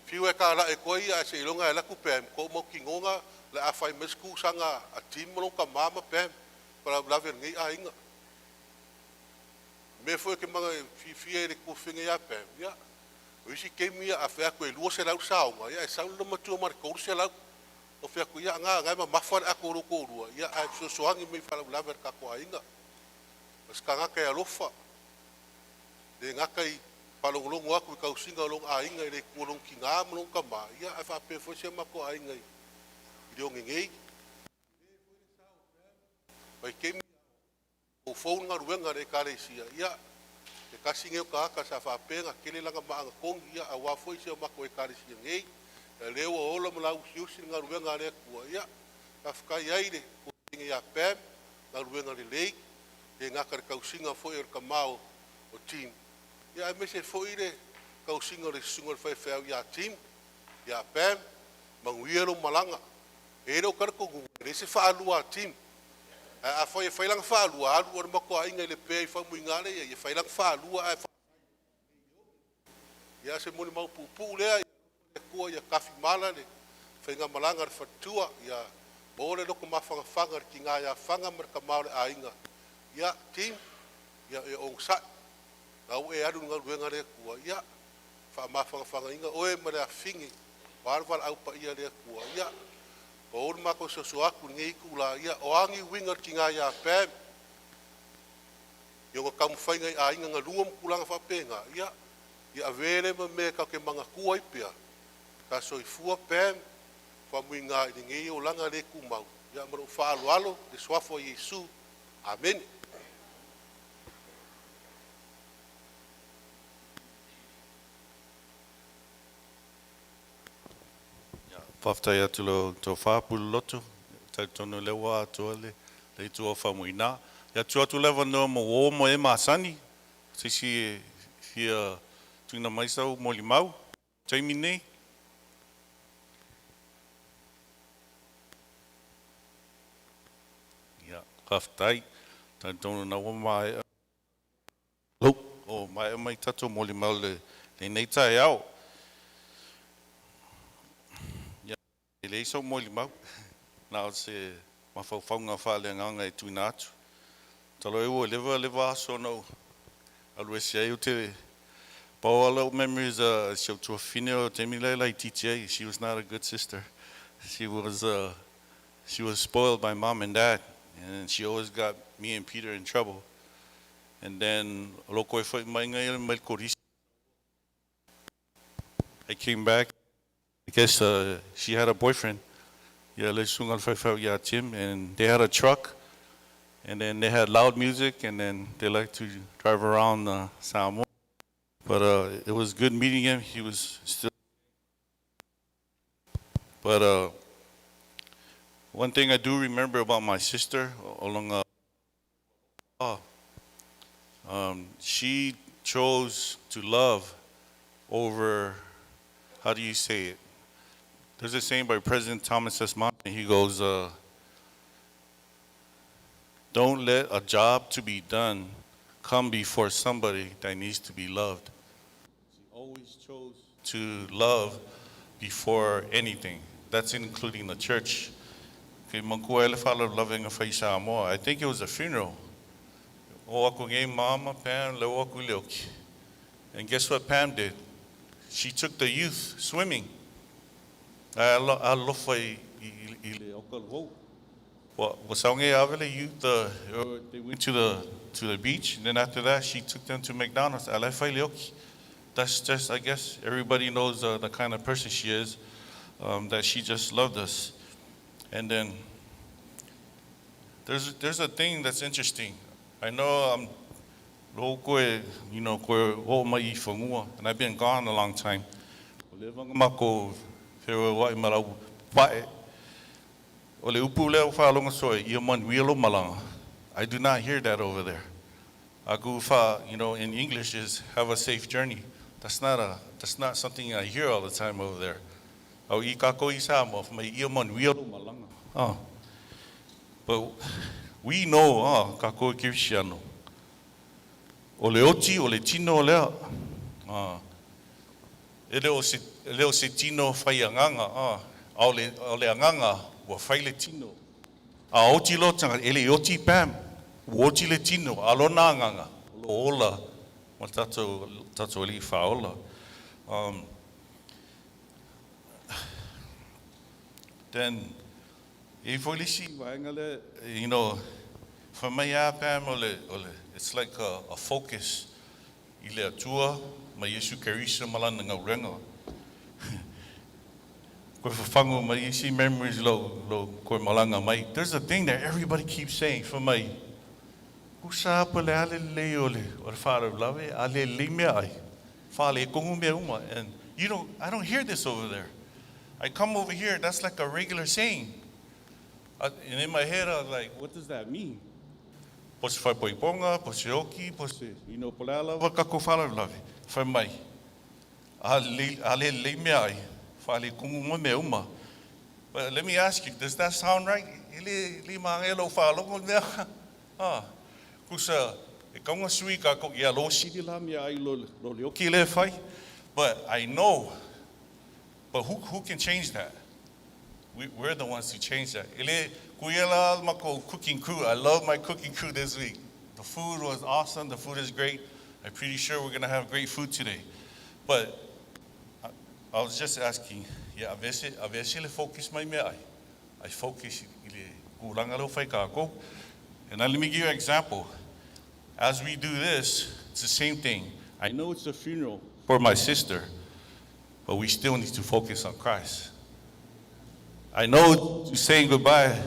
Fiu e ka la e koe ia e se ilonga e laku pēm. Ko mo ki ngonga le a whai mesku sanga a timolong ka mama pēm. Para lava ngai a inga. Me foi ke manga fia le ku finga ya pēm. Ya. O isi kemia a whea koe lua se lau saonga. Ya e sau lama tua mara kouru se lau. O whea koe ia ngā ngai ma mawhare a koro korua. Ya a sosoangi mei whala lava ka koa inga. Ska ngaka e alofa. Le ngaka i palongolongo aku i kausinga long a inga i le kuolong ki ngā malong ka maa. Ia e wha pēwhoi se mako a inga i reo ngengei. Pai kemi o phone nga ruenga re kare sia. Ia e kasi ngeo ka aka sa wha pēnga kele langa maanga kongi ia a wafoi se mako e kare sia ngei. E leo o ola malau siusi nga ruenga re kua. Ia ka whakai aire ko inga ia pēm nga ruenga re lei. E ngaka re kausinga foi e ka mao o team. Ia e mese foi re kausinga re sunga re whaiwhau ia team. Ia pēm manguiero malanga. E reo karako ngunga. Re se whaalua team. A foi e whailang whaalua. Alu ora mako a inga i le pēi whamuingare. Ia e whailang whaalua. Ia se moni mau pupu lea. Ia kua ia kafi mala le. Whainga malanga re whatua. Ia ore loko mawhanga re ki ngā ia whanga mara ka maore a inga. Ia team. Ia e ong sa. Ngau e aru ngā ruenga re kua. Ia wha mawhanga inga. Oe mare a whingi. Warwara au pa ia re kua. Ia o ora mako soso aku ngei kula ia o angi wingar ki ngā ia pēm. Ionga kamu whainga i a inga ngā ruam kulanga whapenga. Ia a vere ma me ka ke manga kua i pia. Ka soi fua pēm. Whamui ngā i ngei o langa re kumau. Ia maro whaalo alo le swafo i Yesu. Amen. Whaftai atu lo tō whāpulu loto, tau tono lewa atua le tu o Faumuina. Ia tu atu lewa noa mo o mo e māsani, sisi e fia tuna maisau mo limau, taimi nei. Ia, whaftai, tau tono na o mai, o mai tato mo limau le nei tai au. Le iso mo limau, na o se mawhauwhaunga whale nganga e tuina atu. Talo e ua lewa aso nau. Alu e sia te Paola memories siau tua whine o te milela I TTA. She was not a good sister. She was spoiled by mom and dad. And she always got me and Peter in trouble. And then loko e whai mai ngai mai korisi. I came back. I guess she had a boyfriend. Yeah, Tim, and they had a truck, and then they had loud music, and then they liked to drive around Samoa. But it was good meeting him. He was still. But one thing I do remember about my sister, along she chose to love over, how do you say it? There's a saying by President Thomas S. Monson. He goes, don't let a job to be done come before somebody that needs to be loved. She always chose to love before anything. That's including the church. I think it was a funeral. O aku ngai mama, Pam, leo aku leoki. And guess what Pam did? She took the youth swimming. I lofa I le okal ho. Was onge avele youth they went to the beach, and then after that she took them to McDonald's. I left leoki. That's just, I guess everybody knows the kind of person she is, that she just loved us. And then there's a thing that's interesting. I know I'm and I've been gone a long time. I do not hear that over there. In English is have a safe journey. That's not something I hear all the time over there. But we know, kako Kirsiano. Ole oti, ole tino lea. Leo se tino whai anganga. Ole anganga, wa whai le tino. A oti lo tanga, ele oti Pam. Oti le tino, alona anganga. Ola, ma tato li whaola. Then, for me, Pam, it's like a focus. Ile atua, ma Yesu Karisa malana ngau renga. Koe whafango ma Yesu memories lo koe malanga mai. There's a thing that everybody keeps saying for me. Kusa pale ale le ole, or Father love it, ale le me ai. Fale kongu me uma. And I don't hear this over there. I come over here, that's like a regular saying. And in my head, I was like, what does that mean? Pos fai poiponga, pos yoki, pos polala, wakako fala lavi. Fai mai. Ale le me ai. Fale kungu me uma. But let me ask you, does that sound right? Ile mangelo falo mo me. Kusa e kaunga sui ka ko ia lo sidi la me ai lo yoki le fai. But I know. But who can change that? We're the ones who change that. Cooking crew. I love my cooking crew this week. The food was awesome. The food is great. I'm pretty sure we're going to have great food today. But I was just asking, avese le focus mai mea ai. I focus kuranga lo fai kako. And now let me give you an example. As we do this, it's the same thing. I know it's a funeral for my sister, but we still need to focus on Christ. I know saying goodbye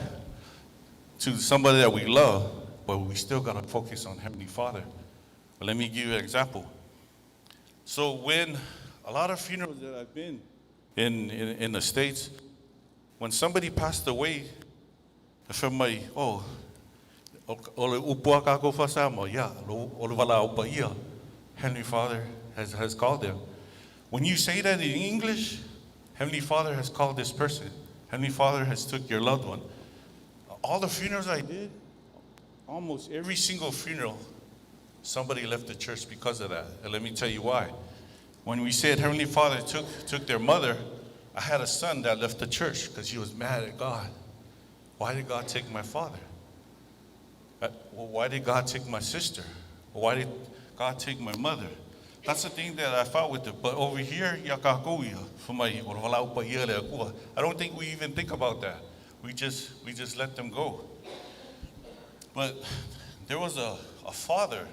to somebody that we love, but we still got to focus on Heavenly Father. But let me give you an example. So when a lot of funerals that I've been in the States, when somebody passed away, from my, Heavenly Father has called them. When you say that in English, Heavenly Father has called this person. Heavenly Father has took your loved one. All the funerals I did, almost every single funeral, somebody left the church because of that. And let me tell you why. When we said Heavenly Father took their mother, I had a son that left the church because he was mad at God. Why did God take my father? Why did God take my sister? Why did God take my mother? That's the thing that I fought with it. But over here, I don't think we even think about that. We just let them go. But there was a father.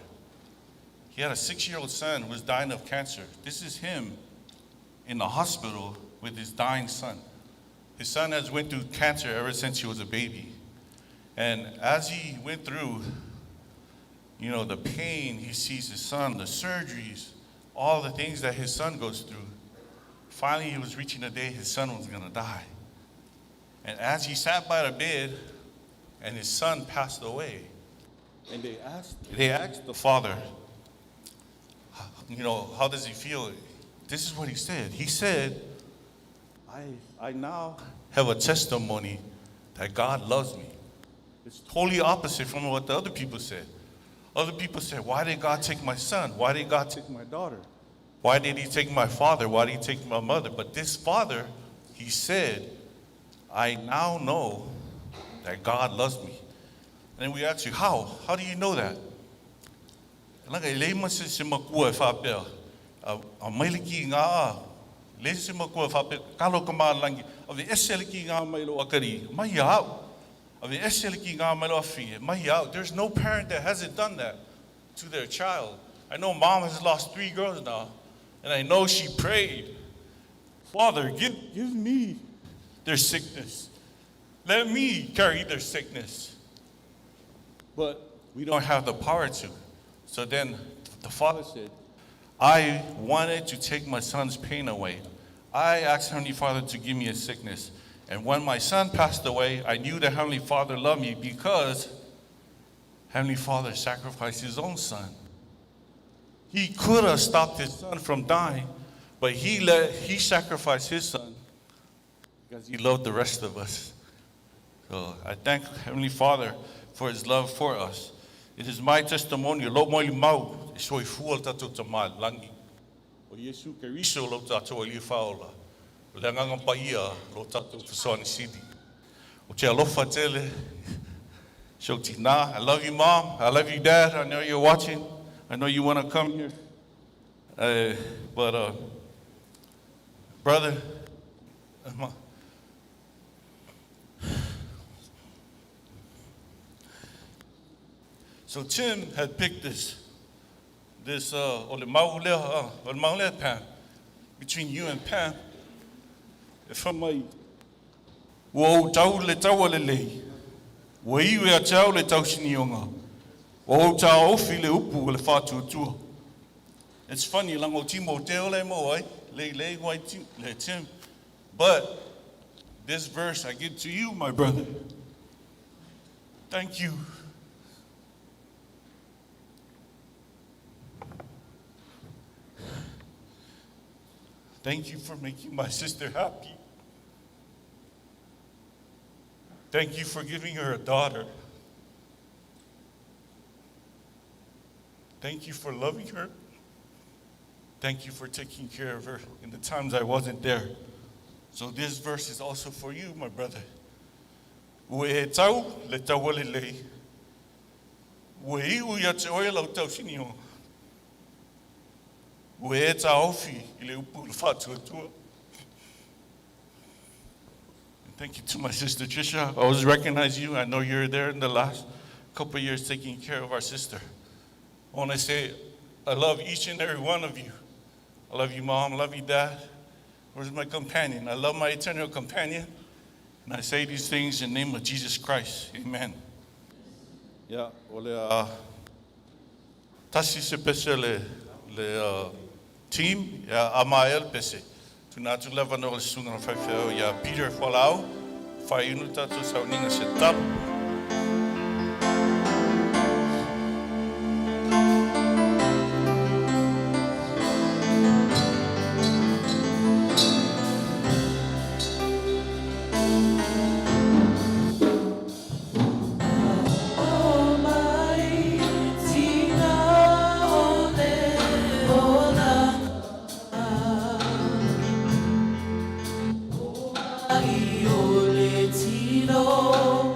He had a 6-year-old son who was dying of cancer. This is him in the hospital with his dying son. His son has went through cancer ever since he was a baby. And as he went through, the pain, he sees his son, the surgeries, all the things that his son goes through. Finally, he was reaching the day his son was going to die. And as he sat by the bed and his son passed away, and they asked the father, how does he feel? This is what he said. He said, I now have a testimony that God loves me. It's totally opposite from what the other people said. Other people said, why did God take my son? Why did God take my daughter? Why did he take my father? Why did he take my mother? But this father, he said, I now know that God loves me. And then we ask you, how? How do you know that? Langa I lei masi se makua e whapea. A mailiki ngā le se makua e whapea. Kalo ka maalangi. A vi esele ki ngā mailo akari. Mai au. A vi esele ki ngā mailo awhi. Mai au. There's no parent that hasn't done that to their child. I know mom has lost 3 girls now. And I know she prayed. Father, give me their sickness. Let me carry their sickness. But we don't have the power to. So then the father said, I wanted to take my son's pain away. I asked Heavenly Father to give me a sickness. And when my son passed away, I knew that Heavenly Father loved me because Heavenly Father sacrificed his own son. He could have stopped his son from dying, but he sacrificed his son because he loved the rest of us. So I thank Heavenly Father for his love for us. It is my testimony. Lo mo li mau e soi fual tatou tama langi. O Yesu Keriso lo tatou li faola. O le nganga paia lo tatou fasoni sidi. O te alofa tele. Shotina, I love you, Mom. I love you, Dad. I know you're watching. I know you want to come here. But brother, so Tim had picked this ole maulea Pam, between you and Pam. From my wo tau le tau le lei. Wo iwe a tau le tau sinionga. Wo tau ofi le upu le fatu tua. It's funny, lango timo teo le mo ai, le wai le Tim. But this verse I give to you, my brother. Thank you. Thank you for making my sister happy. Thank you for giving her a daughter. Thank you for loving her. Thank you for taking care of her in the times I wasn't there. So this verse is also for you, my brother. Ue e tau le tau le lei. Ue iu ia te oe lau tau sinio. Ue e ta ofi I le upu le whātua tua. Thank you to my sister Trisha. I always recognize you. I know you're there in the last couple of years taking care of our sister. I want to say I love each and every one of you. I love you, Mom. I love you, Dad. Where's my companion? I love my eternal companion. And I say these things in the name of Jesus Christ. Amen. Yeah, ole tasi se pese le team ya Amael pese. Tuna tu leva no le sunga fa fa ya Peter Fualaau. Fa inu tatu sa ninga se tap. Tino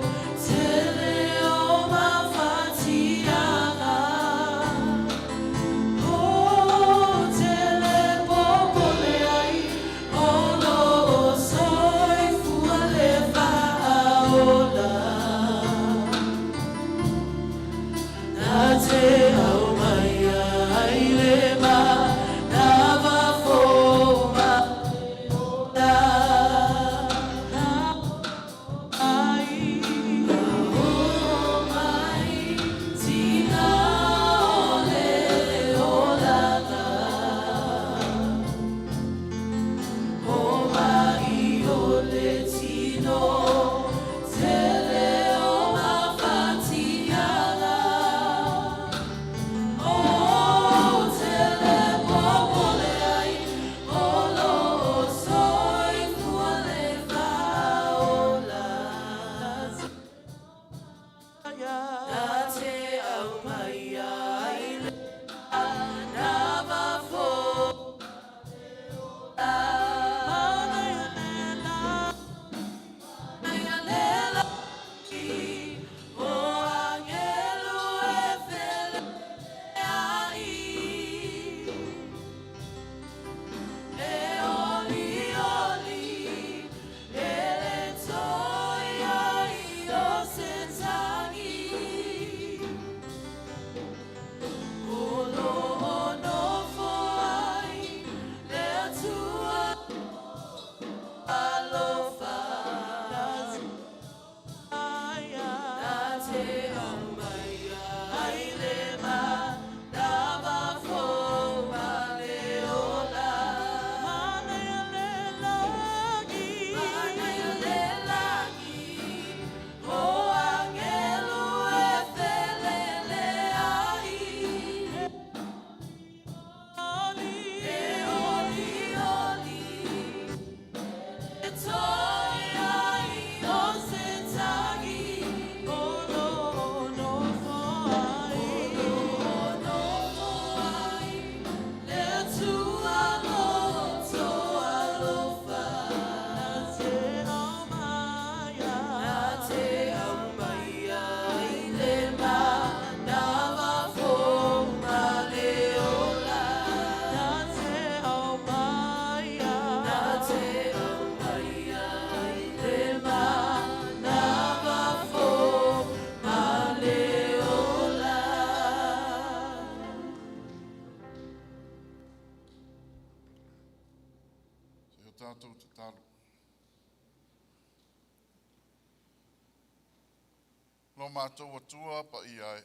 lo mātou atua pa i ai.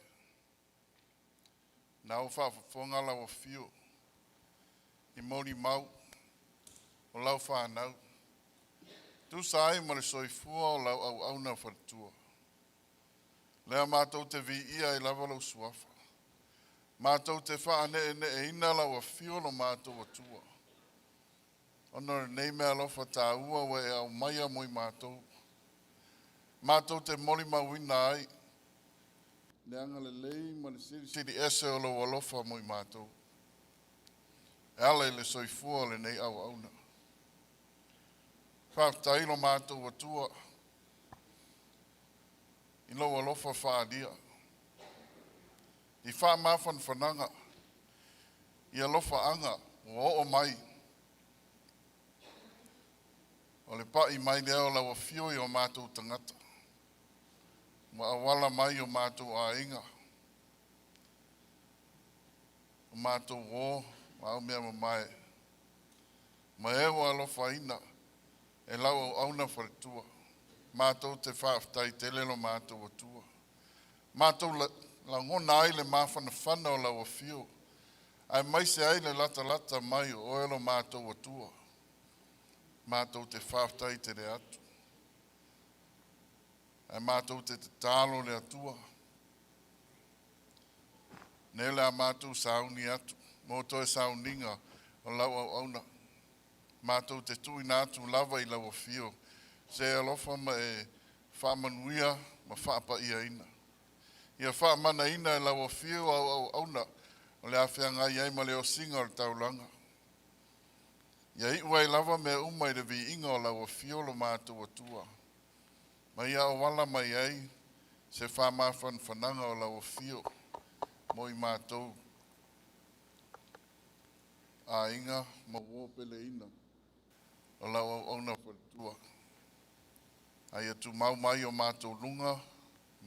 Nau whaafonga lau a fio. I mori mau. O lau whanau. Tu sai mo le soifua o lau au auna whatua. Lea mātou te vi ia i lava lau suafa. Mātou te whaane e ina lau a fio lo mātou atua. Ono nei mea lofa tā ua wa e au maia moi mātou. Mātou te moli mawina ai. Leanga le lei ma le siri ese o lo walofa moi mātou. E ala i le soifua le nei au auna. Whaftai lo mātou atua. I lo walofa whaadia. I wha mawhan whananga. I alofa anga o mai. O le pa i mai leo la wa fio i o mātou tangata. Ma awala mai o mātou a inga. O mātou o, ma au mea ma mai. Ma eo alofa ina, e lau au auna wharetua. Mātou te whaaftai tele lo mātou atua. Mātou la ngona ai le mawhana whana o lau a fio. Ai mai se ai le lata lata mai o elo mātou atua. Mātou te whaaftai te re atu. Ai mātou te tālo le atua. Nele a mātou sauni atu. Moto e sauninga o lau au auna. Mātou te tui nātu lava i lau a fio. Se alofa ma e whaamanuia ma whaapa ia ina. Ia whaamana ina e lau a fio au auna. O le awhia ngai ai ma leo singa o le taulanga. Ia iwa i lava mea umai le vi inga o lau a fio lo mātou atua. Ma ia o wala mai ai se whamawhan whananga o lau a fio. Mo i mātou. A inga ma wōpele ina. O lau au auna whatua. Ai atu mau mai o mātou lunga.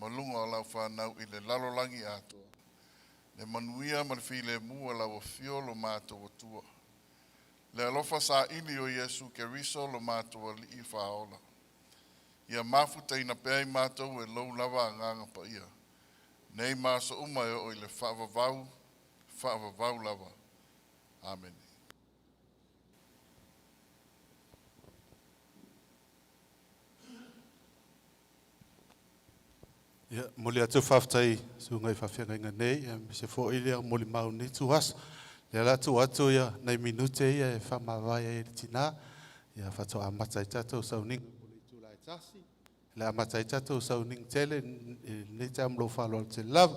Ma lunga o lau whanau i le lalolangi atoa. Le manuia ma le while mua lau a fio lo mātou atua. Le alofa sa ili o Yesu Keriso lo mātou a li i whaola. Ia mafuta ina pēi mātou e lou lava a nganga pa ia. Nei māsa umai o i le whaavavau lava. Amen. Ia, moli atu whaftai sungai whawhianga inga nei, se fo ilia moli mau ni tuhas. Ia la tu atu ia, nei minute ia e whamawai e tina, ia whato a matai tatou sauning. Le a matai tatou sauning tele, ne te amlo whalo te love.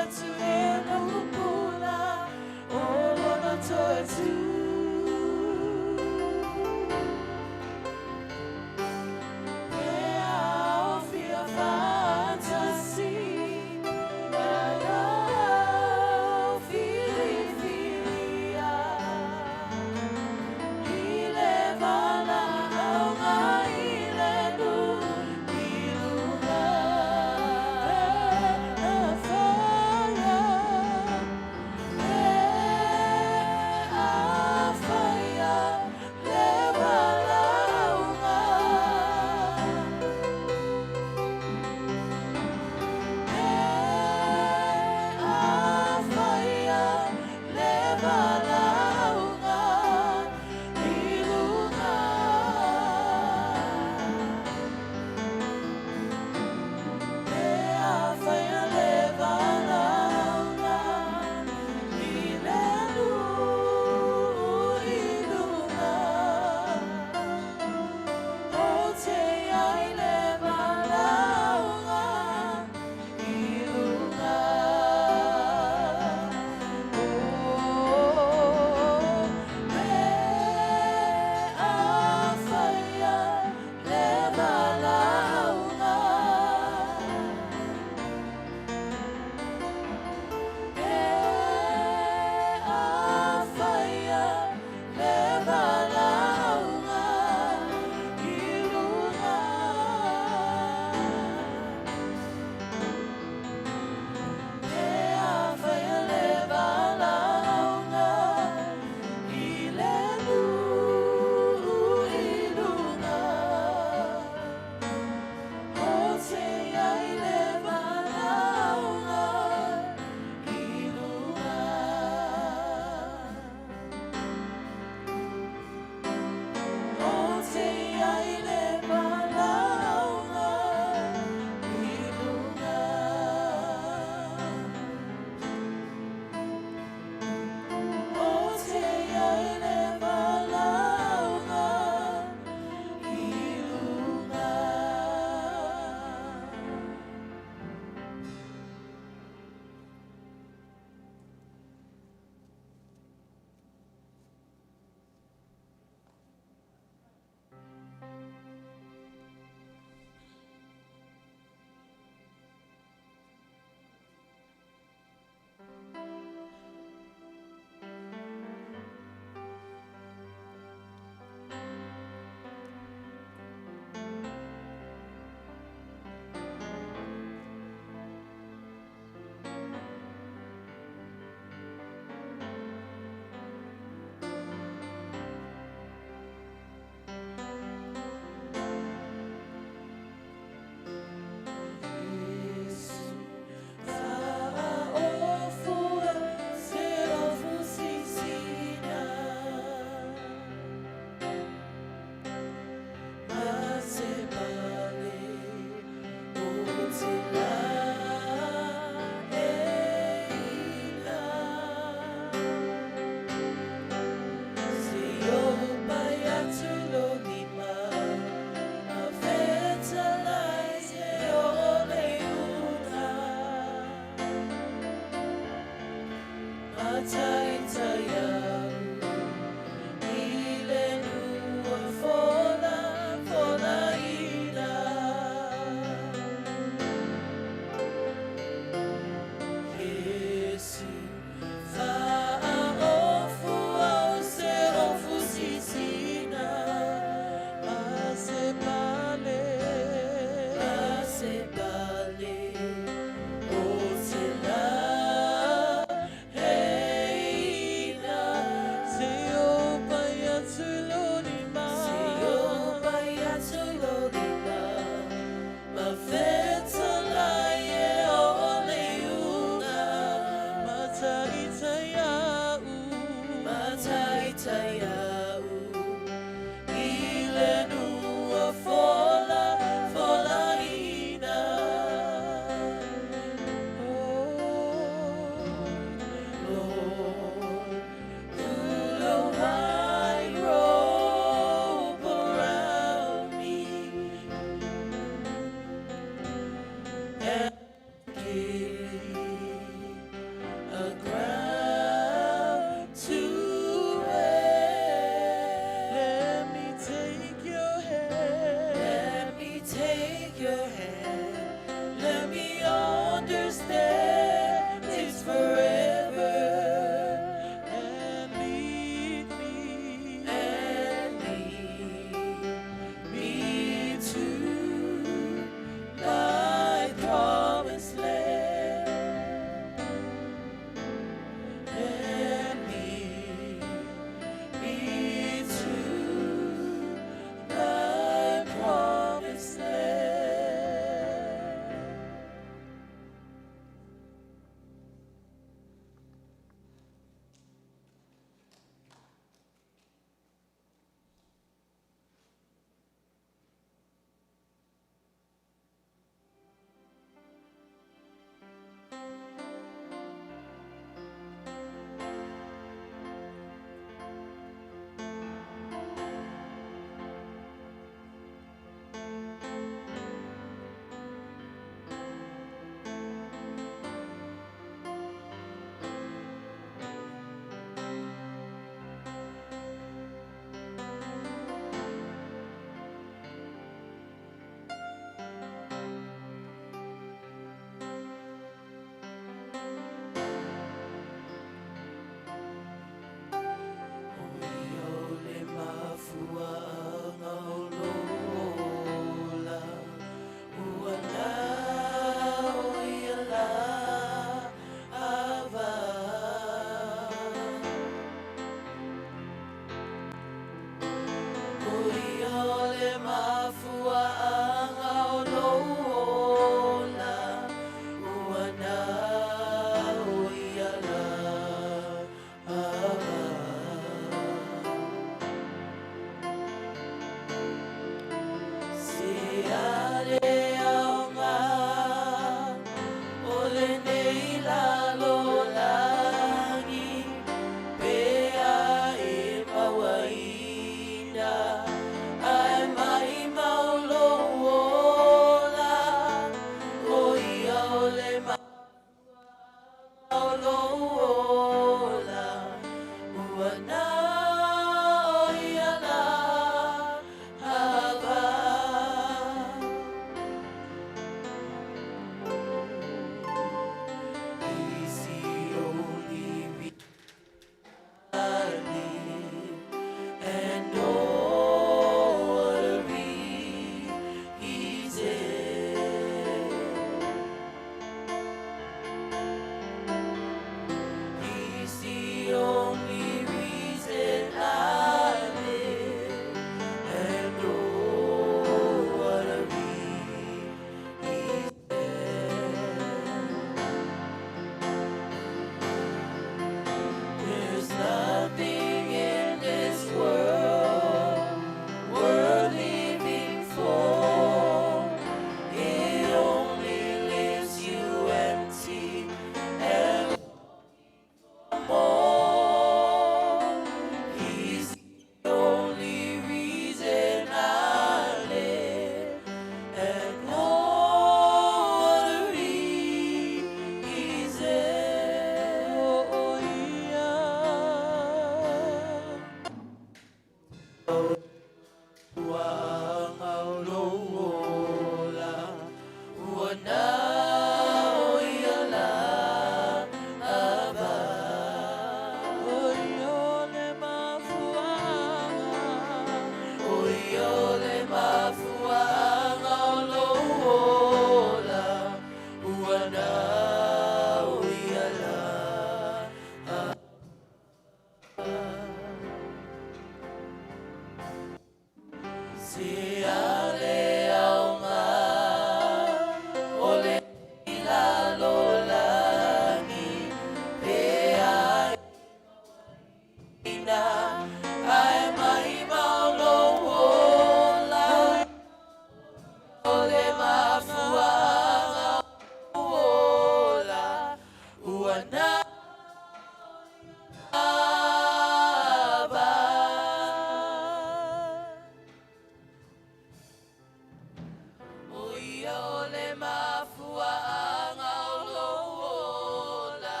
mafuanga olola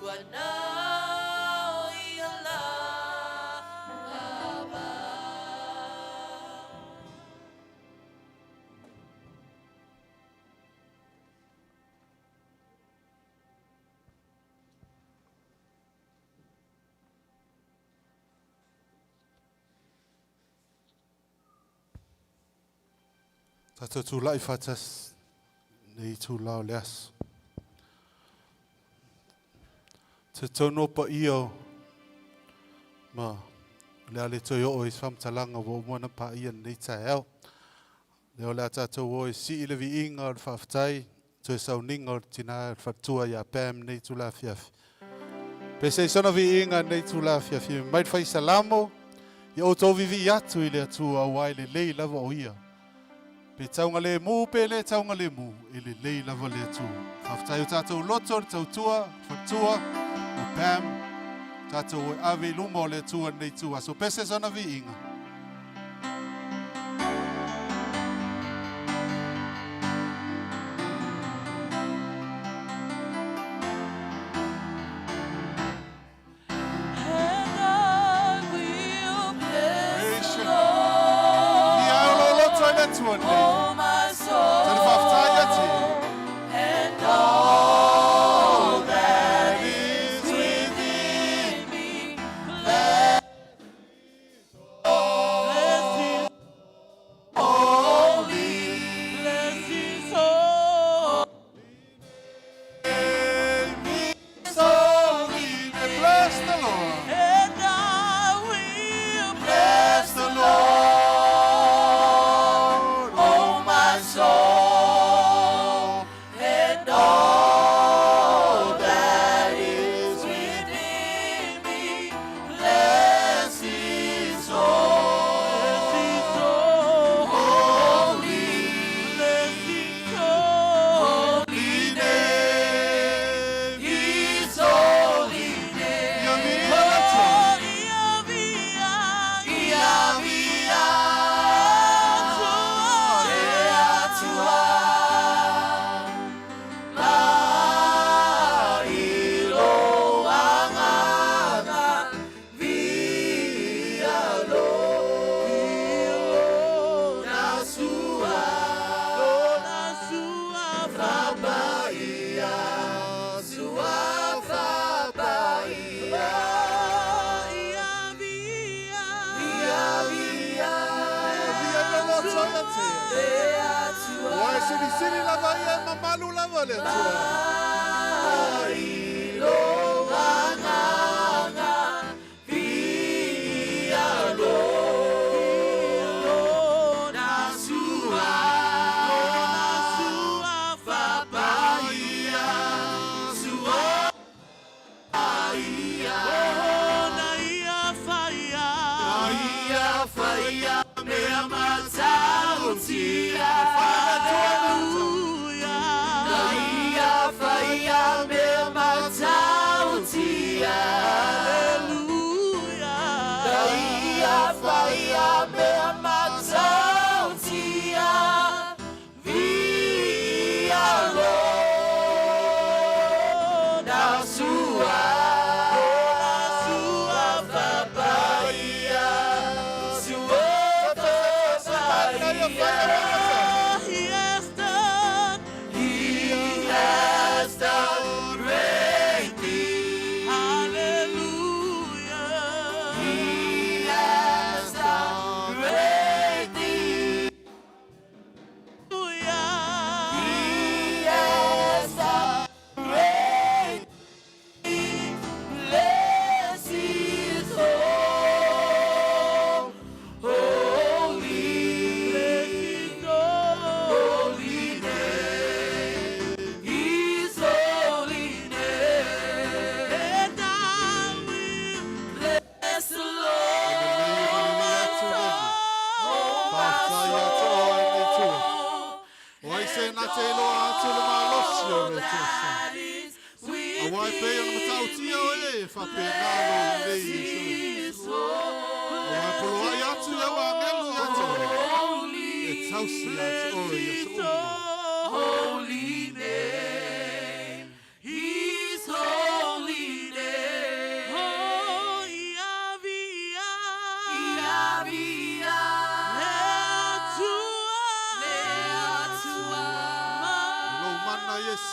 uana iala aba. Tato tūlai whatas nei tūlau leas. Te tono pa io ma lea le toi o i whamtalanga wo mwana pa ia nei tai au. Leo lea tato o i si ile vi inga o whaftai toi sau ninga o tina whatua ia Pam nei tūla fiafi. Pese sona vi inga nei tūla fiafi. Mai whai salamo i o tau vivi atu i lea tū au ai le lei lava o ia. Pe taunga le mu pe le taunga le mu e le lei lava le tū. Whaftai o tātou loto o tau tua, whatua o Pam. Tātou o awe lumo le tua nei tua. So pese sona vi inga. Oh, my soul, and all that is within me, bless His holy, bless His holy name. His holy name. Bless the Lord, and I will bless the Lord. Soul and all that is within me, bless His holy, bless His holy name, His holy name. Sini lava ia mamalu lava le tua.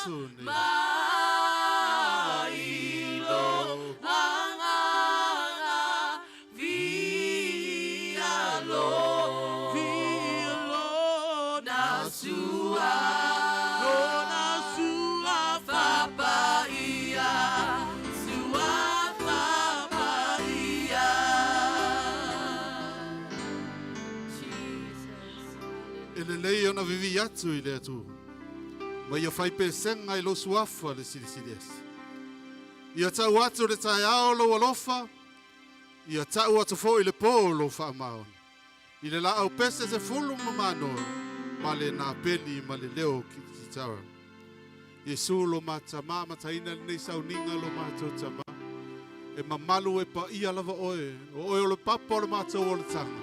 tuni. Mailo anganga vialo nasua papaia sua papaia. Ele lei ona vivi atu i le atu. Ma ia fai pesenga i lo suafa le silisides. Ia tau atu le tai ao lo alofa. Ia tau atu fo i le po lo fa maon. I le la au pese se fulu mamano. Ma le na peli ma le leo ki tawa. Yesu lo matama mataina nei sauninga lo matama. E mamalu e pa ia lava oe. Oe o le papa o le matau o le tanga.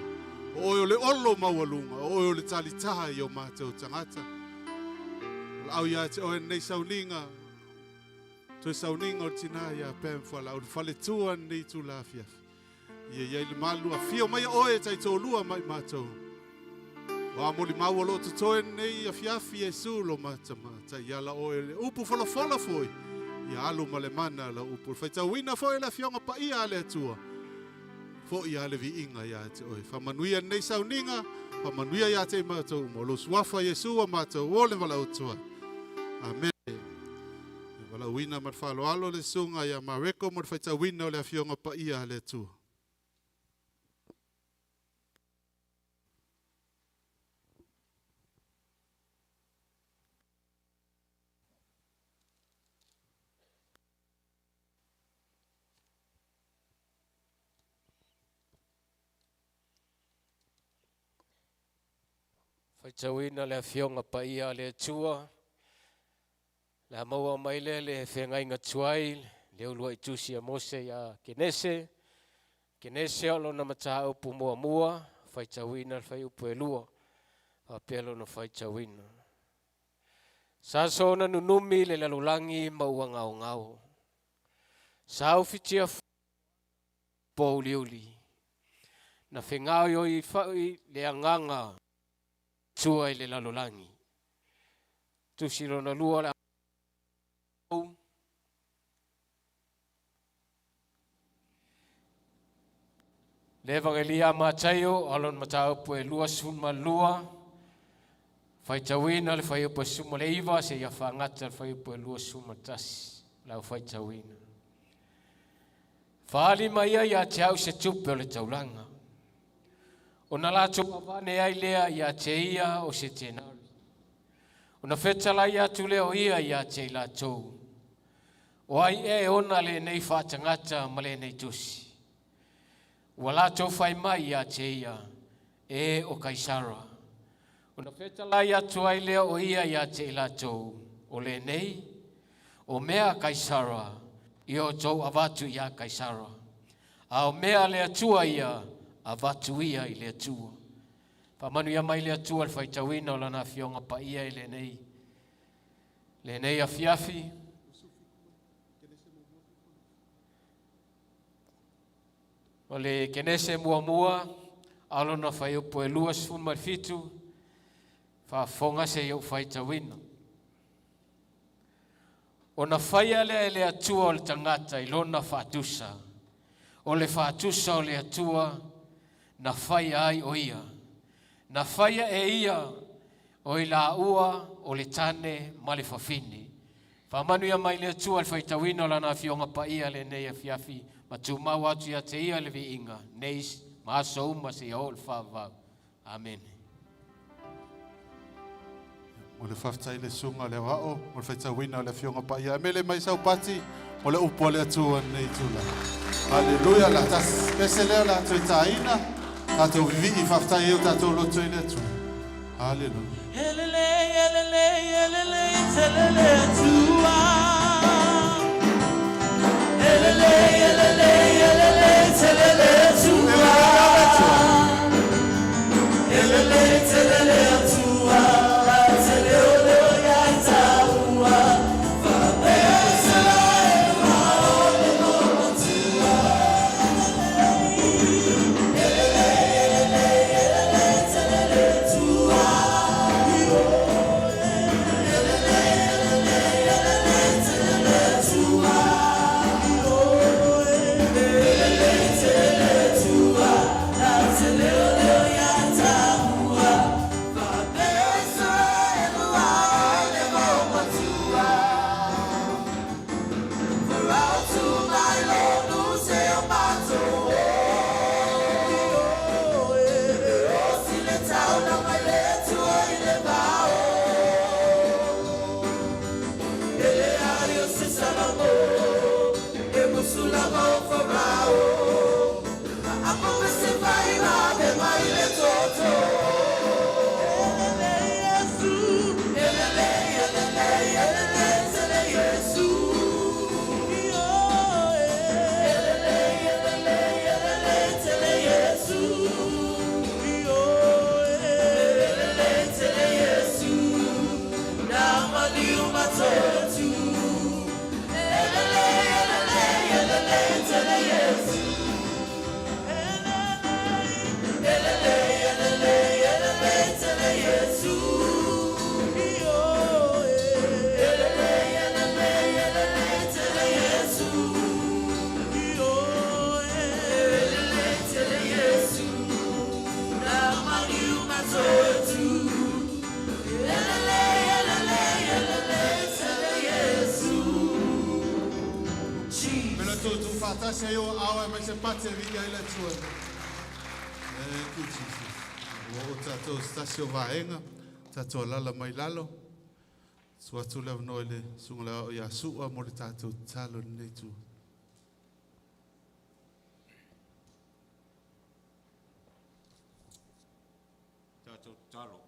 Oe o le olo mawalunga. Oe o le talitaha i o matau tangata. Au ia te oe nei sauninga. Toi sauninga o tina ia pēm Fualaau. Fale tua nei tu la fiaf. Ia le malu a fio mai oe tai tō lua mai matau. Wa moli mau lo te toe nei a fiafi Yesu lo matama. Tai ia la oe le upu fola foi. Ia alu ma le mana la upu. Fai tauina foi la fionga pa ia le atua. Fo ia le vi inga ia te oe. Whamanuia nei sauninga. Whamanuia ia te matau. Mo lo suafa Yesu a matau. O le wala utua. Amen. Wala uina mat whaloalo le sunga ia mareko mo fai tauina o le fionga pa ia le atua. Faitawina le fionga pa ia le tua. La maua maile le whengai ngā tuai, le ulua i tusi a Mose ia Kenese. Kenese alo na mata upu mua mua, faitawina fai upu e lua, a pelo na faitawina. Sa na nunumi le lalulangi maua ngau ngau. Sa ufitia po uliuli. Na whengau yo i fai le anganga tua i le lalulangi. Tusi na lua la le evangelia matayo alon matau po e lua suma lua fai tawina le fai po suma le iva se ia fangata fai po e lua suma tas la fai tawina fali mai ia tau se tupe le taulanga ona la tupa vane ai lea ia te ia o se tenari ona fetala ia tule o ia te la tou o ai e ona le nei fatangata ma le nei tusi wala tau fai mai ia te ia e o kaisara ona fetala ia tuai lea o ia te la tou o le nei o mea kaisara i o tou avatu ia kaisara a o mea lea tua ia avatu ia i lea tua pamanu ia mai lea tua le faitawina o lana fionga pa ia i le nei a fiafi o le kenese mua mua alo na fai upo e lua sfuma fitu fa fonga se iau faitawina o na fai ale le atua o le tangata i lona fatusa o le fatusa o le atua na fai ai o ia na fai e ia o i la ua o le tane ma le fafini fa manu ia mai le atua le faitawina o lana fionga pa ia le nei a fiafi ma tu mau atu ia te ia le vi inga neis ma aso uma se ia o le whavau amen. O le whaftai le sunga le wao, o le whaitawina o le fionga pa ia. Mele mai sau pati, o le upo le atua nei tula. Halleluja, la tas pese leo la tui taina, tato vivi i whaftai eo tato loto i le atua. Halleluja. Elele, elele, elele, telele atua. Elele, elele, elele, telele atua. Elele, telele atua. tase yo awe mai se pate vi ai le tua. Thank you, Jesus. O tatou stasi o vaenga, tatou lala mai lalo. Sua tu le no le sunga o ya sua mo le tatou talo nei tu. Tatou talo.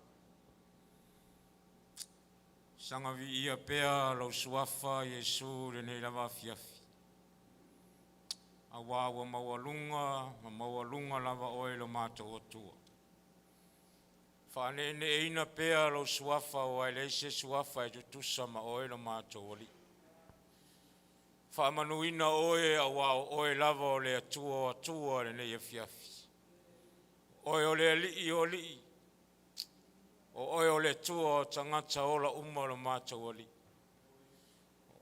Sanga vi ia pea lau suafa Yesu le nei lava fiafi. Awa wa mawalunga lava oe lo mātou atua. Whane ne eina pea lau suafa o ai leise suafa e tutusa ma oe lo mātou oli. Whamanuina oe awa oe lava o le atua le nei a fiafi. Oe o le alii o lii. O oe o le atua o tangata ola lo mātou oli.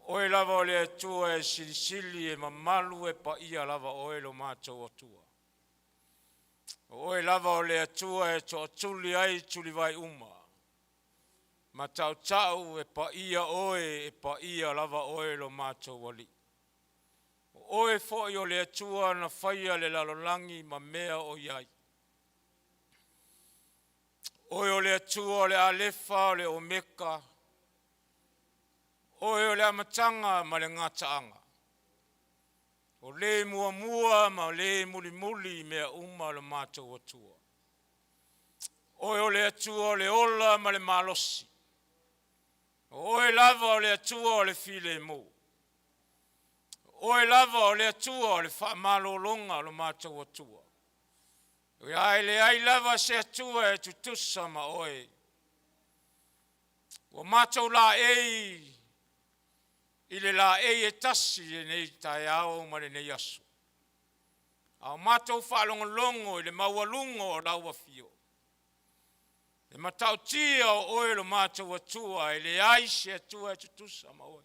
Oe lava o le atua e silisili e mamalu e pa ia lava oe lo mātou atua. Oe lava o le atua e to atuli ai tuli vai uma. Ma tau e pa ia oe e pa ia lava oe lo mātou wali. Oe foi o le atua na whaia le lalolangi ma mea o iai. Oe o le atua o le alefa o le omeka. Oe o le amatanga ma le ngataanga. O le mua ma le muli mea uma le mātou atua. Oe o le atua o le ola ma le malosi. Oe lava o le atua o le file mo. Oe lava o le atua o le whaamalolonga le mātou atua. Oe ai le ai lava se atua e tutusa ma oe. O mātou la ei i le la e tasi e nei tae ao ma le nei aso. Ao mātou whaalongolongo i le maualungo o laua fio. E matau tia o oe lo mātou atua e le aise atua e tutusa ma oe.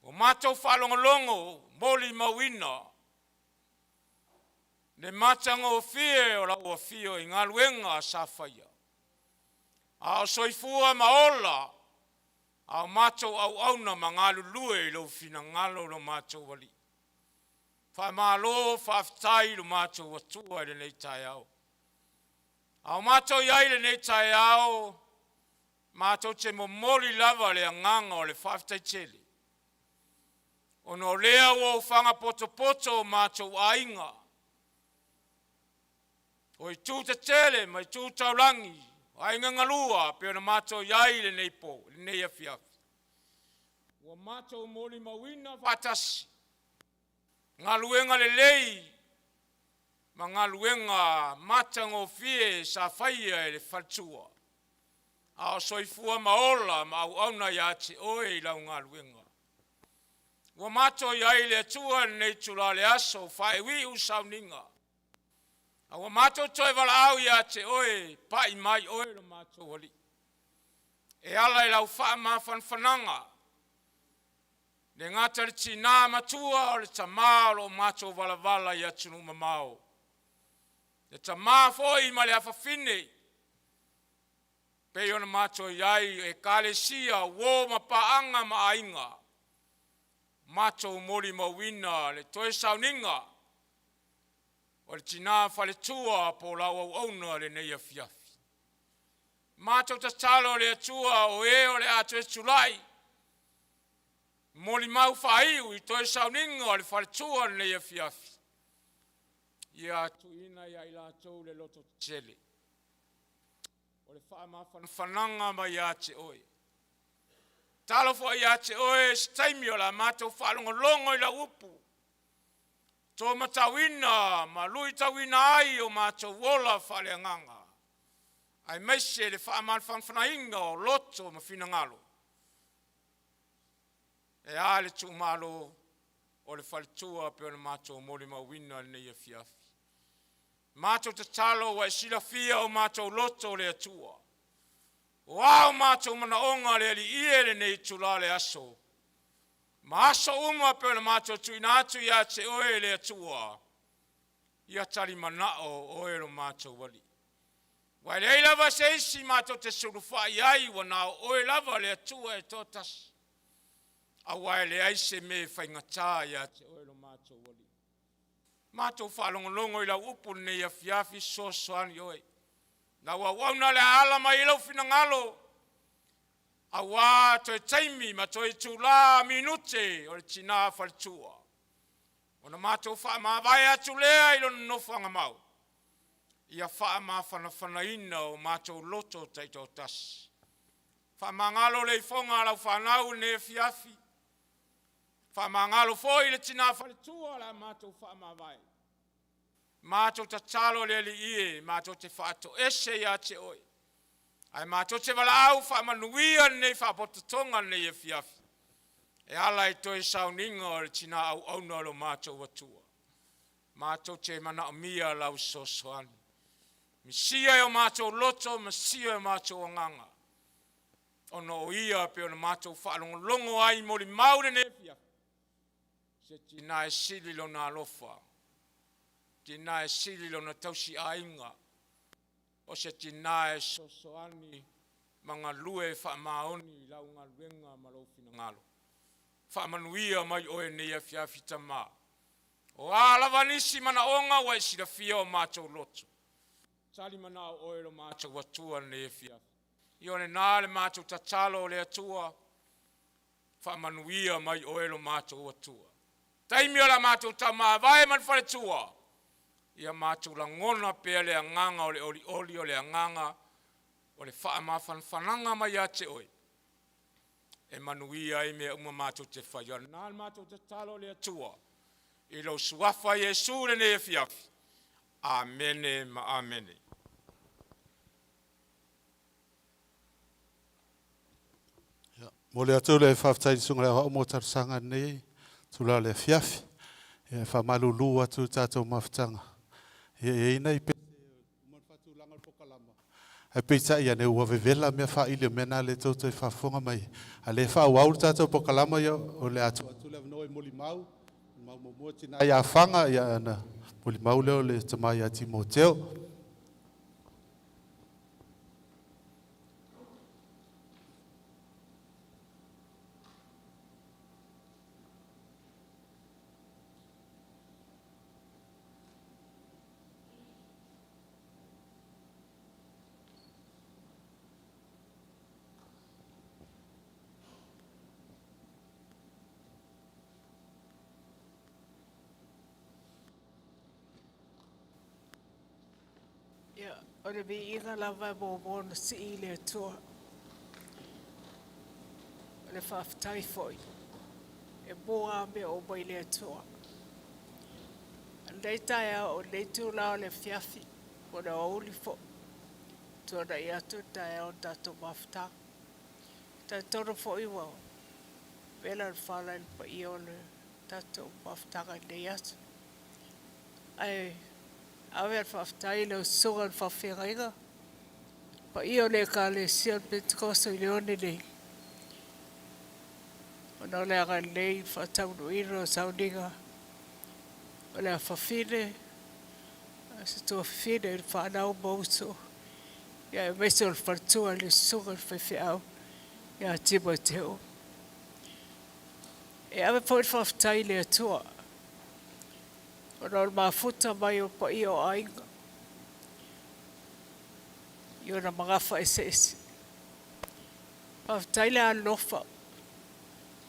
O mātou whaalongolongo moli mawina. Le matango o fie o laua fio i ngā luenga sa whaia. Ao soifua maola. Au mātou au auna ma ngā lulue i lau fina ngalo lo mātou wali. Whae mālo, whaaftai lo mātou atua i le nei tae au. Au mātou iai le nei tae au, mātou te momoli lava le anganga o le whaaftai tele. Ono lea o whanga poto mātou ainga. O i tūta tele, mai tūta rangi. Ai ngalua pe ona mato yai le nei po, le nei afiafi. Wa mato moli mawina fatasi. Ngaluenga le lei. Ma ngaluenga matango fie sa faia le fatua. Ao soifua maola ma au auna yati oe lau ngaluenga. Wa mato yai le tua nei tula le aso fai wi usauninga. Awa mātou toi wala au ia te oe, pai mai oe lo mātou wali. E ala i lau wha maa whanwhananga. Ne ngātari tina matua o le ta maa lo mātou wala ia tunu mamao. Le ta maa foi ma le awhawhine. Pei ona mātou iai e kāle sia wō ma paanga ma ainga. Mātou mori mawina le toi sauninga. O le tina whale tua po lau au auna le nei a fiafi. Mātou ta talo le atua o le ato e tulai. Moli mau whaiu i toi sauninga o le whale tua le nei a fiafi. Ia tu ina ia ila tau le loto tele. O le wha whananga mai a te oe. Talo fo ia te oe staimi o la mātou whalongo longo i la upu. Tō matawina, ma lui tawina ai o mātou wola whale nganga. Ai meise le whaamanwhanwhanainga o loto ma whina ngalo. E ale tu malo o le whale tua pe o le mātou mori mawina nei a fiafi. Mātou te talo wa sila fia o mātou loto le atua. O au mātou mana onga le ali iere nei tula le aso. Ma aso uma pe o le mātou tuina atu ia te oe le atua. Ia tali manao oe lo mātou wali. Wai le lava se isi mātou te surufa iai wana oe lava le atua e tōtas. A wai le aise me whaingatā ia te oe lo mātou. mātou wali. Mātou whaalongolongo i lau upu nei a fiafi sosoani oi. Na wauna le ala mai ilau finangalo. A wā toi taimi ma toi tūlā minute o le tina whalitua. Ona mātou wha mawai atu lea ilo nofanga mau. Ia wha ma whanawhanaina o mātou loto taito tasi. Wha mangalo le ifonga lau whanau ne fiafi. Wha mangalo foi le tina whalitua la mātou wha mawai. Mātou ta talo le li ie, mātou te whaato ese ia te oi. Ai mātou te wala au wha manuia nei wha pototonga nei e fiafi. E ala i toi sauninga o le tina au auna lo mātou watua. Mātou te mana o mia lau sosoani. Misia o mātou loto, misia o mātou nganga. Ono o ia pe ona mātou whaalongolongo ai mori maure nei fiafi. Se tina e sili lo na alofa. Tina e sili lo na tausi ainga. O se tina e sosoani mga lue wha maoni lau ngā luenga malofina ngalo. Wha manuia mai oe nei a fiafi tama. O alawa nisi mana onga wa isira fia o mātou loto. Tali mana o oe lo mātou watua nei a fiafi. Ione nā le mātou tatalo le atua. Wha manuia mai oe lo mātou watua. Taimi o la mātou tama vai man whare tua. Ia mātou la ngona pēr le anganga o le oli o le anganga o le wha mawhanwhananga mai a te oi. E manuia i mea uma mātou te whaia. Nā mātou te talo le atua. I lau suafa Jesu le ne e fiafi. Amene ma amene. Mo le atu le whaftai sunga le hoa mo tarusanga nei. Tula le fiafi. E whamalulu atu tātou mawhtanga. E nei pe e pizza ia ne ua vevela me fa ile mena le toto e fa fonga mai a le fa wa ul tato pokalama ia o le atu le no moli mau mo tina ia fanga ia na moli mau le tama ia Timoteo. O le vi inga lava e bobo na si i le atua. O le whaftai foi. E boa me o bai le atua. Andai tai o le tu lao le fiafi. O le auli fo. Tua na i atu tai o tato mafta. Tai toro fo i wau. Vela le whala il pa i o le tato mafta ka le atu. Ai, awe al whaftai le usunga al whawhiringa. Pa i o le ka le sian Pentecost i leone nei. O na le aga nei whataunu ino o sauninga. O le a whawhine. Se tua whawhine i whanau mauso. Ia e meso le whartua le sunga le whawhiau. Ia Timoteo. E awe po i whaftai le atua. O na mafuta mai o pa i o ainga. I o na mangafa ese. Paftai le alofa.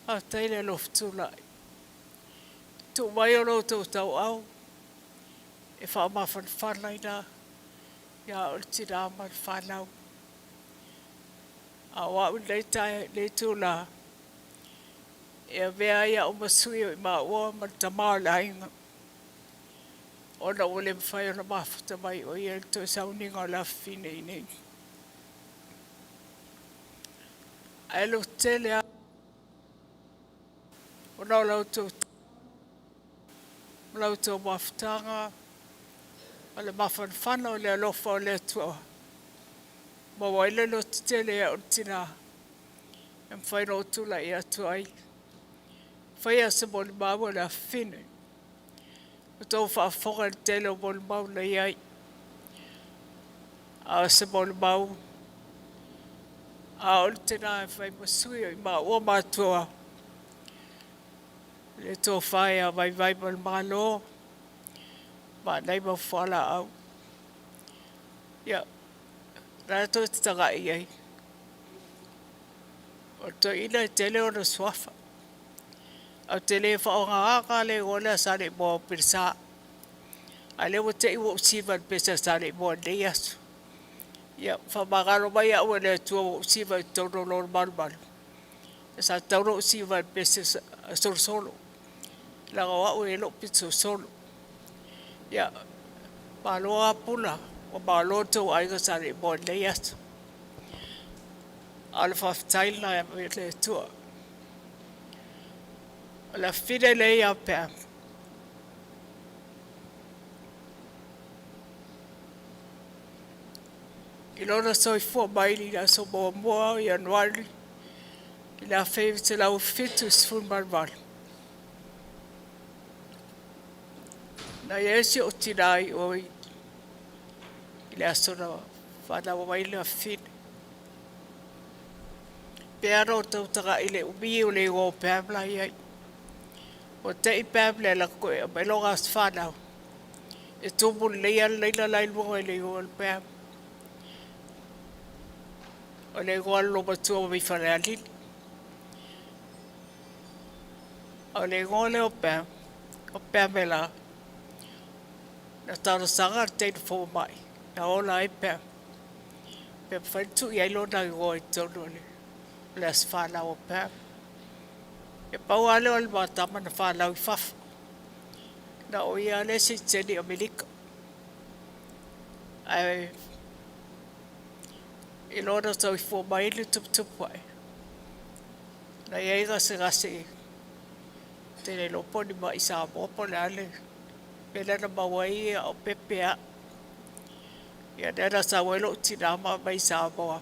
Paftai le alofa tūlai. Tu mai o lo tau au. E wha mawhan whanai na. Ia o tina man whanau. A wau nei tai nei tūla. E a mea ia o masui o i maa ua man tamā le ainga. O na ole mwhai o na mafuta mai o ia to sauninga o la fine i nei. Ai lo tele a o na lau tō mafutanga o le mawhan whana o le alofa o le atua. Ma waile lo tele a o tina e mwhai no tula i atua ai. Whai a se moli mawa le a fine. O tau whaafonga le tele o moli mau na iai. A se moli mau. A o le tena e whai masui o i maa ua mātua. Le tō whae a vai mal malo. Ma nei ma Fualaau. Ia, rā tō te tanga i ai. O tō ina i tele o na swafa. Au tele e whaonga aka le ngole a sare mo pirsa. A le mo te iwo usivan pesa sare mo nei asu. Ia, whamagaro mai au e le tua o usivan i tauno lor malu. E sa tauno usivan pesa solo. Langa wau e lo pizzo solo. Ia, paloa pula. O malo tau aiga sare mo nei asu. Ala whaftaila e le tua. La fine lei a pēr. I lona soi fua mai ni la so moa i anuari. I la whewhi te lau fitu sfun marwari. Na iesi o tinai o i le asona whanawa mai le a fine. Pēra o tautanga i le umi o le ngō Pamela i ai. O te i Pamela la koe a mai longa as whanau. E tōmu leia leila lai lunga i le ngō al Pam. O le ngō al loma tua o mi whare alini. O le ngō le o Pam. O Pamela. Na tāra sanga teinu fō mai. Na ola i Pam. Pam whaitu i ailona i ngō i tōnu le. Le as whanau o Pam. E pau ale o le mātama na whanau i whafu. Na o ia le si teni o Milika. Ai, i lona tau i fō mai le tupu ai. Na ieiga se gase i. Tene lopo ni ma i sa mopo le ale. Pena na mawai o pepea. Ia nena sa welo utinama mai sa moa.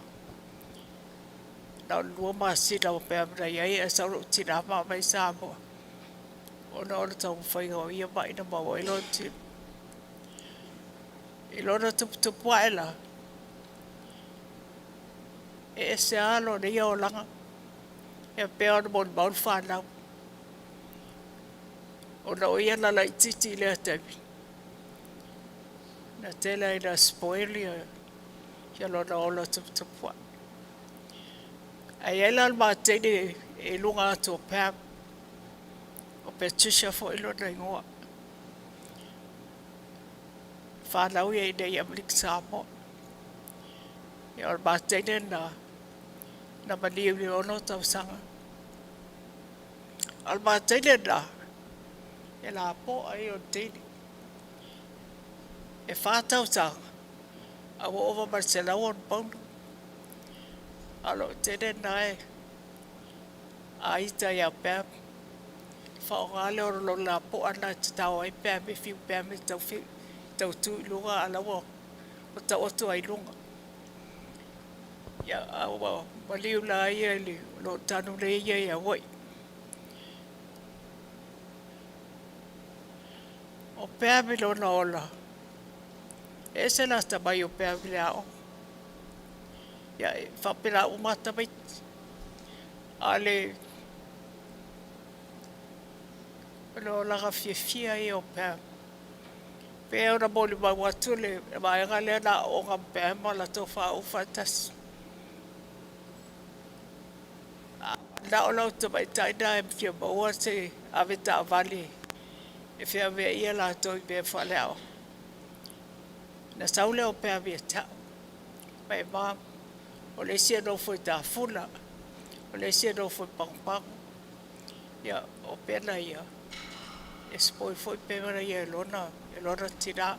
Na lua masina o Pamela iai e sauro utinama mai sa moa. Ona ona tau mwhainga o ia mai na mawa ilo tinu. Ilona tupu aela. E se alo ne ia o langa. E pēo na mon maun whanau. Ona o ia nala i titi lea temi. Na tela i na spoili ia lona ola tupu aela. Ai ela al mātene e lunga atu o Pam. O Patricia fo ilo na ingoa. Whanau ia i nei amlik Samoa. Ia al mātene na maniu ni ono tau sanga. Al mātene na e la po ai o teini. E whātau sanga. A wo ova Marcelau on paunu. Alo, tene nae. A ita ia Pam. Whaongale oro lo la po ana te tau ai Pam e fiu Pam e tau tu i lunga ala wo. O tau otu ai lunga. Ia awa, maliu la ia li, lo tanu le ia wai. O Pam i lona ola. E se nasta mai o Pam i le ao. Ia, whapera umata mai. Ale, lo laga fia i o Pam. Pea ona moli mai watu le, maenga lea na onga Pam la tō wha ufatas. Na ola uta mai taina e fia maua se aveta avali. E fia vea ia la tō i bea Fualaau. Na saule o Pam i tau. Mai maa. O le sia no foi ta fula. O le sia no foi pang. Ia, o pena ia. E spoi foi pena ia e lona tira.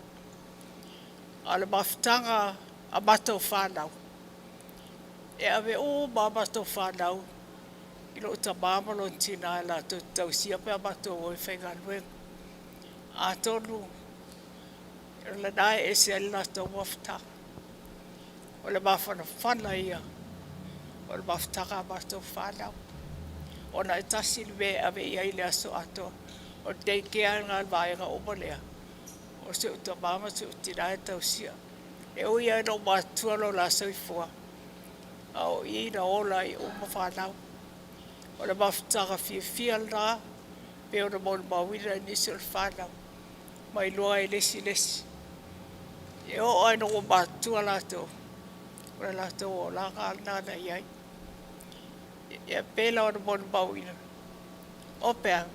Ale maftanga a matou whanau. E ave o matou whanau. I lo ta mamalo tina la tau sia pe a matou o e whenga nueng. A tonu. E le nae e se alina tau maftanga. O le mawhana whana ia. O le mawhtaka matou whanau. O na e tasi me ave ia i le aso ato. O te kea ngā vaenga o malea. O se uta mama se utina e tau sia. E o ia no mātua lo la soifua. Au i na ola i o mawhanau. O le mawhtaka fia la. pe ona mo mawina nisi o le whanau. Mai loa e lesi lesi. E o ai no o mātua lātou. Ora lātou o langa nana iai. E pēla ona mo mawina. O pēa.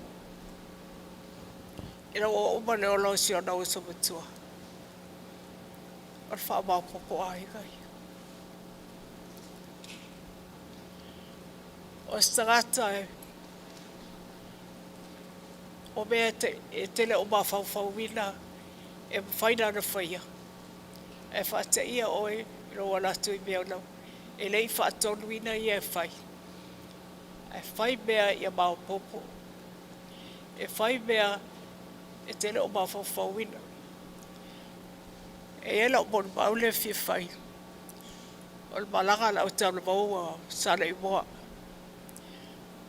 E o uma le olo si ona o sa matua. Ora wha mau popo ai kai. O stangata e o mea e tele o ma Faumuina e whaina na whaia. E whaata ia oe roa latu I mea nau. E lei whaatonuina ia e whai. E whai mea ia mau popo. E whai mea e tele o ma Faumuina. E ela o mon maule fi whai. O le malanga la o tala maua sala I moa.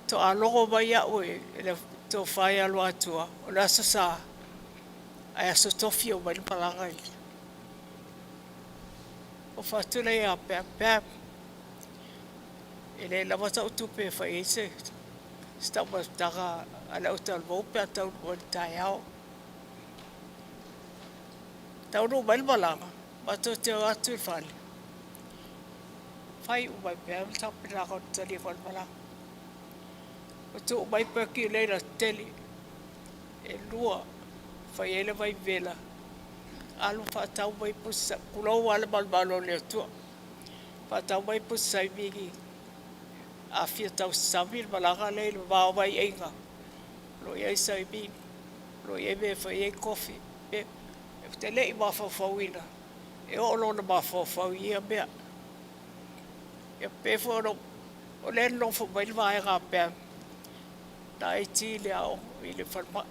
To a longo mai a ue e le to whai alo atua. O le asa sa. Ai aso tofi o mai le malanga I. O whatuna ia pēm pēm. E le lamata o tupe e whai eise. Sta ma taga ala o tala mau pēr tau o le tai au. Tau no mai le malanga. Ma to te o atu I whale. Whai o mai pēm tau pinaka o tali o le malanga. O tu mai pēki leila teli. E lua. Whai ele vai vela. Alu whatau mai pusa. Kulau wale malmalo le atua. Whatau mai pusa I mingi. A fia tau sami malanga leila vau mai einga. Lo iai sa I mingi. Lo iai me whai ei kofi. E te lei ma Faumuina. E o lona ma Faumuina mea. E pefo no. O le nofo mai le vai ngā pēm. Na e ti le au I le whanma.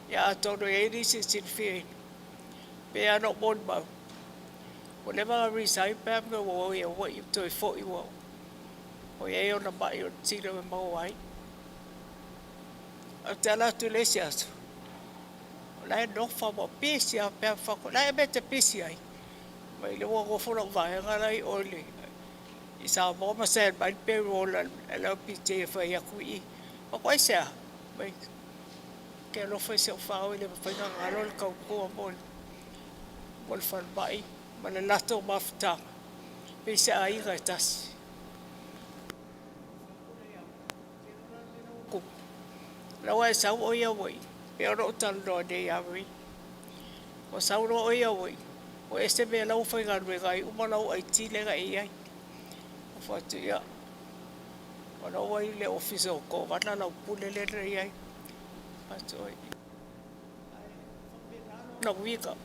Ia atono e nisi sin whia. Pe ano mon mau. O le mga risai pēm ka wo ia wa I toi fo I wo. O ia ona mai o tino me mau ai. A te ala tu lesi aso. O la e nofa mo pisi a pēm whako. La e me te pisi ai. Mai le wo gofona vai ngalai o le. I sa mo ma sen mai pe rola e la pite e whai aku I. O koe sea. Mai. Ke lo fai se o whao I le whai ngalo le kau kua mo le. Mo le whanmai. Ma le lato mafta. Pe se a inga e tasi. Lawa e sau o ia wai. Pe oro o talo noa nei awi. O sau no o ia wai. O este me lau whai nganu e gai. Uma lau ai tine ga I ai. O whatu ia. O lau wai le office o ko. Wana lau pule le rei ai. Whatu ai. Na wika.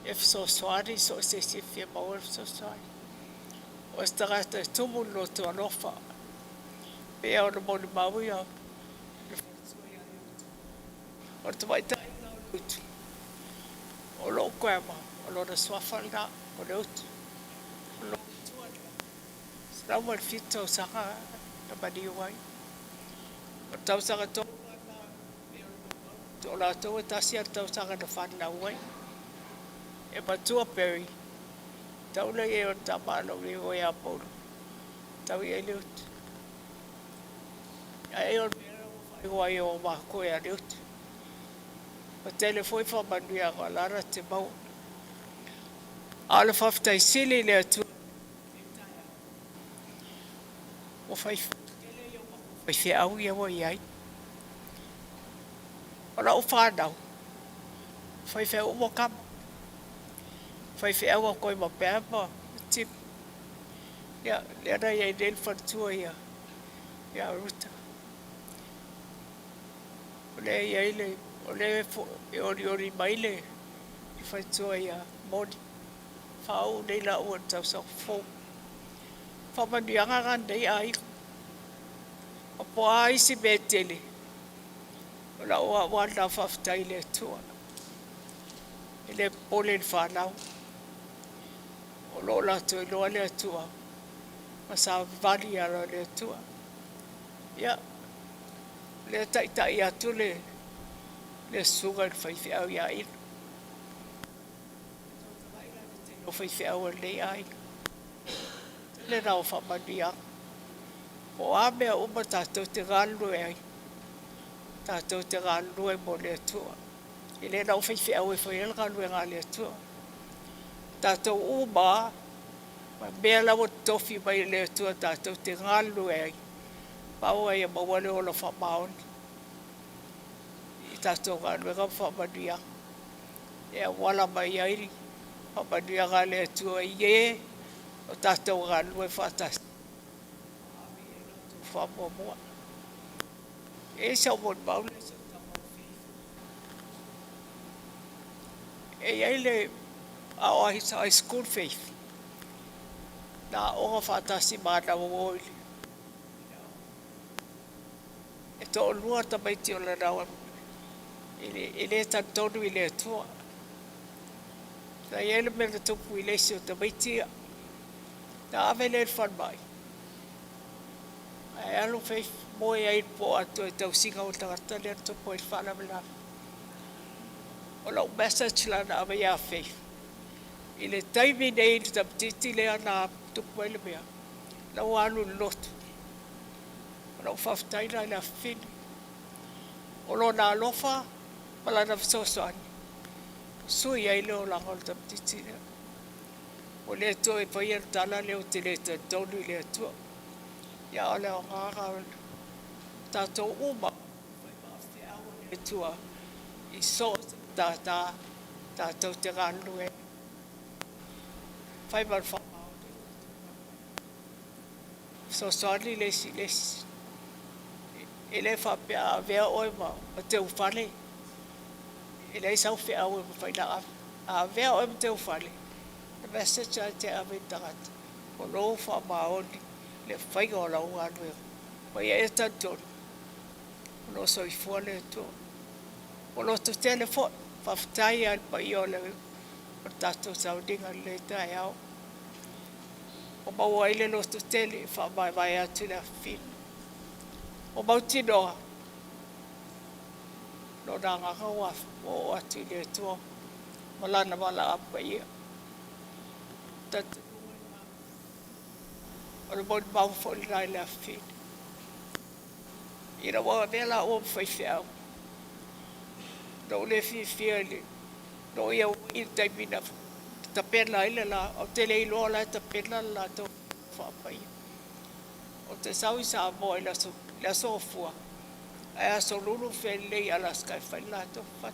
E so soari so se se fia mau e so soari. O stagata e tumu no tu alofa. Pe au na moni mau ia. O te mai tai na utu. O lo kwema. O lo na swafalda. O le utu. O lo tuana. Srawa le fito saka na mani wai. O tau saka tō. O la tō e tasi a tau saka na whanau wai. E matua peri. Tau le e o tamalo le o e apolo. Tau i e le utu. A e o whai wai o mako e a le utu. O tele foi whamanu ia ko lara te mau. A le whaftai sili le atu. O whai whi au ia wa iai. O la o whanau. Whai whi umo kama. Whai whi au a koi ma pēma. Tip. Ia, lera ia I nel whantua ia. Ia ruta. O le ia ile. O le e ori mai le. I whantua ia moni. Whau nei la ua tau sa fō. Whamanu anga nei ai. O po a isi me tele. O la ua wana whaftai le tua. I le pole ni whanau. O lo la tu I loa le tua. Ma sa vani ala le tua. Ia. Le tai atu le. Le sunga ni whaiwhi au ia inu. O whaiwhi au nei ai. Le nao whamani anga. Mo a mea uma tātou te galu e ai. Tātou te galu e mo le tua. I le nau whaiwhi au e whai el galu e ngā le tua. Tātou uma, ma mea lawa tofi mai le tua tātou te galu e ai. Pau ai e mawale o la whamaoni. I tātou galu e ngā whamadia. E a wala mai airi. Whamadia ngā le tua i e. O tātou galu e whatasi. Whamomoa. E sa mon maule sa tamau faith. E ai le a high school faith. Na o whatasi mana o oili. E to lua ta mai ti o le rawa. Ele tantonu i le tua. Na ele me le tupu i le si o ta mai tia. Na ave le whan mai. E alu faith mo e ai po atu e tau singa o tangata le atu po i whana me la. O lau message la na ave ia faith. I le taimi nei ni tam titi le ana tupu e le mea. Lau anu lotu. O lau whaftaina i la fini. O lo na alofa, pala na fisosoani. Sui ai leo langa o tam titi le. O le to e pai el tala leo te le tonu i le atua. Ia o leo ngāra tātou uma. Le tua. I so tātou te gānu e. Whai man whamau. Fisosoani lesi. E le whapea a vea oi ma te ufale. E le sau whea oi ma whaina a vea oi ma te ufale. The message a te ame tangata. O lo whamaoni le whainga o lau anu e. Pai e tantonu. O lo so i fua le tu. O lo tu telefon. Whaftai an pa i o le. O tātou saudinga le tai au. O mau aile lo tu tele. Whamai vai atu le whina. O mautinoa. No nā ngaka waf. O atu le tua. Malana wala apa ia. Tatu. O le mon mau foli nai le whina. Ina wa vela o mwhaiwhiau. No le whiwhia le. No ia i taimina. Ta pena ile la. O te le iloa la ta pena la tō whapai. O te saui sa mo i la so. La sofua. Ai aso lulu whenei alaska i whaila tō what.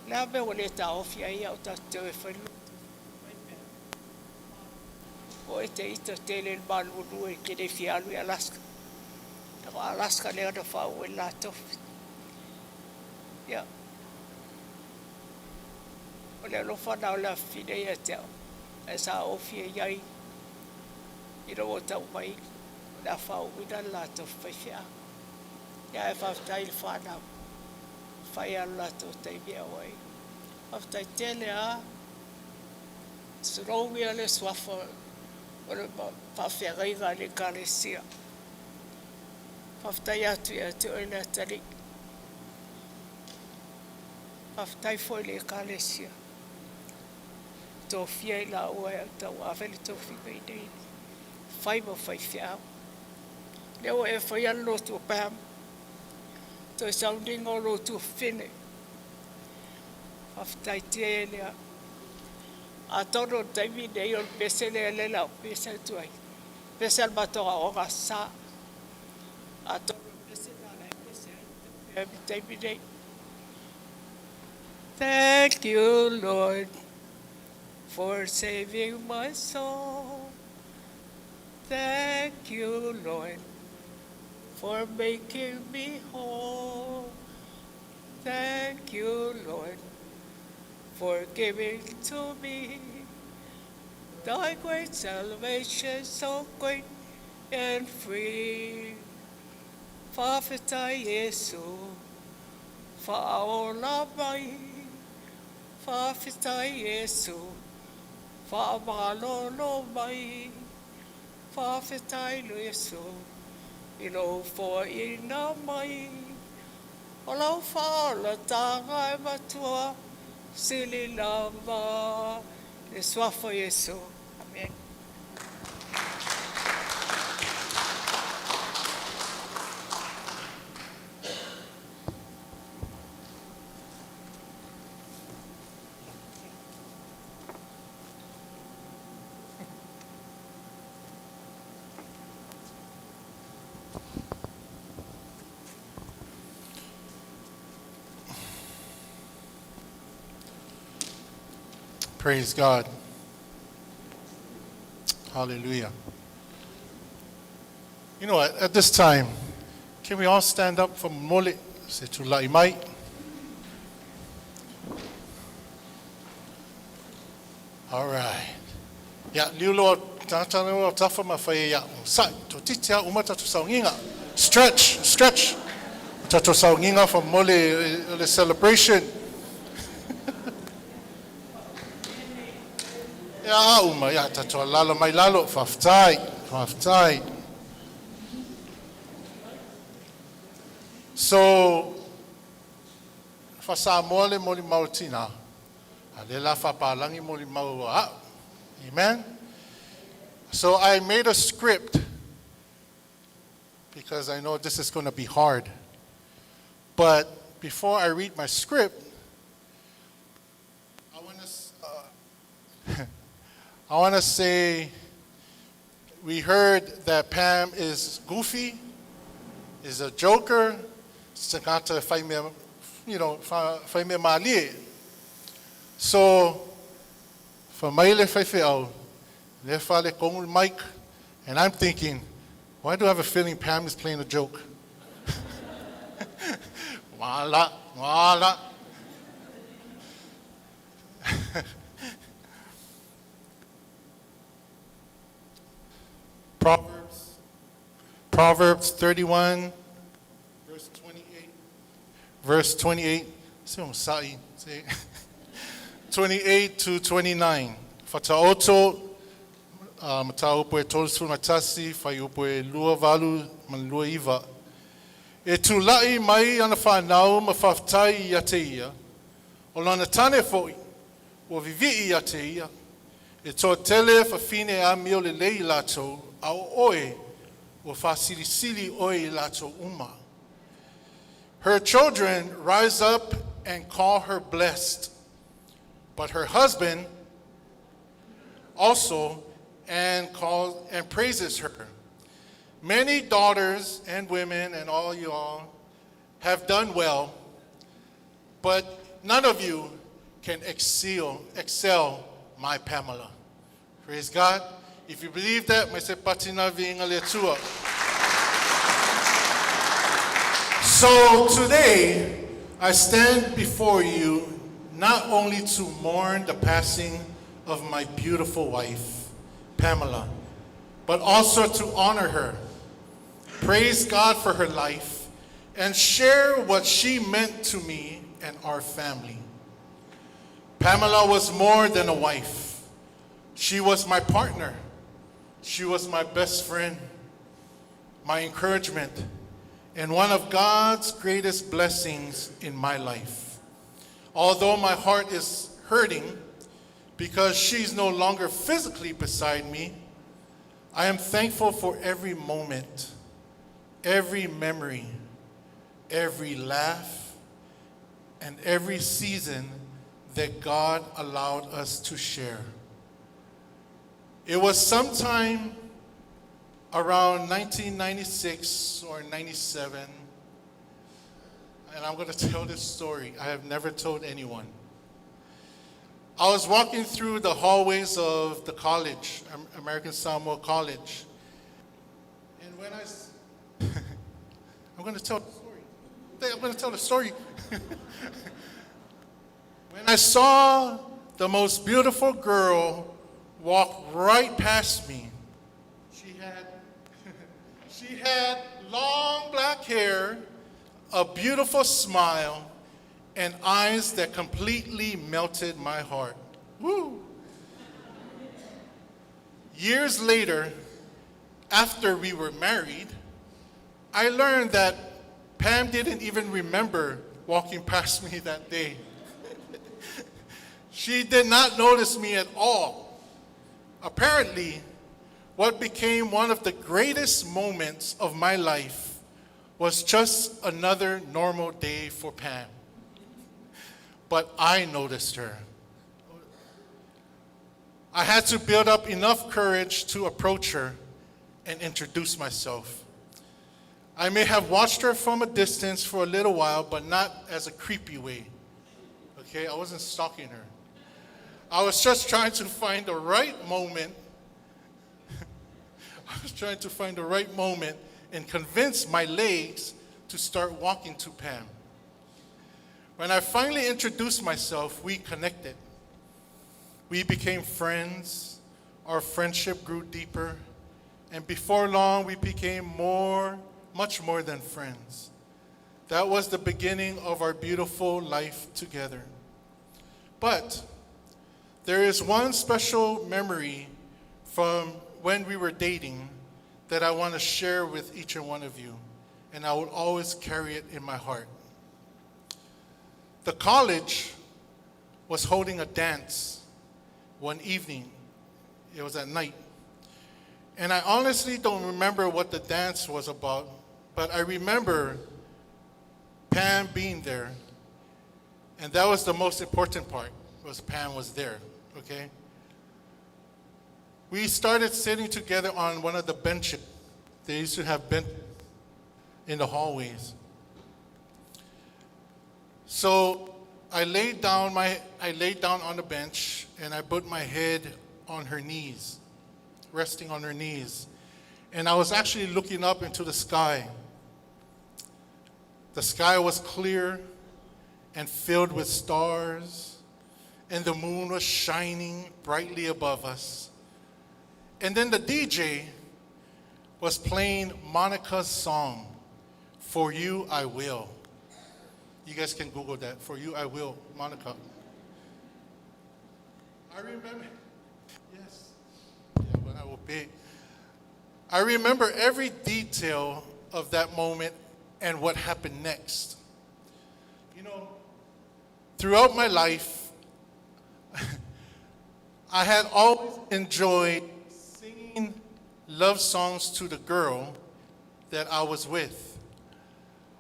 Nā me o le tā ofi ai au tā teo e whailu. O e te ita tele manu nue kene whialu i Alaska. Tako Alaska leo na whau e la tofi. Ia. O le alofa nao la whinei e teo. E sa ofi e iai. I ro o tau mai. Na Faumuina la tofi whaiwhia. Ia e whaftai le whanau. Whai anu la tofi teimi au ai. Whaftai tele a. Surowi a le swafa. O le whawhiagaiga le kālesia. Whaftai atu ia te oi le atari. Whaftai foi le kālesia. Tō whia i la ua e tau awele tō whiga i nei. Whai mo whai whiau. Leo e whai anu lotu o Pam. Tō sounding o lotu o whine. Whaftai tia e lea. A tono taimi nei o pese le lela o pese tuai. Pese al matoa o ngā sā. A tono pese na le pese. Taimi nei. Thank you, Lord, for saving my soul. Thank you, Lord, for making me whole. Thank you, Lord, for giving to me thy great salvation, so great and free. Whawhetai Yesu, whaola mai. Whawhetai Yesu, whamalolo mai. Whawhetai Yesu, ilo Fualaau mai. O lau whaola tanga e matua, sili lava, le swafa Yesu. Amen. Praise God. Hallelujah. You know what? At this time, can we all stand up for mole se tulai mai? All right. Ya liulo tatano tafa mafai ya sai to titia umata to saunginga. Stretch. Tato saunginga for mole the celebration. Ya uma ya tato lalo mai lalo faftai. So fasa mole mautina. Alela fa palangi mole mau. Amen. So I made a script because I know this is going to be hard. But before I read my script, I want to say we heard that Pam is goofy, is a joker, sakata faime, faime mali. So for maile faifeau, lefale kongul mic, and I'm thinking, why do I have a feeling Pam is playing a joke? Wala. Proverbs 31, verse 28. 28 to 29. Fatauto mataupo e tolsu matasi faiupo e lua valu man lua iva. E tulai mai ana whanau ma whaftai ia te ia. O lana tane foi, o vivi ia te ia. E tō tele whawhine a mio le lei lato, au oe, o whasirisili oe lato uma. Her children rise up and call her blessed, but her husband also and praises her. Many daughters and women and all you all have done well, but none of you can excel my Pamela. Praise God. If you believe that, may se patina vinga letua. So today, I stand before you not only to mourn the passing of my beautiful wife, Pamela, but also to honor her, praise God for her life, and share what she meant to me and our family. Pamela was more than a wife. She was my partner. She was my best friend, my encouragement, and one of God's greatest blessings in my life. Although my heart is hurting because she's no longer physically beside me, I am thankful for every moment, every memory, every laugh, and every season that God allowed us to share. It was sometime around 1996 or 97, and I'm going to tell this story. I have never told anyone. I was walking through the hallways of the college, American Samoa College, and when I'm going to tell the story. When I saw the most beautiful girl walk right past me, she had long black hair, a beautiful smile, and eyes that completely melted my heart. Woo! Years later, after we were married, I learned that Pam didn't even remember walking past me that day. She did not notice me at all. Apparently, what became one of the greatest moments of my life was just another normal day for Pam. But I noticed her. I had to build up enough courage to approach her and introduce myself. I may have watched her from a distance for a little while, but not as a creepy way. Okay, I wasn't stalking her. I was just trying to find the right moment. I was trying to find the right moment and convince my legs to start walking to Pam. When I finally introduced myself, we connected. We became friends. Our friendship grew deeper. And before long, we became much more than friends. That was the beginning of our beautiful life together. But there is one special memory from when we were dating that I want to share with each and one of you, and I will always carry it in my heart. The college was holding a dance one evening. It was at night. And I honestly don't remember what the dance was about, but I remember Pam being there. And that was the most important part, was Pam was there, okay? We started sitting together on one of the benches. They used to have benches in the hallways. So I laid down on the bench and I put my head on her knees, resting on her knees. And I was actually looking up into the sky. The sky was clear and filled with stars, and the moon was shining brightly above us. And then the DJ was playing Monica's song, For You I Will. You guys can Google that, For You I Will, Monica. I remember, yes, yeah, when I will be. I remember every detail of that moment and what happened next. You know, throughout my life, I had always enjoyed singing love songs to the girl that I was with.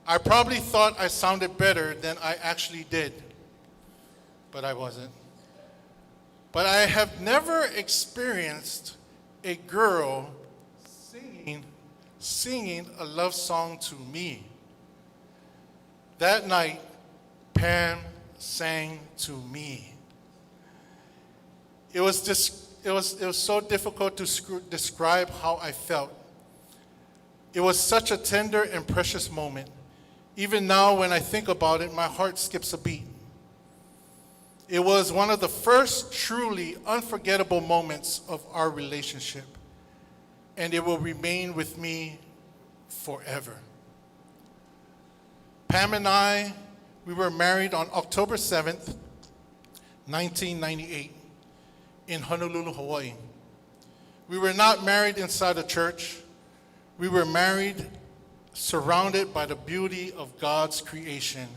I probably thought I sounded better than I actually did, but I wasn't. But I have never experienced a girl singing a love song to me. That night, Pam sang to me. It was so difficult to describe how I felt. It was such a tender and precious moment. Even now, when I think about it, my heart skips a beat. It was one of the first truly unforgettable moments of our relationship, and it will remain with me forever. Pam and I, we were married on October 7th, 1998, in Honolulu, Hawaii. We were not married inside a church. We were married surrounded by the beauty of God's creation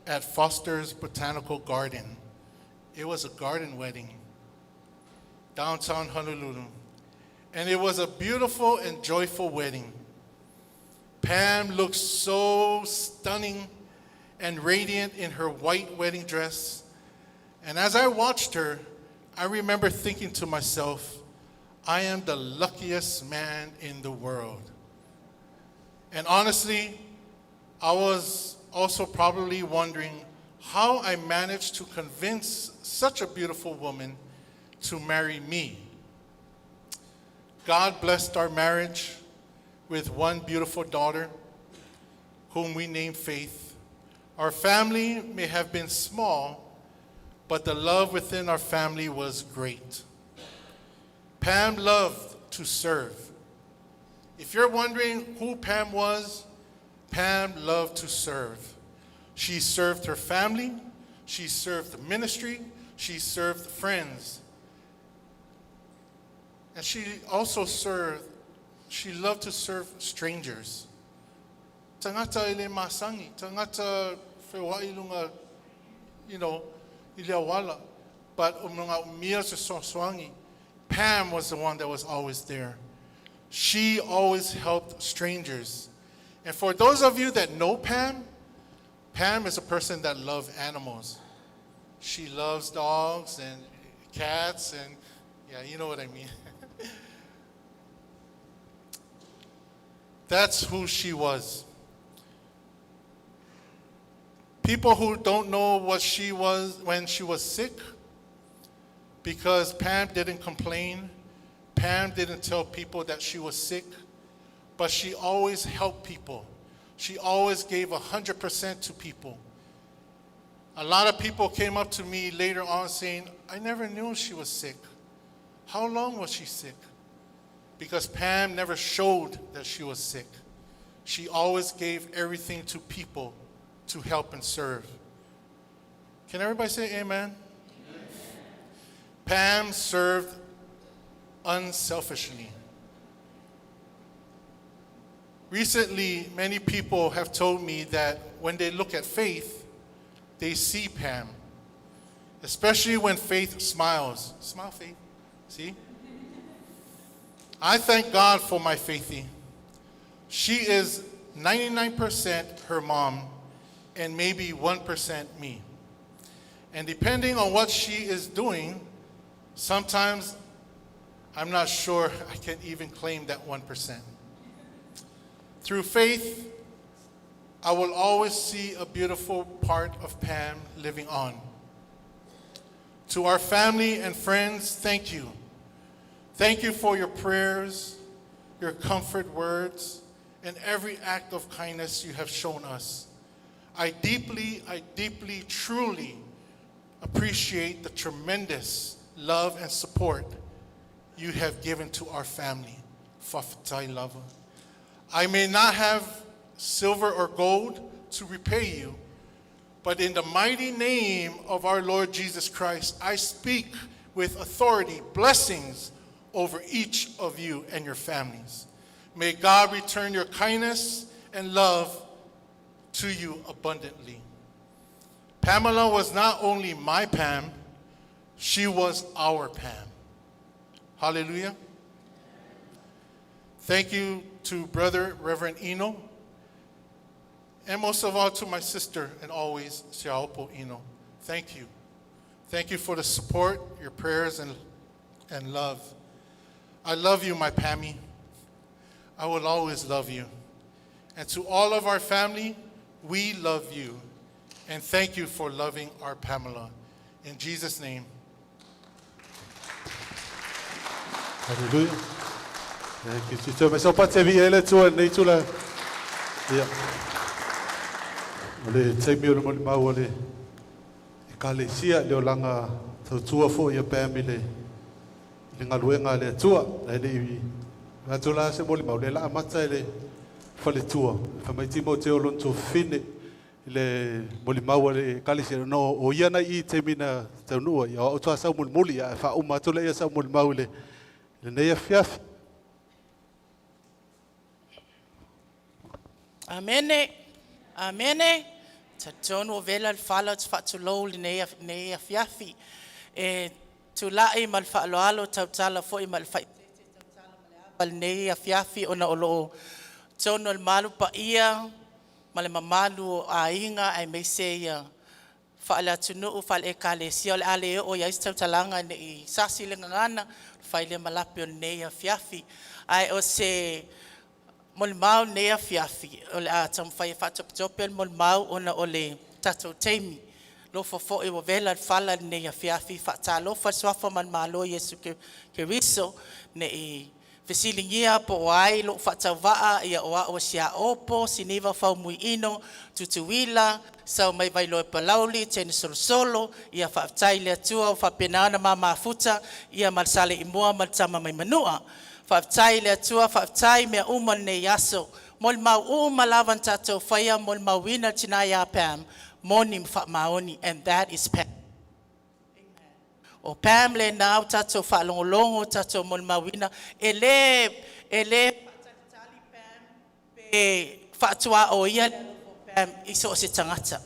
at Foster's Botanical Garden. It was a garden wedding, downtown Honolulu. And it was a beautiful and joyful wedding. Pam looked so stunning and radiant in her white wedding dress. And as I watched her, I remember thinking to myself, I am the luckiest man in the world. And honestly, I was also probably wondering how I managed to convince such a beautiful woman to marry me. God blessed our marriage with one beautiful daughter, whom we named Faith. Our family may have been small, but the love within our family was great. Pam loved to serve. If you're wondering who Pam was, Pam loved to serve. She served her family, she served the ministry, she served friends. And she also she loved to serve strangers. Tangata ele masangi, tangata Fualaau lunga, iliawala. But mga umia sa soswangi, Pam was the one that was always there. She always helped strangers. And for those of you that know Pam, Pam is a person that loves animals. She loves dogs and cats and, yeah, you know what I mean. That's who she was. People who don't know what she was when she was sick, because Pam didn't complain. Pam didn't tell people that she was sick, but she always helped people. She always gave 100% to people. A lot of people came up to me later on saying, I never knew she was sick. How long was she sick? Because Pam never showed that she was sick. She always gave everything to people to help and serve. Can everybody say amen? Pam served unselfishly. Recently, many people have told me that when they look at Faith, they see Pam, especially when Faith smiles. Smile, Faith. See? I thank God for my Faithy. She is 99% her mom and maybe 1% me. And depending on what she is doing, sometimes I'm not sure I can even claim that 1%. Through Faith, I will always see a beautiful part of Pam living on. To our family and friends, thank you. Thank you for your prayers, your comfort words, and every act of kindness you have shown us. I deeply, truly appreciate the tremendous love and support you have given to our family. Fafutai lava. I may not have silver or gold to repay you, but in the mighty name of our Lord Jesus Christ, I speak with authority, blessings over each of you and your families. May God return your kindness and love to you abundantly. Pamela was not only my Pam, she was our Pam. Hallelujah. Thank you to Brother Reverend Eno, and most of all to my sister and always, Siaopo Eno. Thank you. Thank you for the support, your prayers, and love. I love you, my Pammy. I will always love you. And to all of our family, we love you. And thank you for loving our Pamela. In Jesus' name. Hallelujah. Thank you, Sister. May sopa te vi ele tua nei tula. Yeah. Ole te mi ole moli mau ole. E kale sia leo langa tau tua fo ia pēmile. Le ngaluenga le tua. Le i atula se moli mau le la amata ele fale tua. Fa mai timo te olon to fine. Le moli mau le kale sia no o ia na I te mina tau nua. Ia o tua sau moli ia fa uma tula ia sau moli mau le. Le nei fiaf. Amene. Amene. Ta tono vela il fala fa tu lo nei fiafi. E tu la I mal fa lo alo tau tala fo I mal fa bal nei fiafi ona olo tono il malu pa ia male mamalu a inga ai me se ia fa la tunu fa le kale si ale o ia tau talanga nei sasi le ngana fa le malapi nei fiafi ai o se mol mau nei fiafi o le a tam fa fa top mol mau ona ole tato teimi lo fo e vela fala nei fiafi fa ta lo fa swafa man malo Yesu ke riso nei Fesilingia po ai lo fatawaa ia o sia opo siniva Faumuina tutuila sau mai vai lo palauli ten solo ia fatai le tua fa penana mama futa ia malsale imua maltama mai manua fatai le tua fatai me uman ne yaso mol mau malavan tato faya mol mawina tinaya Pam monim fa maoni and that is Pam. O Pam le nau tato whalongolongo tato mol mawina ele patatali Pam pe whatua o ia Pam iso se tangata.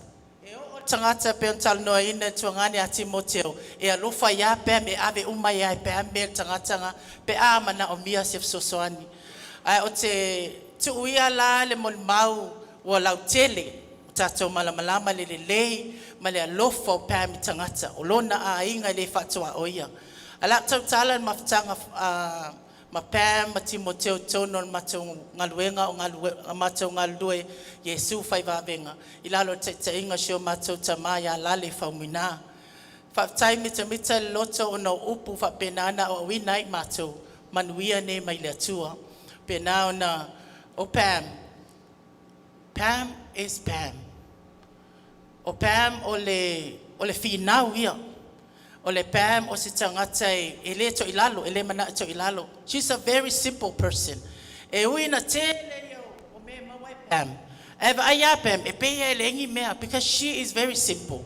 E o tangata pe on talnoa ina tuangani a Timoteo e alofa ia Pam e ave umai ai Pam me tangata pe amana o mia se sosoani. Ai o te tuia la le mol mau o lau tele tato malamalama lelei male alofa o Pam tangata o lona a inga le fatua o ia ala tau tala maftanga ma Pam ma Timoteo tono ma tau ngaluenga o ngalue Yesu fai vavenga ilalo te inga sho ma tau tamaya lale Faumuina Whaatai mita loto o no upu whapenana o winai mato. Manuia ne mai le tua. Pena o na o Pam. Pam is Pam. O Pam o le whinau ia. O le Pam o se tangata e le to ilalo, e le mana to ilalo. She's a very simple person. E uina tele yo o me mawai Pam. Eva aya Pam, e peia e le ingi mea, because she is very simple.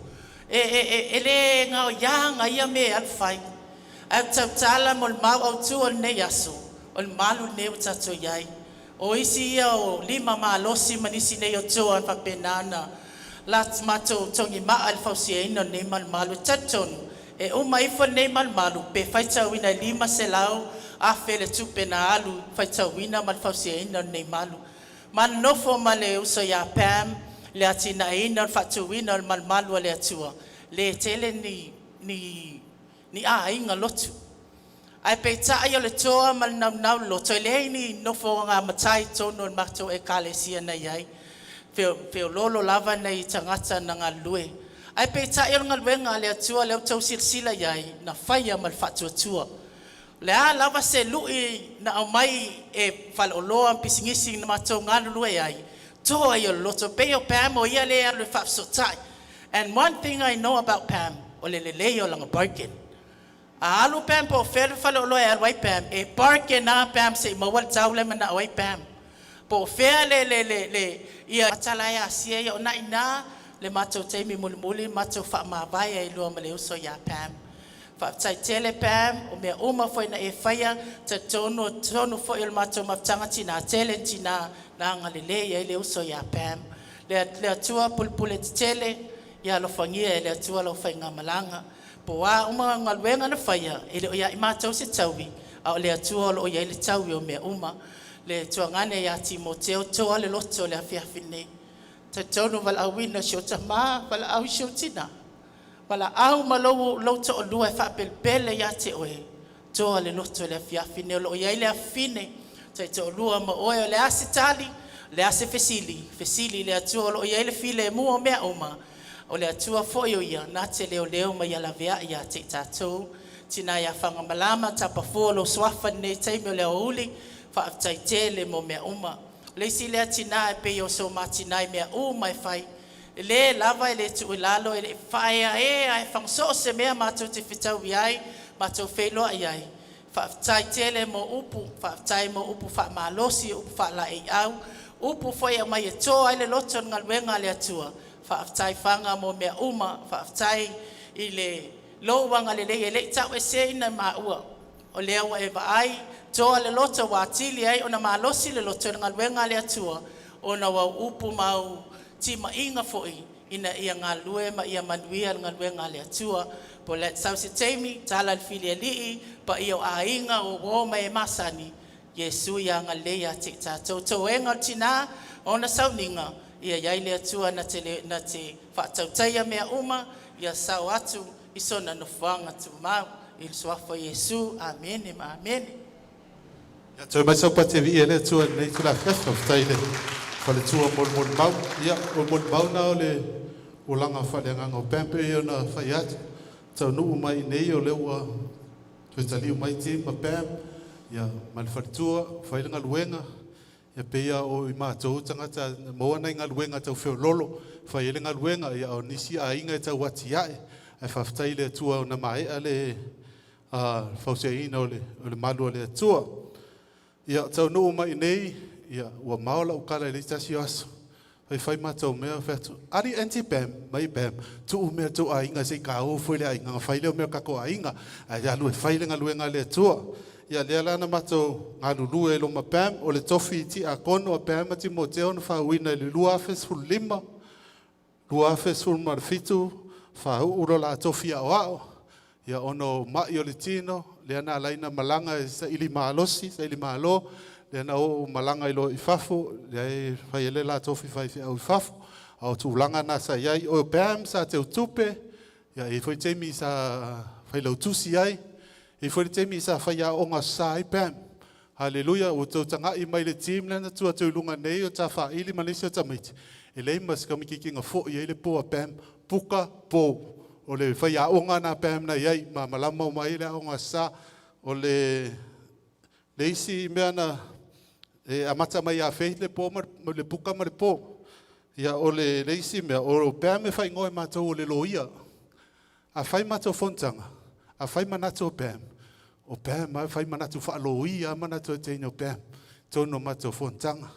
E le ngao yanga ia me alfai. A tautala mo le mau au tu o ne yaso. O le malu ne o tato yai. O isi ia o lima maa losi manisi ne o tua pa penana. Lats mato tongi maa al fausia ino ne mal malu tatonu. E o mai fo ne mal malu pe faita wina lima se lau a fele tupe na alu faita wina mal fausia ino ne malu. Man nofo male uso ya Pam le atina ino fatu wina mal malu le atua. Le tele ni a inga lotu. Ai pe ta ia le toa mal nau loto le ni nofo nga matai tono mato e kalesia na yai. Feo lolo lava nei tangata na ngā lue. Ai pe ta ia ngā luenga le atua leo tau silsila yai na whaia mal fatu atua. Le a lava se lui na au mai e whaloloa pisingisi na mato ngā lue yai. Toa ia loto peo Pam o ia le alu whapsotai. And one thing I know about Pam, o le leo langa bargain. A alu Pam po whare whaloloa e alwai Pam, e bargain na Pam se mawal tau le mana awai Pam. Po fea le ia matalaya asia ia o na ina le mato teimi muli mato wha mawai e lua male uso ya Pam. Wha tai tele Pam o mea uma foi na e whaia ta tonu foi il mato maptanga tina tele tina na ngalile ia le uso ya Pam. Le atua pulpule tele ia lo fangia le atua lo whainga malanga. Po wa uma ngalwenga na whaia ele o ia i mato se taui a le atua lo o ia le taui o mea uma. Le tuangane ya Timoteo toa le loto le afiafine. Te tonu wala awina shota maa, wala awi shotina. Wala au malo loto o lua e whapelpele ya te oe. Toa le loto le afiafine o lo ia le afine. Te to lua ma oe o le asitali, le ase fesili. Fesili le atua o lo ia le file mua mea oma. O le atua foi o ia, na te leo ma ia la vea ia te tatou. Tina ia whanga malama, tapa fua lo swafa ne teime o le uli. Whaatai tele mo mea uma. Leisi lea tina e pe o so matina e mea uma e whai. Le lava e le tu ilalo e le whaia e ai whangso se mea mātou te whitau i ai, mātou wheloa i ai. Whaatai tele mo upu, whaatai mo upu wha malosi, upu wha la e au. Upu whai mai e toa i le loto ngalwenga le atua. Whaatai whanga mo mea uma, whaatai i le lowanga le e le tau e se ina maua. O lea e ai. Toa le loto wa tili ai ona malosi le loto ngā luenga le atua ona wa upu mau tima inga foi ina ia ngā lue ma ia manuia ngā luenga le atua po le sau se teimi tala le fili alii pa ia a inga o goma e masani Yesu ia ngā leia te tātou toenga tina ona sauninga ia iai le atua na te whaatautaia mea uma ia sau atu isona no whanga tu mau il suafa Yesu amen amen. Ya toi mai sau pate vi ele tua nei tu la festa ftai le fale tua mol mau ia mol mau na le ulanga fale nganga pempe ia na faiat tau nu mai nei o le ua tu tali mai ti ma pem ia mal fale tua fai nga luenga ia pe ia o i ma tau tanga ta mo na nga luenga tau fe lolo fai le nga luenga ia o nisi a inga tau wati ai ai faftai le tua na mai ale fauseina o le malu le tua. Ia tau no mai nei ia ua maola o kala le tasi aso. Fai matau mea fetu. Ari anti Pam, mai Pam. Tu mea tu a inga se ka o foi le inga fai le mea kako a inga. Ai alu fai le ngaluenga le tua. Ia le lana matau ngalulu e lo ma Pam o le tofi ti a kono a Pam ati Timoteo na Faumuina le lua fesul lima. Lua fesul marfitu fa uro la tofi a wao. Ia ono mai o le tino le ana alaina malanga e sa ili maalosi, sa ili maalo, le ana o malanga ilo i fafu, le fai ele la tofi fai fi au i fafu, au tūlanga na sa iai, o Pam sa te utupe, ia e foi teimi sa fai lau tusi ai, e foi teimi sa fai a onga sa i Pam. Haleluia, o tau tanga i mai le team lena tua tau lunga nei o ta fa ili manisi o ta maiti. E le mas kamikiki nga fo i ele po a Pam, puka po. o le whai a onga na pēmna iai, ma malama o mai le onga sa, o le isi mea na amata mai a whei le pō, le puka ma le pō. Ia o le isi mea, o pēme whai ngoe mātou o le loia. A whai mātou fontanga, a whai manatou pēm. O pēm, whai manatou whaaloia, manatou teino pēm. Tono mātou fontanga.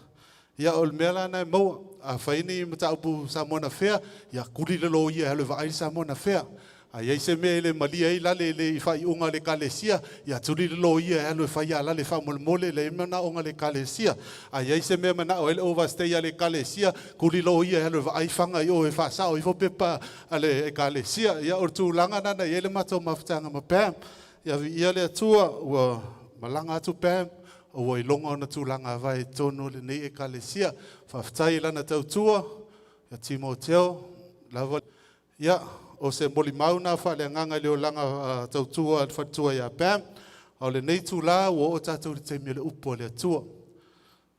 Ia o le mea lana e maua, a whai ni mata upu sa mona whea, ia kuri le loia halo wa ai sa mona whea. A iei se mea le malia i lale le whai unga le kalesia, ia turi le loia halo whai a lale wha mole le mana unga le kalesia. A iei se mea mana o ele overstay a le kalesia, kuri loia halo wa ai whanga i o e whasa o i fopepa a le kalesia. Ia o tu langa nana i ele mato mawhtanga ma pēm. Ia vi ia le atua ua malanga atu pēm. O i longa ona tūlanga vai tonu le nei e kalesia. Whaftai lana tautua, ia Timoteo, lava. Ia, o se moli mauna whale nganga leo langa tautua whatua ia pēm. O le nei tūla, o tātou le teimio le upo le atua.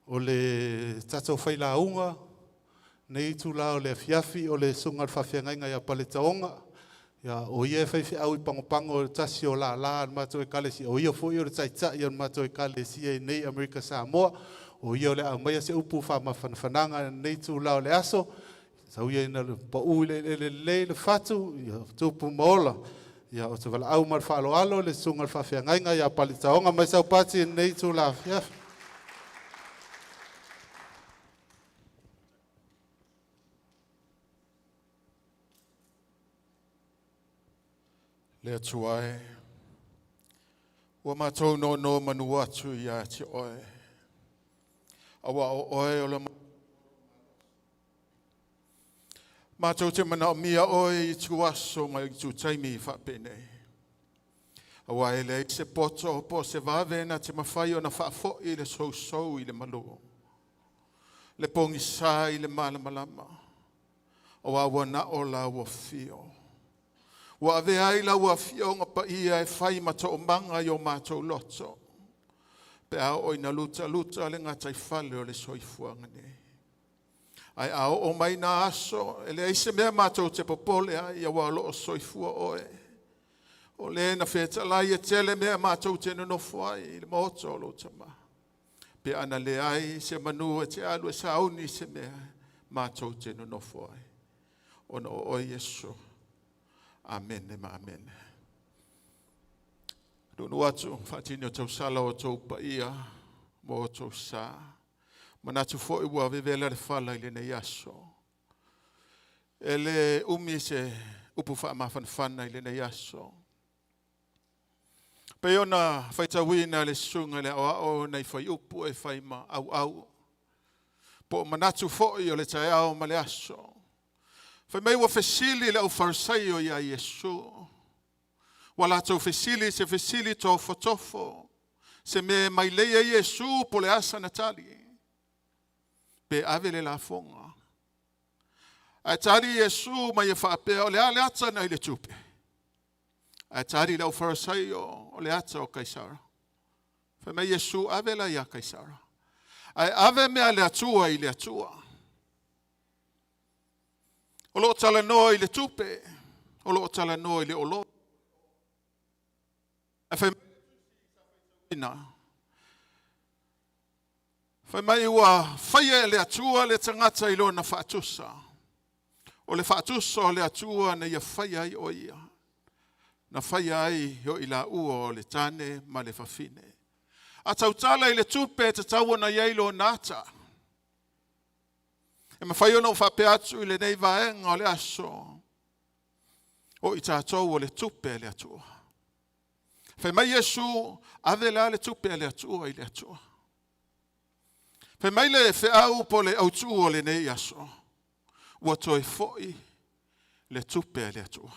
O le tātou whaila unga, nei tūla o le afiafi, o le sunga whawhiangainga ia paletaonga. Ia o ia whaiwhi au I pangopango tasi o la mato e kalesi. O ia fo i o le taita i o mato e kalesi e nei Amerika Samoa. O ia o le amaya se upu whama whananga nei tū lao le aso. Sau ia ina le pa'u le fatu, ia tūpu maola. Ia o te wala au mar whaalo alo le sunga whawhiangainga ia palitaonga mai sau pati nei tū la fiafi. Le atuai. Ua mātou no manu atu I a te oe. Awa o oe o le mātou te mana o mia oe I tu aso mai tu taimi I whapene. Awa e le se poto po se vavena te mawhai o na whaafo I le sou I le malo. Le pongi sa I le malamalama. Awa wana o la ua fio. Wa ave ai la ua fionga pa ia e whai mato o manga I o mātou loto. Pe ao ina luta le ngatai whale o le soifuanga ne. Ai ao o mai na aso, ele eise mea mātou te popole ai a walo o soifua oe. O le na wheta lai e tele mea mātou te nonofo ai I le moto o lo tama. Pe ana le ai se manu e te alu e sauni se mea mātou te nonofo ai. Ona o Yesu. Amen, ma amen. Dono atu, fatini o tau sala o tau pa ia, mo o tau sa. Manatu fo I ua vevela le fala I le ne yaso. Ele umi se upu wha mawhanwhana I le ne yaso. Pe ona whaitawina le sunga le o nei whai upu e whai ma au. Po manatu fo I o le tae ao ma le aso. Fai mai wa fesili le au farisai o ia Yesu. Wala tau fesili se fesili tofo. Se me mai leia Yesu po le asa natali. Pe ave le la fonga. A tari Yesu mai e whaapea o le ale ata na I le tupe. A tari le au farisai o le ata o Kaisara. Fai mai Yesu ave la ia Kaisara. Ai ave mea le atua I le atua. O lo tala noa I le tupe, o lo tala noa I le olo. E whai mai ua whaia le atua le tangata I lo na whaatusa. O le whaatusa o le atua na ia whaia I o ia. Na whaia ai o I la ua o le tane ma le whawhine. A tautala I le tupe te taua na iailo nata. E mawhai ono whape atu I le nei vaenga o le aso. O I tātou o le tupe le atua. Whai mai Yesu ave la le tupe le atua I le atua. Whai mai le whiau po le autu o le nei aso. Ua toi foi le tupe le atua.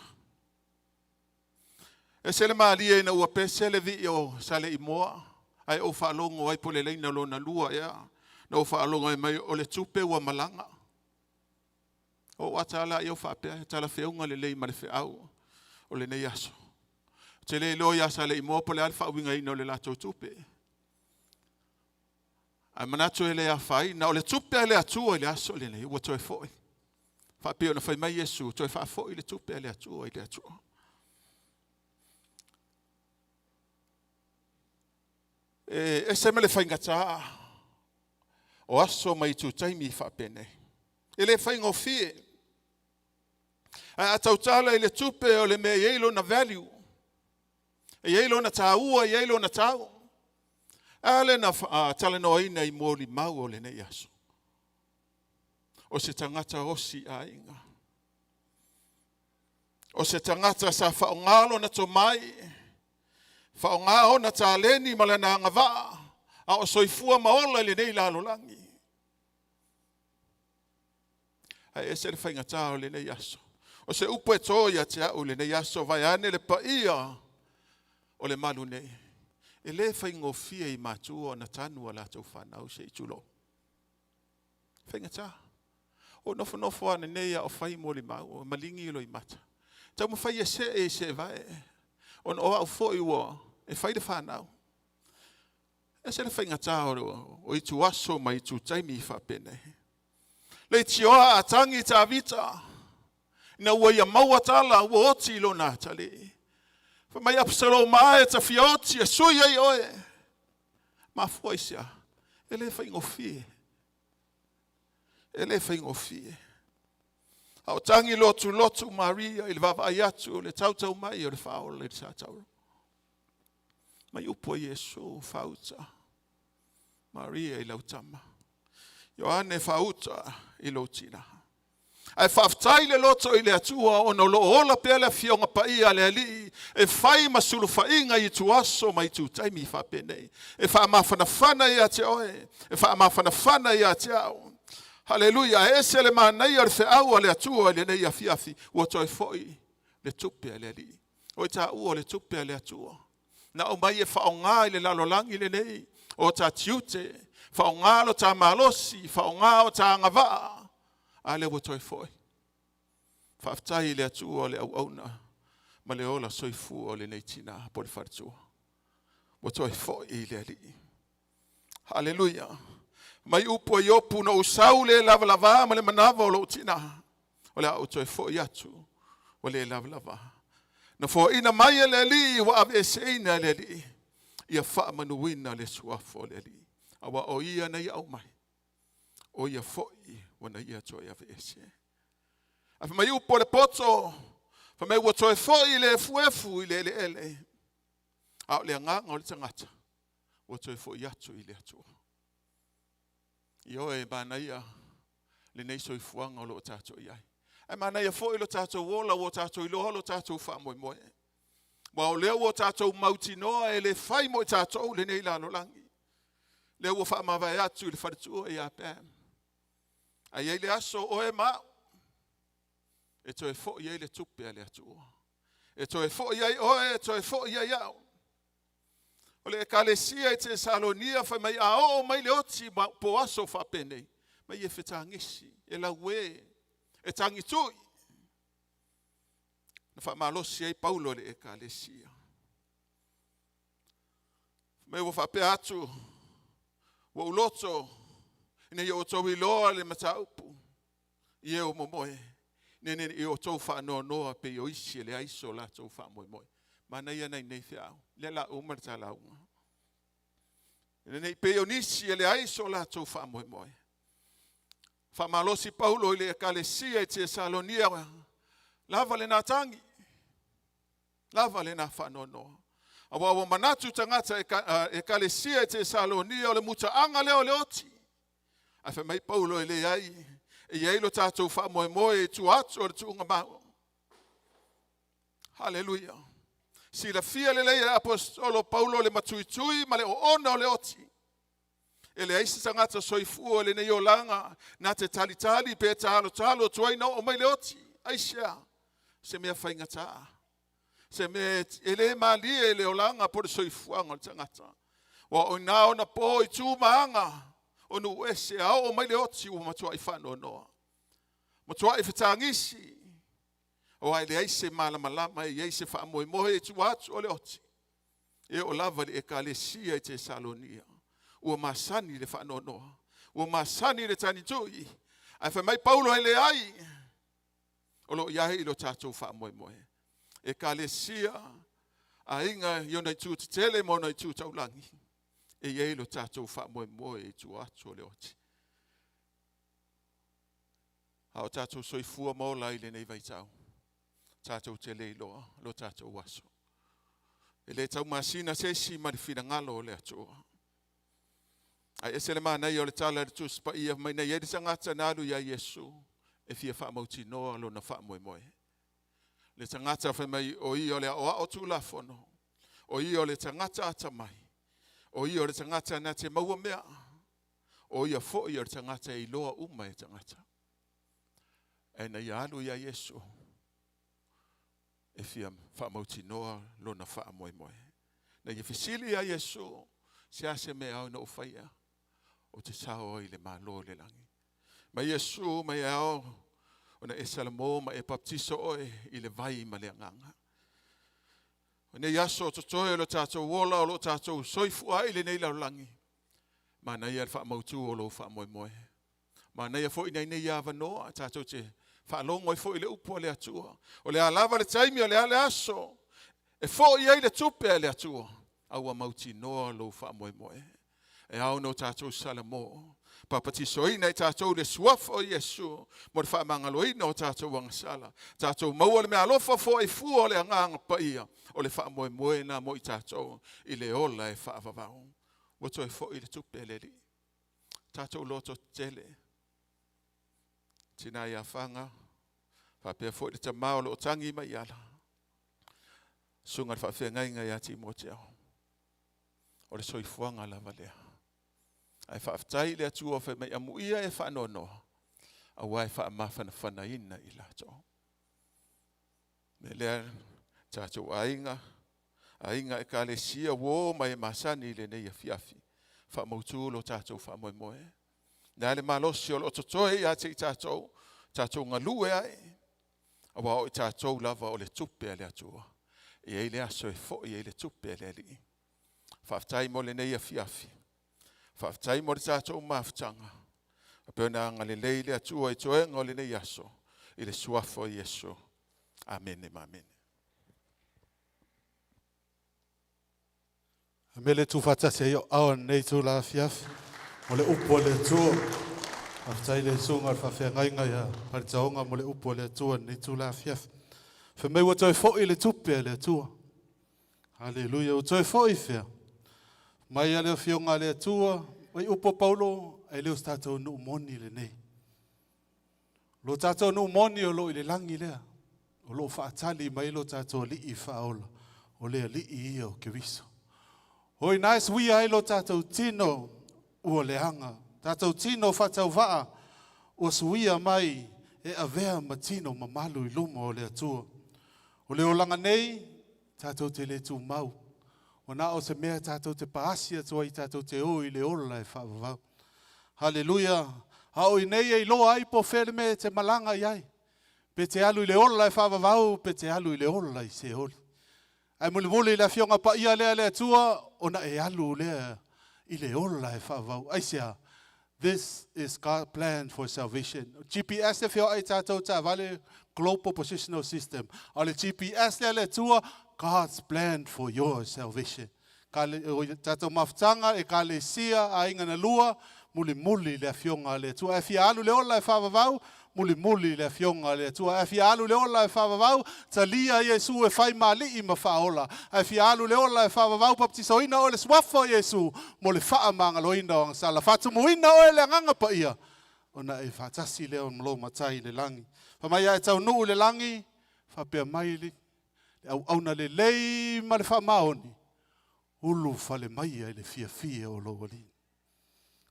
E se le maalia ina ua pese le vi o sale I moa. Ai o whaalongo ai po le leina lo na lua ea. Na o whaalongo ai mai o le tupe ua malanga. O atala I o whapea, tala whiunga le lei ma le whiau o le nei aso. Te le lo ia sale I moa po le ale whauinga ina o le lato tupe. Ai manatu e le a whai, na o le tupe le atua I le aso le nei, ua toi foi. Whapeo na whai mai Yesu, toi whafo i le tupe le atua i le atua. E se me le whaingata o aso mai tu taimi whapene. E le whaingofie. A tautala i le tupe o le mea yeilo na value. E yeilo na tāua, yeilo na tāu. Ale na tala noaina i mōli mau o le nei aso. O se tangata osi a inga. O se tangata sa whaongalo na to mai. Whaongao na tāleni ma le na ngawaa. A o soifua maola le nei lalolangi. Ai e se le whaingata o le nei aso. O se upo e toia te au le nei aso vai ane le paia o le malu nei. E le whaingofia i mātua na tanua la tau whanau se i tulo. Whaingata. O nofo ane nei a o whai mo le mau, o malingi ilo i mata. Tau mo whai e se vai. O o au fo i ua, e whai le whanau. E se le whaingata o i tu aso mai tu taimi i whapene. Le tioa a tangi ta vita. Na ua ia maua tala, ua oti ilo nā tali. Mai apsalo mai ta fioti e sui ai oe. Ma foi sia. Ele foi ngofie. Ele foi ngofie. Au tangi lotu Maria il vava ayatu le tau mai o le fao le tau. Mai upo Yesu fauta. Maria i lautama. Ioane fauta i lotina. Ai whaftai le loto i le atua o no lo ola pele fionga paia le ali e whai masulu whainga i tu aso mai tu taimi whapene. E wha mawhanawhana i ate oe. E wha mawhanawhana i ate au. Haleluia. E se le manai ar whi au le atua le nei a fiafi. Ua toi foi le tupe le ali. O ta ua le tupe le atua. Na o mai e whaonga i le lalolangi le nei. O ta tiute. Whaonga lo ta malosi. Whaonga o ta ngavaa. Ale wa toi foi. Whaftai le atu o le au auna. Ma le ola soifu o le neitina po le whartua. Wa toi foi i le ali. Haleluia. Mai upo i opu na usau le lava ma le manava o lo tina. O le au toi foi atu. O le lava. Na fo ina mai le ali wa ave seina le ali. Ia wha manuina le suafo le ali. Awa o ia na ia au mai. O ia foi. Wana ia toi ave ese. Afa mai upo le poto. Fa mai ua toi foi le fuefu i le ele. Au le nganga o le tangata. Ua toi foi atu i le atua. Io e mana ia. Le nei soi fuanga o lo tato iai. E mana ia foi lo tato wola o tato ilo lo tato fa moi moi. Wa o leo o tato mautinoa e le fai moi tato le nei lalo langi. Leo o fa mawai atu i le wharitua i a pēm. Ai ele aso o e ma. E to e fo i ele tupe ale atua. E to e fo i ai oe, e to e fo i ai au. O le ekalesia e te Salonia fai mai a o mai le oti po aso fa pene. Mai e whetangisi, e la ue, e tangitui. Na fa malosi ai Paulo le ekalesia. Mai wo fa pe atu, wo uloto, ne yo to wiloa le mataupu ye o momoe ne yo to fa no pe yo isi le aiso la to fa moe mana ia nei fiao le la o marta la u ne pe yo nisi le aiso la to fa moe fa malosi Paulo le ekalesia e Tesalonia lava le natangi lava le na fa no awa manatu tangata ekalesia e Tesalonia le muta anga le oti. Afe mai Paulo e le ai. E iei lo tātou wha moe tu atu o le tuunga mau. Haleluia. Si la fia le leia apostolo Paulo le matuitui ma le o ona o le oti. E le aisa tangata soifu o le nei o langa na te talitali pe talo tuaina o mai le oti. Aisha. Se mea whaingata. Se me ele mali e le o langa po le soifuanga o le tangata. Wa o nao na po i tu maanga. Onu ese ao mai le oti o matua i whano noa. Matua i whetangisi. O ai le aise malama e aise wha moe e tu atu o le oti. E o lava le ekalesia i Tesalonia. Ua masani le whano noa. Ua masani le tanitui. Ai wha mai Paulo e le ai. O lo iahi ilo tātou wha moe moe. E ka le sia a inga i ona i tū te tele mo ona i tū taulangi. E ia ilo tātou wha moe moe i tū atu o le oti. Hao tātou soifua mo lai le nei vaitau. Tātou te le iloa, lo tātou waso. E le tau masina se si marifina ngalo o le atua. Ai ese le mānei o le tala le tuspa ia mai nei edi sangata nalu ia Yesu. E fia wha mauti noa lo na wha moe moe. Le tangata wha mai o i o le aoa o tū la fono. O i o le tangata ata mai. O i o le tangata na te maua mea. O i a fo i o le tangata i loa uma e tangata. E na ia alu ia Yesu. E fia wha mauti noa lo na wha moe moe. Na ia fisili ia Yesu. Se ase mea au na uwhaia. O te sao i le malo le langi. Ma Yesu, ma ao, o na e salamo, ma e baptiso oe i le vai ma le anganga. O ne yaso to toe lo tātou wola o lo tātou soifu ai le nei laulangi. Ma nei al wha mautu o lo wha moe moe. Ma nei a fo i nei awa noa, tātou te wha longo i fo i le upo le atua. O le alava le taimi o le ale aso. E fo i ei le tupe le atua. Aua mauti noa lo wha moe moe. E au no tātou salamo. Papati soina i tātou le suafa o Yesu. Mo le wha mangaloina o tātou wangasala. Tātou maua le mea alofa fo i fua o le anganga pa ia. O le wha moe moe na mo i tātou. I le ola e wha avavau. Wato e fo i le tupe le li. Tātou loto tele. Tina ia whanga. Whapea fo i le tamao lo tangi mai ala. Sunga le whawhia ngai ngai ati mo te au. O le soifuanga la valea. Ai whaafitai le atua whai mai amuia e whaanono. A wai whaamawhana whanaina i lato. Me lea tātou ainga. Ainga e ka le sia wō mai e masani le nei a fiafi. Whaamautu lo tātou whaamoe moe. Nā le malosi o lo totoe i ate i tātou. Tātou ngalue ai. A wao i tātou lava o le tupe a le atua. E ei le aso e fo i ei le tupe a le ali. Whaafitai mo le nei a fiafi. Whaafitai mo le tātou maafutanga. A pēna anga le leile atua i toenga o le nei aso. I le suafo i Yesu. Amen e mamen. Me le tūwhata se i o awan nei tū la fiafi. Mo le upo le tua. Whaafitai le sunga al whawhia ngainga ia. Paritaonga mo le upo le tua nei tū la fiafi. Whamei wa toi fo i le tupe le tua. Halleluja. O toi fo i fia. Mai ale fionga le tua, mai upo Paulo, ai leo tātou nu moni le nei. Lo tātou nu moni o lo i le langi lea. O lo whaatali mai lo tātou li i whaola. O lea li i ia o ke viso. Hoi nais wia ai lo tātou tino ua leanga. Tātou tino whatau waa. O suia mai e avea ma tino ma malu i luma o lea tua. O leo langa nei, tātou te le tū mau. O na o se mea tātou te paasia tua i tātou te o i le ola e whaavavau. Halleluja. Hao i nei e loa ai po where me te malanga iai. Pe te alu i le ola e whaavavau, pe te alu i le ola i se oli. Ai muli le fionga pa ia lea lea tua, o na e alu lea i le ola e whaavavau. Ai sea, this is God's plan for salvation. GPS e fio ai tātou tā vale Global Positional System. O le GPS lea tua, God's plan for your salvation. Tātou mafutanga e ka le sia a inga na lua, muli le fionga le tua. E fia alu le ola e whaavavau, muli le fionga le tua. E fia alu le ola e whaavavau, talia Yesu e whai mali i ma whaola. E fia alu le ola e whaavavau, paptisoina o le swafo Yesu, mo le whaamanga loina o sala. Whatumuina o e le nganga pa ia. Ona e whatasi leo mlo matai le langi. Whamaya e tau nuu le langi, whapea mai li. Au na le lei ma le whamaoni. Ulu whale mai ai le fia o lo wali.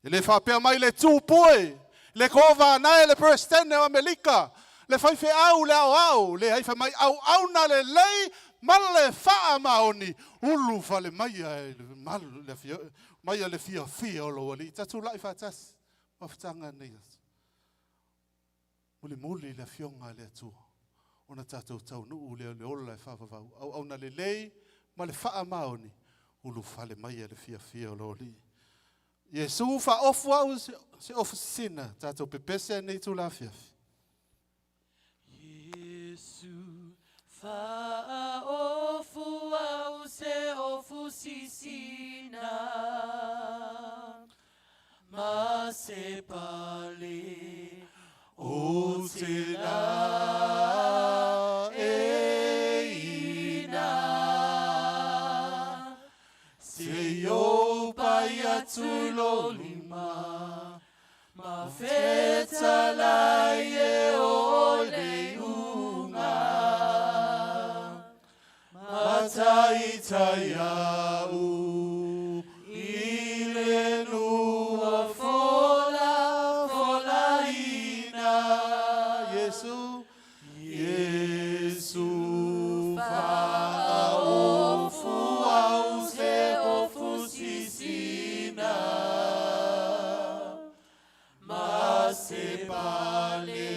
E le whapea mai le tūpoe. Le kova nae le prestene o Amerika. Le whaife au le au. Le haifa mai au na le lei ma le whamaoni. Ulu whale mai ai le fia. Mai ai le fia o lo wali. Tatu lai whatas. Mawhitanga nei. Muli le fionga le atua. Ona tātou tau nuu le ola e whawawau. Au na le lei, ma le wha maoni. Ulu whale mai e le fia o lo li. Yesu wha ofu au se ofu sina. Tātou pepese nei tu la fiafi. Fa'aofu au se ofu sisina ma se pale o te la e ina se yo pai atu lo lima ma feta la e o le unga matai tai au ile lua fola fola ina Yesu Yesu fa ofu au se ofu sisina ma se pale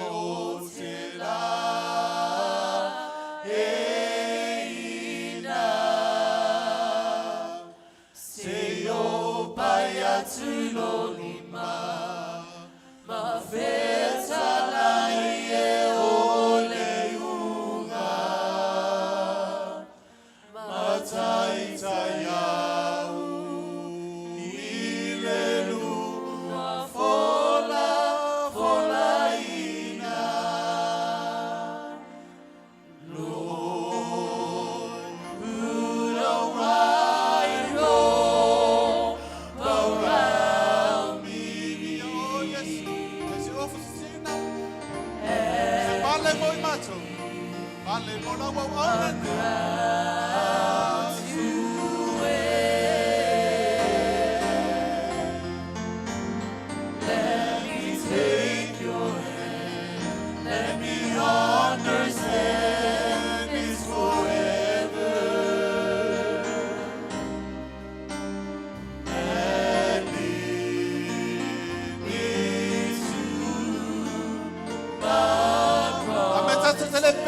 o te la Tulo lima ma feta la e ole unga ma tai tai au ile lua fola fola ina Lord put a wide road around me. Oh, yes, yes, you offer sin now. Pale moi macho, pale mola wa Let me take your hand. Let me understand it's forever.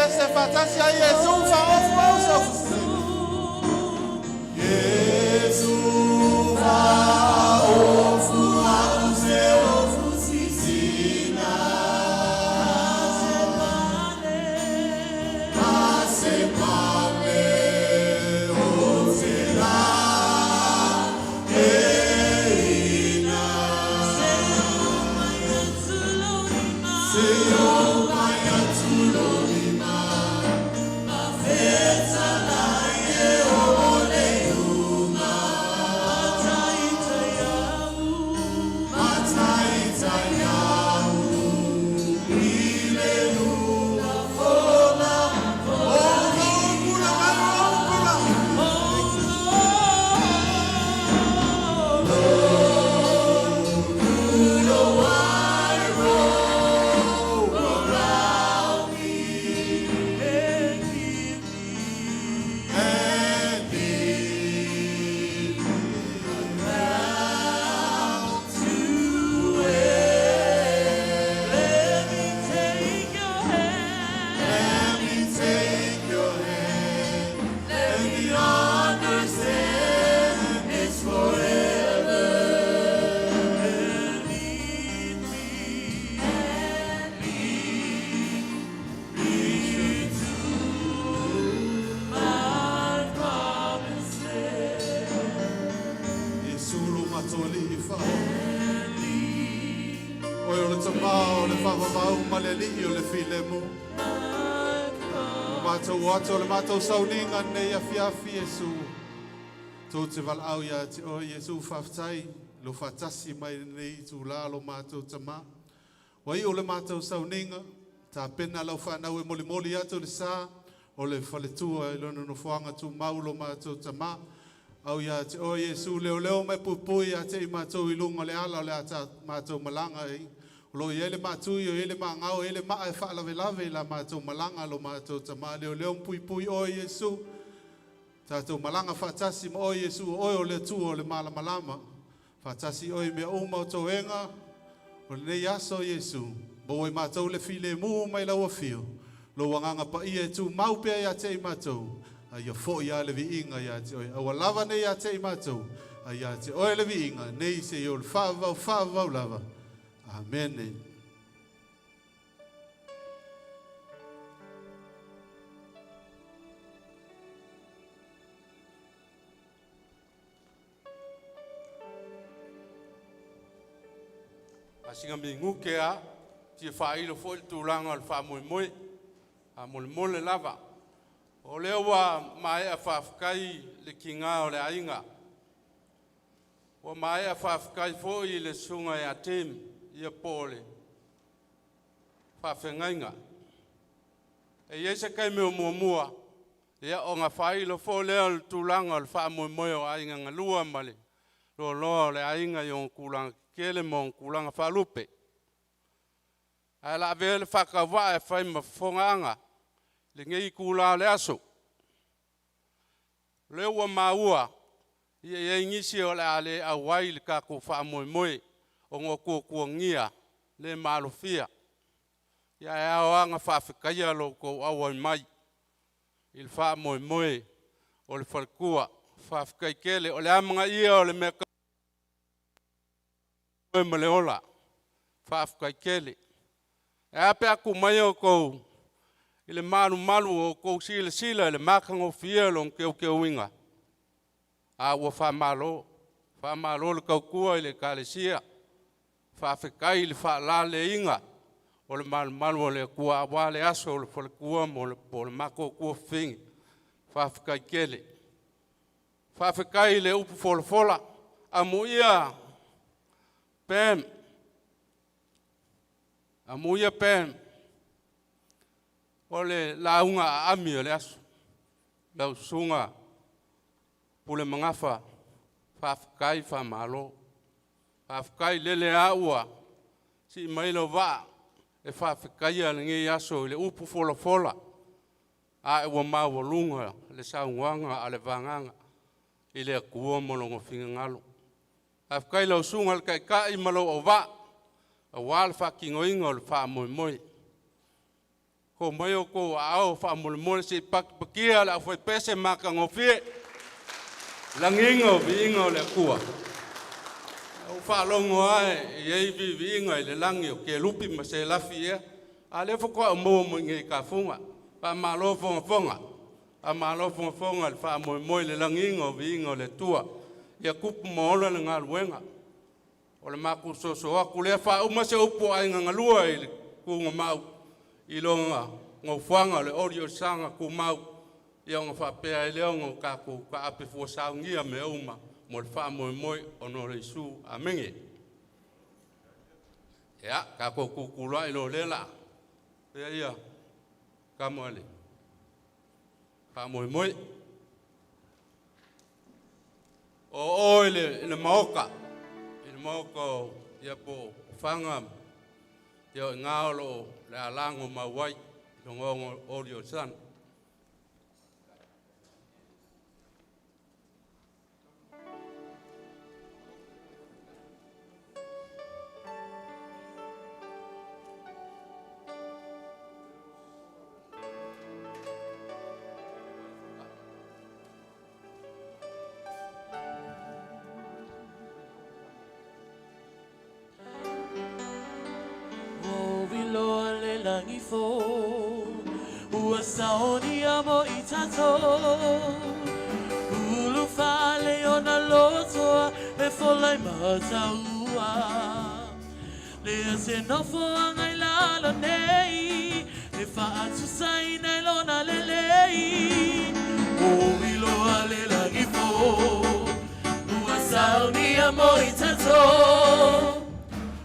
Se fantasia Yesu fa ofu ofu Yesu fa ofu ofu sisina se pale o te la eina se o mai atulo Wato le mato sauninga nei afiafi Yesu. Tō te walau ia te o Yesu whaftai, lo whatasi mai nei tu la lo mato tama. Wai o le mato sauninga, ta pena lau whanau e moli moli ato le sa, o le whaletua e lono no whanga tu mau lo mato tama. Au ia te o Yesu leo leo mai pupui a te i mato i lunga le ala o le ata mato malanga e. Lo ele matui o ele mangao ele ma e fa lave lave la mato malanga lo mato tama leo leo pui pui o Yesu tato malanga fatasi mo o Yesu o le tu o le mala malama fatasi o me o mo to enga o le yaso Yesu bo e mato le file mu mai la o fio lo wanga pa ia tu mau pe ya te mato ai fo ia le vinga ya te o lava ne ya te mato ai ya te o le vinga nei se yo fava lava. Amen. Asinga mingu ke a, tia whailo fo i tūlanga o le whamoemoe, a mole lava. O leo wa mai a whawhakai le kinga o le ainga. O mai a whawhakai fo i le sunga e a tem i a pole. Whawhengainga. E iesa kai meo mua. Ia o ngā whailo fo leo le tūlanga o le whamoemoe o ainga ngalua male. Loa le ainga i o kulanga kele mo kulanga whalupe. Ai la vea le whakawa e whai mawhonganga. Le ngei kula le aso. Leo wa maua. Ia ingisi o le ale a wai le kako whamoemoe. O ngō kuangia le malofia. Ia e aoanga whawhikaia lo ko awai mai. Il whamoemoe o le whalkua. Whawhikai kele o le amanga ia o le meka. Ma le ola, whawhikai kele. E ape aku mai o kou, i le malu o kou sila, le makango fia lo keu inga. A ua whamalo le kaukua i le kalesia. Whawhikai i le whalale inga. O le malu o le kua awa le aso o le whalekua mo le mako kua whingi. Whawhikai kele. Whawhikai i le upu fola. Amu ia Pam. Amuia Pam. Ole launga a ami o le aso. Lau sunga. Pule mangafa. Whawhikai whamalo. Whawhikai lele aua. Si mailo wa. E whawhikai a ngi aso le upu fola. A e wa mawa lunga. Le saunga a le vanganga. I le akua molongo whinga ngalo. Whawhikai lau sunga le kai malo o wa. A wale whakingoinga o le whamoemoe. Ko mai o ko ao whamoemoe se pakia le awhai pese maka ngofie. Langinga o viinga o le kua. O whalongo ai i ei viinga i le langi o ke lupi ma se lafi ea. A le whakua o mo ngei ka funga. Pa malo fonga. A malo fonga le whamoemoe le langinga o viinga o le tua. Ia kupu maola le ngā luenga. O le maku soso aku lea wha uma se upo ai ngā ngalua i le kunga mau. I longa ngau whanga le ori o sanga ku mau. Ia ngā whapea i leo ngau kaku ka ape fuasaungia me uma. Mo le wha moe o no le isu a menge. Ia, kako kukula i lo lela. Ia, kamo ale. Wha moe. O ile maoka. Ile maoka ia po whanga. Ia ngāolo le alango mawai. Ilo ngongo orio san. Ua saoni amo i tato Ulu fale o na lotoa e folai mataua Lea se nofo angai lalo nei E faatu saina ilona lelei O iloa le langi fo Ua saoni amo i tato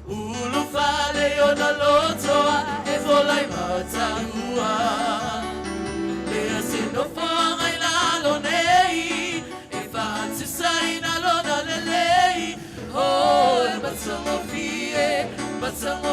Ulu fale o na lotoa e folai mataua Lea se no whanga i lalo nei E whaatu saina lona lelei Oh, e matango fie, matango